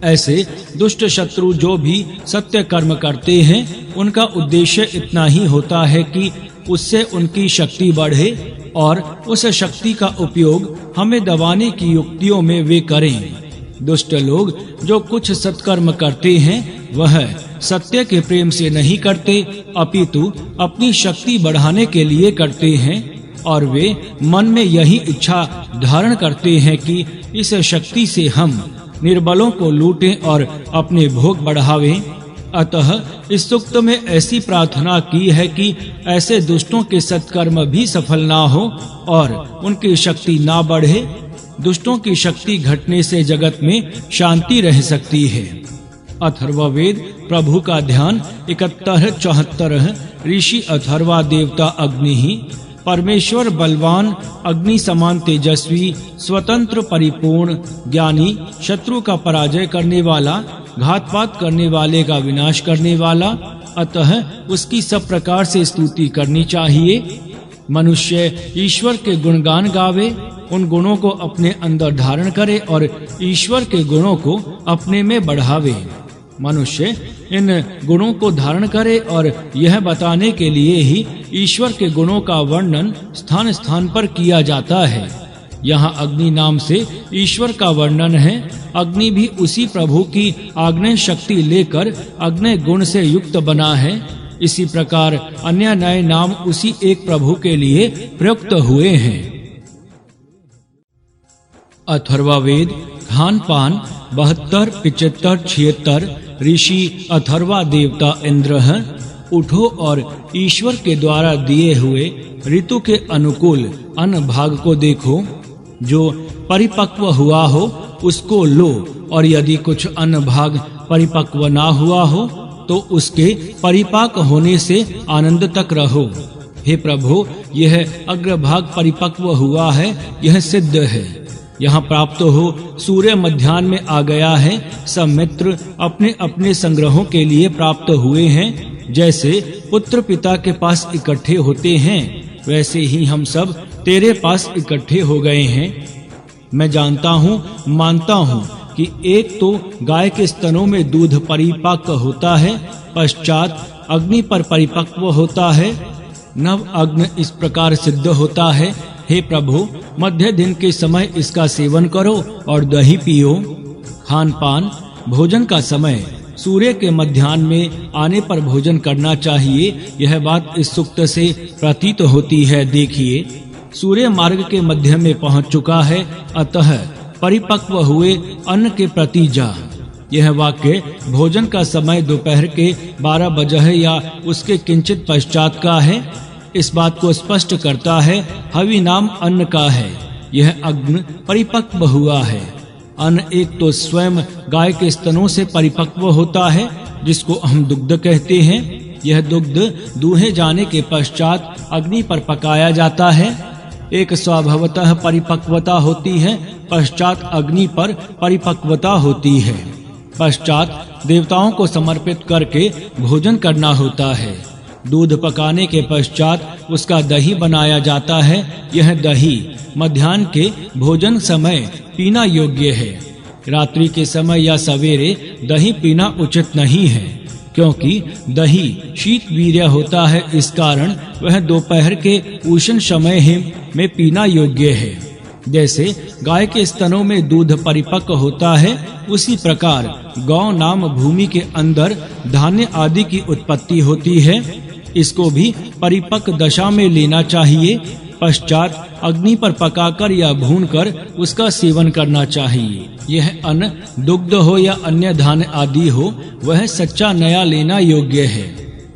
ऐसे दुष्ट शत्रु जो भी सत्य कर्म करते हैं, उनका उद्देश्य इतना ही होता है कि उससे उनकी शक्ति बढ़े और उस शक्ति का उपयोग हमें दबाने की युक्तियों में वे करें। दुष्ट लोग जो कुछ सत्कर्म करते हैं वह सत्य के प्रेम से नहीं करते, अपितु अपनी शक्ति बढ़ाने के लिए करते हैं और वे मन में यही इच्छा धारण करते हैं कि इस शक्ति से हम निर्बलों को लूटें और अपने भोग बढ़ावें। अतः इस सूक्त में ऐसी प्रार्थना की है कि ऐसे दुष्टों के सत्कर्म भी सफल ना हो और उनकी शक्ति ना बढ़े। दुष्टों की शक्ति घटने से जगत में शांति रह सकती है। अथर्ववेद प्रभु का ध्यान 71, 74। ऋषि अथर्वा देवता अग्नि ही। परमेश्वर बलवान, अग्नि समान तेजस्वी, स्वतंत्र, परिपूर्ण, ज्ञानी, शत्रु का पराजय करने वाला, घातपात करने वाले का विनाश करने वाला, अतः उसकी सब प्रकार से स्तुति करनी चाहिए। मनुष्य ईश्वर के गुणगान गावे, उन गुणों को अपने अंदर धारण करे और ईश्वर के गुणों को अपने में बढ़ावे। मनुष्य इन गुणों को धारण करे और यह बताने के लिए ही ईश्वर के गुणों का वर्णन स्थान स्थान पर किया जाता है। यहाँ अग्नि नाम से ईश्वर का वर्णन है। अग्नि भी उसी प्रभु की आग्नेय शक्ति लेकर अग्नि गुण से युक्त बना है। इसी प्रकार अन्य नए नाम उसी एक प्रभु के लिए प्रयुक्त हुए हैं। अथर्ववेद खान पान 72, 75, 76। ऋषि अथर्वा देवता इंद्र है। उठो और ईश्वर के द्वारा दिए हुए ऋतु के अनुकूल अन्न भाग को देखो। जो परिपक्व हुआ हो उसको लो और यदि कुछ अन्न भाग परिपक्व ना हुआ हो तो उसके परिपाक होने से आनंद तक रहो। हे प्रभु, यह अग्रभाग परिपक्व हुआ है, यह सिद्ध है। यहाँ प्राप्त हो सूर्य मध्याह्न में आ गया है। सब मित्र अपने अपने संग्रहों के लिए प्राप्त हुए हैं। जैसे पुत्र पिता के पास इकट्ठे होते हैं, वैसे ही हम सब तेरे पास इकट्ठे हो गए हैं। मैं जानता हूँ, मानता हूँ कि एक तो गाय के स्तनों में दूध परिपक्व होता है, पश्चात अग्नि पर परिपक्व होता है, नव अग्नि इस प्रकार सिद्ध होता है। हे प्रभु, मध्य दिन के समय इसका सेवन करो और दही पियो। खान पान भोजन का समय सूर्य के मध्याह्न में आने पर भोजन करना चाहिए। यह बात इस सूक्त से प्रतीत होती है। देखिए, सूर्य मार्ग के मध्य में पहुंच चुका है, अतः परिपक्व हुए अन्न के प्रति जा। यह वाक्य भोजन का समय दोपहर के 12 बजे है या उसके किंचित पश्चात का है। इस बात को स्पष्ट करता है। हवि नाम अन्न का है। यह अग्नि परिपक्व हुआ है। अन्न एक तो स्वयं गाय के स्तनों से परिपक्व होता है, जिसको हम दुग्ध कहते हैं। यह दुग्ध दूहे जाने के पश्चात अग्नि पर पकाया जाता है। एक स्वभावतः परिपक्वता होती है, पश्चात अग्नि पर परिपक्वता होती है। पश्चात देवताओं को समर्पित करके भोजन करना होता है। दूध पकाने के पश्चात उसका दही बनाया जाता है। यह दही मध्याह्न के भोजन समय पीना योग्य है। रात्रि के समय या सवेरे दही पीना उचित नहीं है, क्योंकि दही शीत वीर्य होता है। इस कारण वह दोपहर के उष्ण समय ही में पीना योग्य है। जैसे गाय के स्तनों में दूध परिपक्व होता है, उसी प्रकार गौ नाम भूमि के अंदर धान्य आदि की उत्पत्ति होती है। इसको भी परिपक्व दशा में लेना चाहिए। पश्चात अग्नि पर पकाकर या भूनकर उसका सेवन करना चाहिए। यह अन्न दुग्ध हो या अन्य धान्य आदि हो, वह सच्चा नया लेना योग्य है।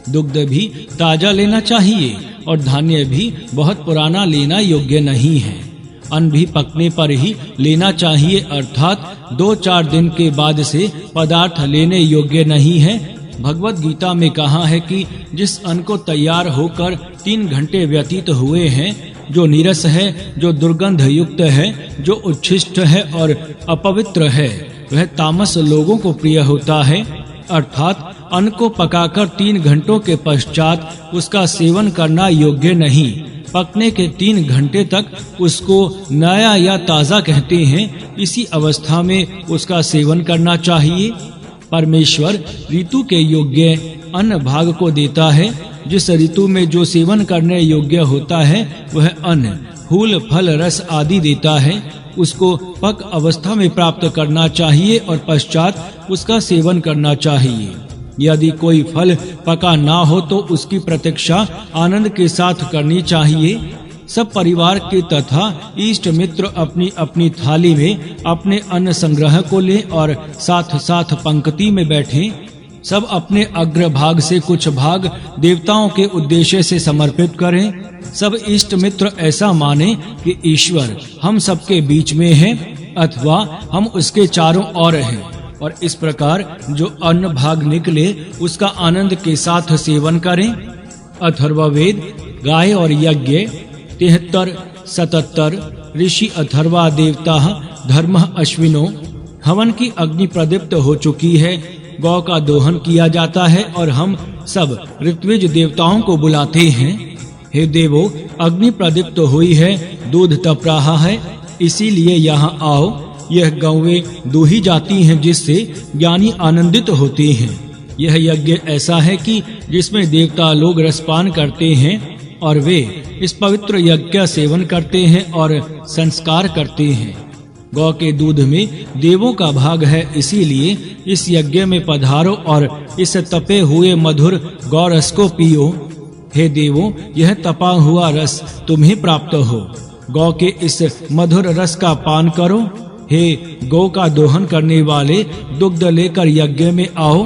दुग्ध भी ताजा लेना चाहिए और धान्य भी बहुत पुराना लेना योग्य नहीं है। अन्न भी पकने पर ही लेना चाहिए, अर्थात 2-4 दिन के बाद से पदार्थ लेने योग्य नहीं है। भगवत गीता में कहा है कि जिस अन्न को तैयार होकर 3 घंटे व्यतीत हुए हैं, जो नीरस है, जो दुर्गंध युक्त है, जो उच्छिष्ट है और अपवित्र है, वह तामस लोगों को प्रिय होता है। अर्थात अन्न को पकाकर 3 घंटों के पश्चात उसका सेवन करना योग्य नहीं। पकने के 3 घंटे तक उसको नया या ताजा कहते हैं। इसी अवस्था में उसका सेवन करना चाहिए। परमेश्वर ऋतु के योग्य अन्न भाग को देता है। जिस ऋतु में जो सेवन करने योग्य होता है, वह अन्न फूल फल रस आदि देता है। उसको पक अवस्था में प्राप्त करना चाहिए और पश्चात उसका सेवन करना चाहिए। यदि कोई फल पका ना हो तो उसकी प्रतीक्षा आनंद के साथ करनी चाहिए। सब परिवार के तथा इष्ट मित्र अपनी अपनी थाली में अपने अन्न संग्रह को ले और साथ साथ पंक्ति में बैठें। सब अपने अग्र भाग से कुछ भाग देवताओं के उद्देश्य से समर्पित करें। सब इष्ट मित्र ऐसा माने कि ईश्वर हम सबके बीच में है अथवा हम उसके चारों ओर हैं, और इस प्रकार जो अन्न भाग निकले उसका आनंद के साथ सेवन करें। अथर्ववेद गाय और यज्ञ 73-77 ऋषि अथर्वा देवता धर्म अश्विनो। हवन की अग्नि प्रदीप्त हो चुकी है। गौ का दोहन किया जाता है और हम सब ऋत्विज देवताओं को बुलाते हैं। हे देवो, अग्नि प्रदीप्त हुई है, दूध तप रहा है, इसीलिए यहाँ आओ। यह गौवें दूही जाती हैं, जिससे ज्ञानी आनंदित होते हैं। यह यज्ञ ऐसा है कि जिसमें देवता लोग रसपान करते हैं और वे इस पवित्र यज्ञ का सेवन करते हैं और संस्कार करते हैं। गौ के दूध में देवों का भाग है, इसीलिए इस यज्ञ में पधारो और इस तपे हुए मधुर गौ रस को पियो। हे देवों, यह तपा हुआ रस तुम्हें प्राप्त हो। गौ के इस मधुर रस का पान करो। हे गौ का दोहन करने वाले, दुग्ध लेकर यज्ञ में आओ।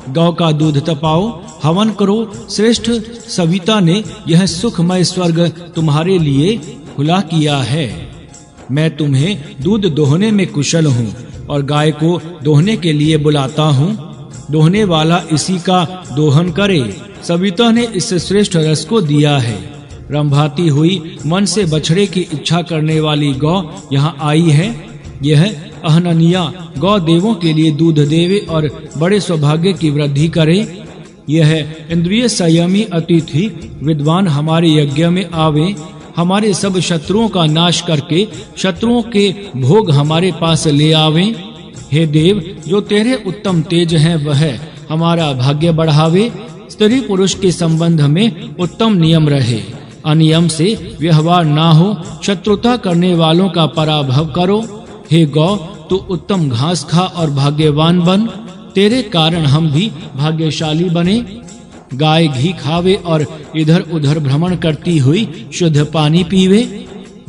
गौ का दूध तपाओ, हवन करो। श्रेष्ठ सविता ने यह सुखमय स्वर्ग तुम्हारे लिए खुला किया है। मैं तुम्हें दूध दोहने में कुशल हूँ और गाय को दोहने के लिए बुलाता हूँ। दोहने वाला इसी का दोहन करे। सविता ने इस श्रेष्ठ रस को दिया है। रंभाती हुई मन से बछड़े की इच्छा करने वाली गौ यहाँ आई है। यह अहननिया गौ देवों के लिए दूध देवे और बड़े सौभाग्य की वृद्धि करे। यह इंद्रिय संयमी अतिथि विद्वान हमारे यज्ञ में आवे। हमारे सब शत्रुओं का नाश करके शत्रुओं के भोग हमारे पास ले आवे। हे देव, जो तेरे उत्तम तेज हैं, वह हमारा भाग्य बढ़ावे। स्त्री पुरुष के संबंध में उत्तम नियम रहे। अनियम से व्यवहार ना हो। शत्रुता करने वालों का पराभव करो। हे गौ, तू उत्तम घास खा और भाग्यवान बन। तेरे कारण हम भी भाग्यशाली बने। गाय घी खावे और इधर उधर भ्रमण करती हुई शुद्ध पानी पीवे।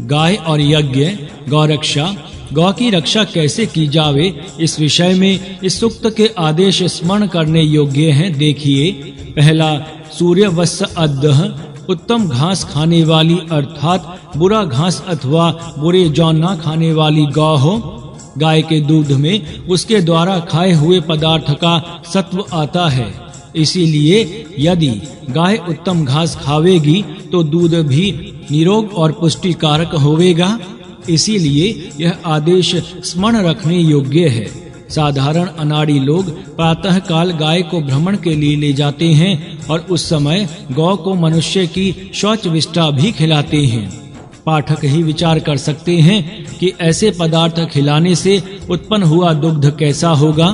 गाय और यज्ञ, गौरक्षा, गौ की रक्षा कैसे की जावे, इस विषय में इस सूक्त के आदेश स्मरण करने योग्य हैं। देखिए, पहला, सूर्य वत्स अद्दह, उत्तम घास खाने वाली अर्थात बुरा घास अथवा बुरे जौ न खाने वाली गौ हो। गाय के दूध में उसके द्वारा खाए हुए पदार्थ का सत्व आता है, इसीलिए यदि गाय उत्तम घास खावेगी तो दूध भी निरोग और पुष्टिकारक होवेगा। इसीलिए यह आदेश स्मरण रखने योग्य है। साधारण अनाड़ी लोग प्रातः काल गाय को भ्रमण के लिए ले जाते हैं और उस समय गौ को मनुष्य की शौच विष्ठा भी खिलाते हैं। पाठक ही विचार कर सकते हैं कि ऐसे पदार्थ खिलाने से उत्पन्न हुआ दुग्ध कैसा होगा।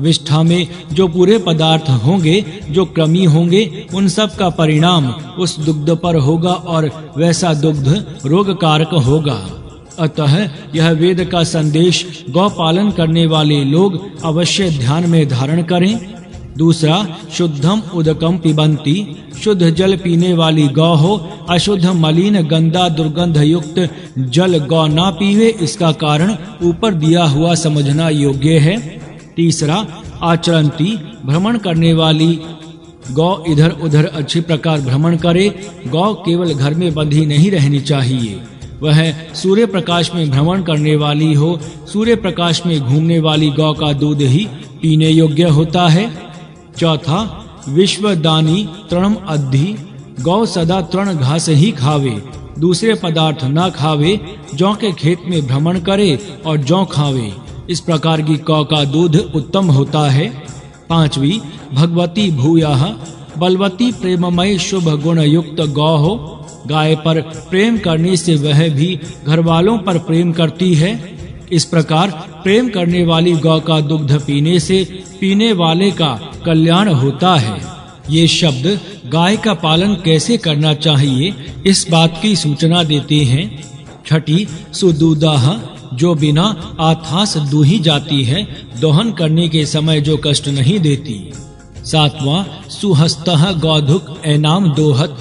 विष्ठा में जो पूरे पदार्थ होंगे, जो क्रमी होंगे, उन सब का परिणाम उस दुग्ध पर होगा और वैसा दुग्ध रोगकारक होगा। अतः यह वेद का संदेश गौ पालन करने वाले लोग अवश्य ध्यान में धारण करें। दूसरा, शुद्धम उदकम पिबंती, शुद्ध जल पीने वाली गौ हो, अशुद्ध मलिन गंदा दुर्गंध युक्त जल गौ ना पीवे, इसका कारण ऊपर दिया हुआ समझना योग्य है। तीसरा, आचरंती, भ्रमण करने वाली गौ इधर उधर अच्छी प्रकार भ्रमण करे। गौ केवल घर में बंधी नहीं रहनी चाहिए, वह सूर्य प्रकाश में भ्रमण करने वाली हो। सूर्य प्रकाश में घूमने वाली गौ का दूध ही पीने योग्य होता है। चौथा, विश्वदानी तृणम अद्धि, गौ सदा तृण घास ही खावे, दूसरे पदार्थ न खावे। जौ के खेत में भ्रमण करे और जौ खावे, इस प्रकार की गौ का दूध उत्तम होता है। पांचवी, भगवती भूयाः, बलवती प्रेममय शुभ गुण युक्त गौ हो। गाय पर प्रेम करने से वह भी घर वालों पर प्रेम करती है। इस प्रकार प्रेम करने वाली गौ का दुग्ध पीने से पीने वाले का कल्याण होता है। ये शब्द गाय का पालन कैसे करना चाहिए, इस बात की सूचना देते हैं। छठी, सुदूदाह, जो बिना आथास दूही जाती है, दोहन करने के समय जो कष्ट नहीं देती। सातवां, सुहस्तः गौधुक एनाम दोहत,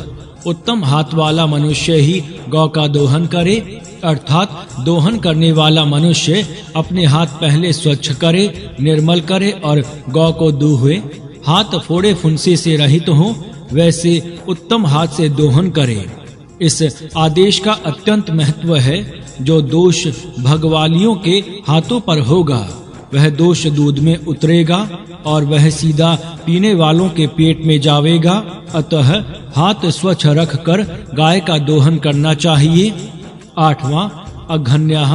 उत्तम हाथ वाला मनुष्य ही गौ का दोहन करे, अर्थात दोहन करने वाला मनुष्य अपने हाथ पहले स्वच्छ करे, निर्मल करे और गौ को दूहे। हाथ फोड़े फुंसी से रहित हो, वैसे उत्तम हाथ से दोहन करे। इस आदेश का अत्यंत महत्व है। जो दोष भगवालियों के हाथों पर होगा, वह दोष दूध में उतरेगा और वह सीधा पीने वालों के पेट में जावेगा। अतः हाथ स्वच्छ रखकर गाय का दोहन करना चाहिए। आठवां, अघन्यः,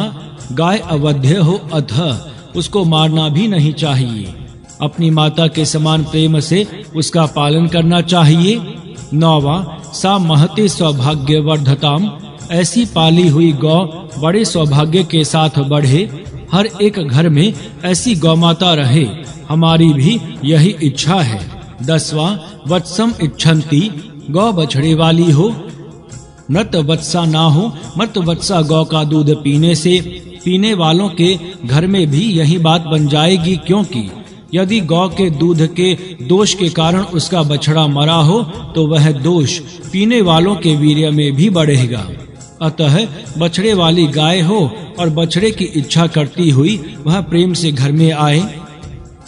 गाय अवध्य हो अतः उसको मारना भी नहीं चाहिए। अपनी माता के समान प्रेम से उसका पालन करना चाहिए। नौवां, सा महते सौभाग्यवर्धताम, ऐसी पाली हुई गौ बड़े सौभाग्य के साथ बढ़े। हर एक घर में ऐसी गौमाता रहे, हमारी भी यही इच्छा है। 10वां, वत्सम इच्छन्ति, गौ बछड़े वाली हो, मृत वत्सा ना हो। मृत वत्सा गौ का दूध पीने से पीने वालों के घर में भी यही बात बन जाएगी, क्योंकि यदि गौ के दूध के दोष के कारण उसका बछड़ा मरा हो तो वह दोष पीने वालों के वीर्य में भी बढ़ेगा। अतः बछड़े वाली गाय हो और बछड़े की इच्छा करती हुई वह प्रेम से घर में आए।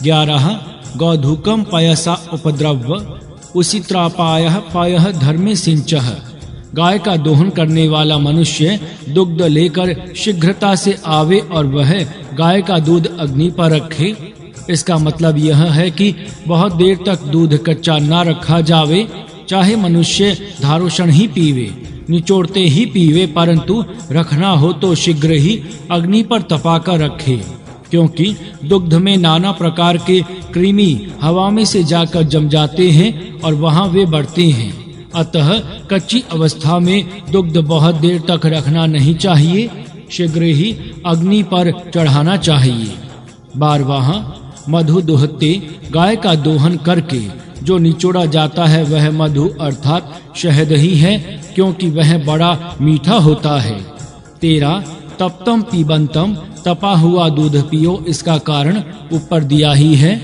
11, गौधूकम पयसा उपद्रव, उसित्रापायः पायः धर्मे सिंचः, गाय का दोहन करने वाला मनुष्य दुग्ध लेकर शीघ्रता से आवे और वह गाय का दूध अग्नि पर रखे। इसका मतलब यह है कि बहुत देर तक दूध कच्चा ना रखा जावे। चाहे मनुष्य धारोषण ही पीवे, निचोड़ते ही पीवे, परंतु रखना हो तो शीघ्र ही अग्नि पर तपाकर रखे, क्योंकि दुग्ध में नाना प्रकार के कृमि हवा में से जाकर जम जाते हैं और वहां वे बढ़ते हैं। अतः कच्ची अवस्था में दुग्ध बहुत देर तक रखना नहीं चाहिए, शीघ्र ही अग्नि पर चढ़ाना चाहिए। 12वां, मधु दुहते, गाय का दोहन करके जो निचोड़ा जाता है वह मधु अर्थात शहद ही है, क्योंकि वह बड़ा मीठा होता है। 13, तप्तम पीबंतम, तपा हुआ दूध पियो, इसका कारण ऊपर दिया ही है।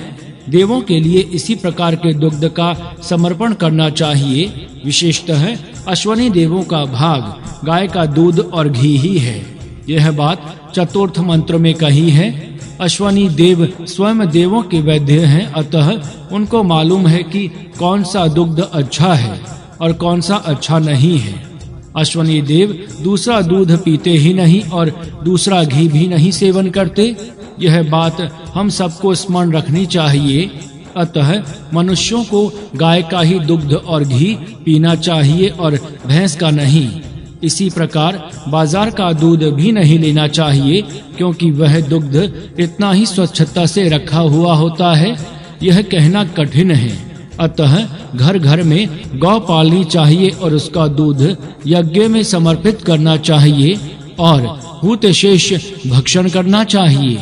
देवों के लिए इसी प्रकार के दुग्ध का समर्पण करना चाहिए। विशेषतः अश्वनी देवों का भाग गाय का दूध और घी ही है। यह बात चतुर्थ मंत्र में कही है। अश्वनी देव स्वयं देवों के वैद्य हैं, अतः उनको मालूम है कि कौन सा दुग्ध अच्छा है और कौन सा अच्छा नहीं है। अश्वनी देव दूसरा दूध पीते ही नहीं और दूसरा घी भी नहीं सेवन करते। यह बात हम सबको स्मरण रखनी चाहिए। अतः मनुष्यों को गाय का ही दुग्ध और घी पीना चाहिए और भैंस का नहीं। इसी प्रकार बाजार का दूध भी नहीं लेना चाहिए, क्योंकि वह दुग्ध इतना ही स्वच्छता से रखा हुआ होता है, यह कहना कठिन है। अतः घर घर में गौ पालनी चाहिए और उसका दूध यज्ञ में समर्पित करना चाहिए और हुत शेष भक्षण करना चाहिए।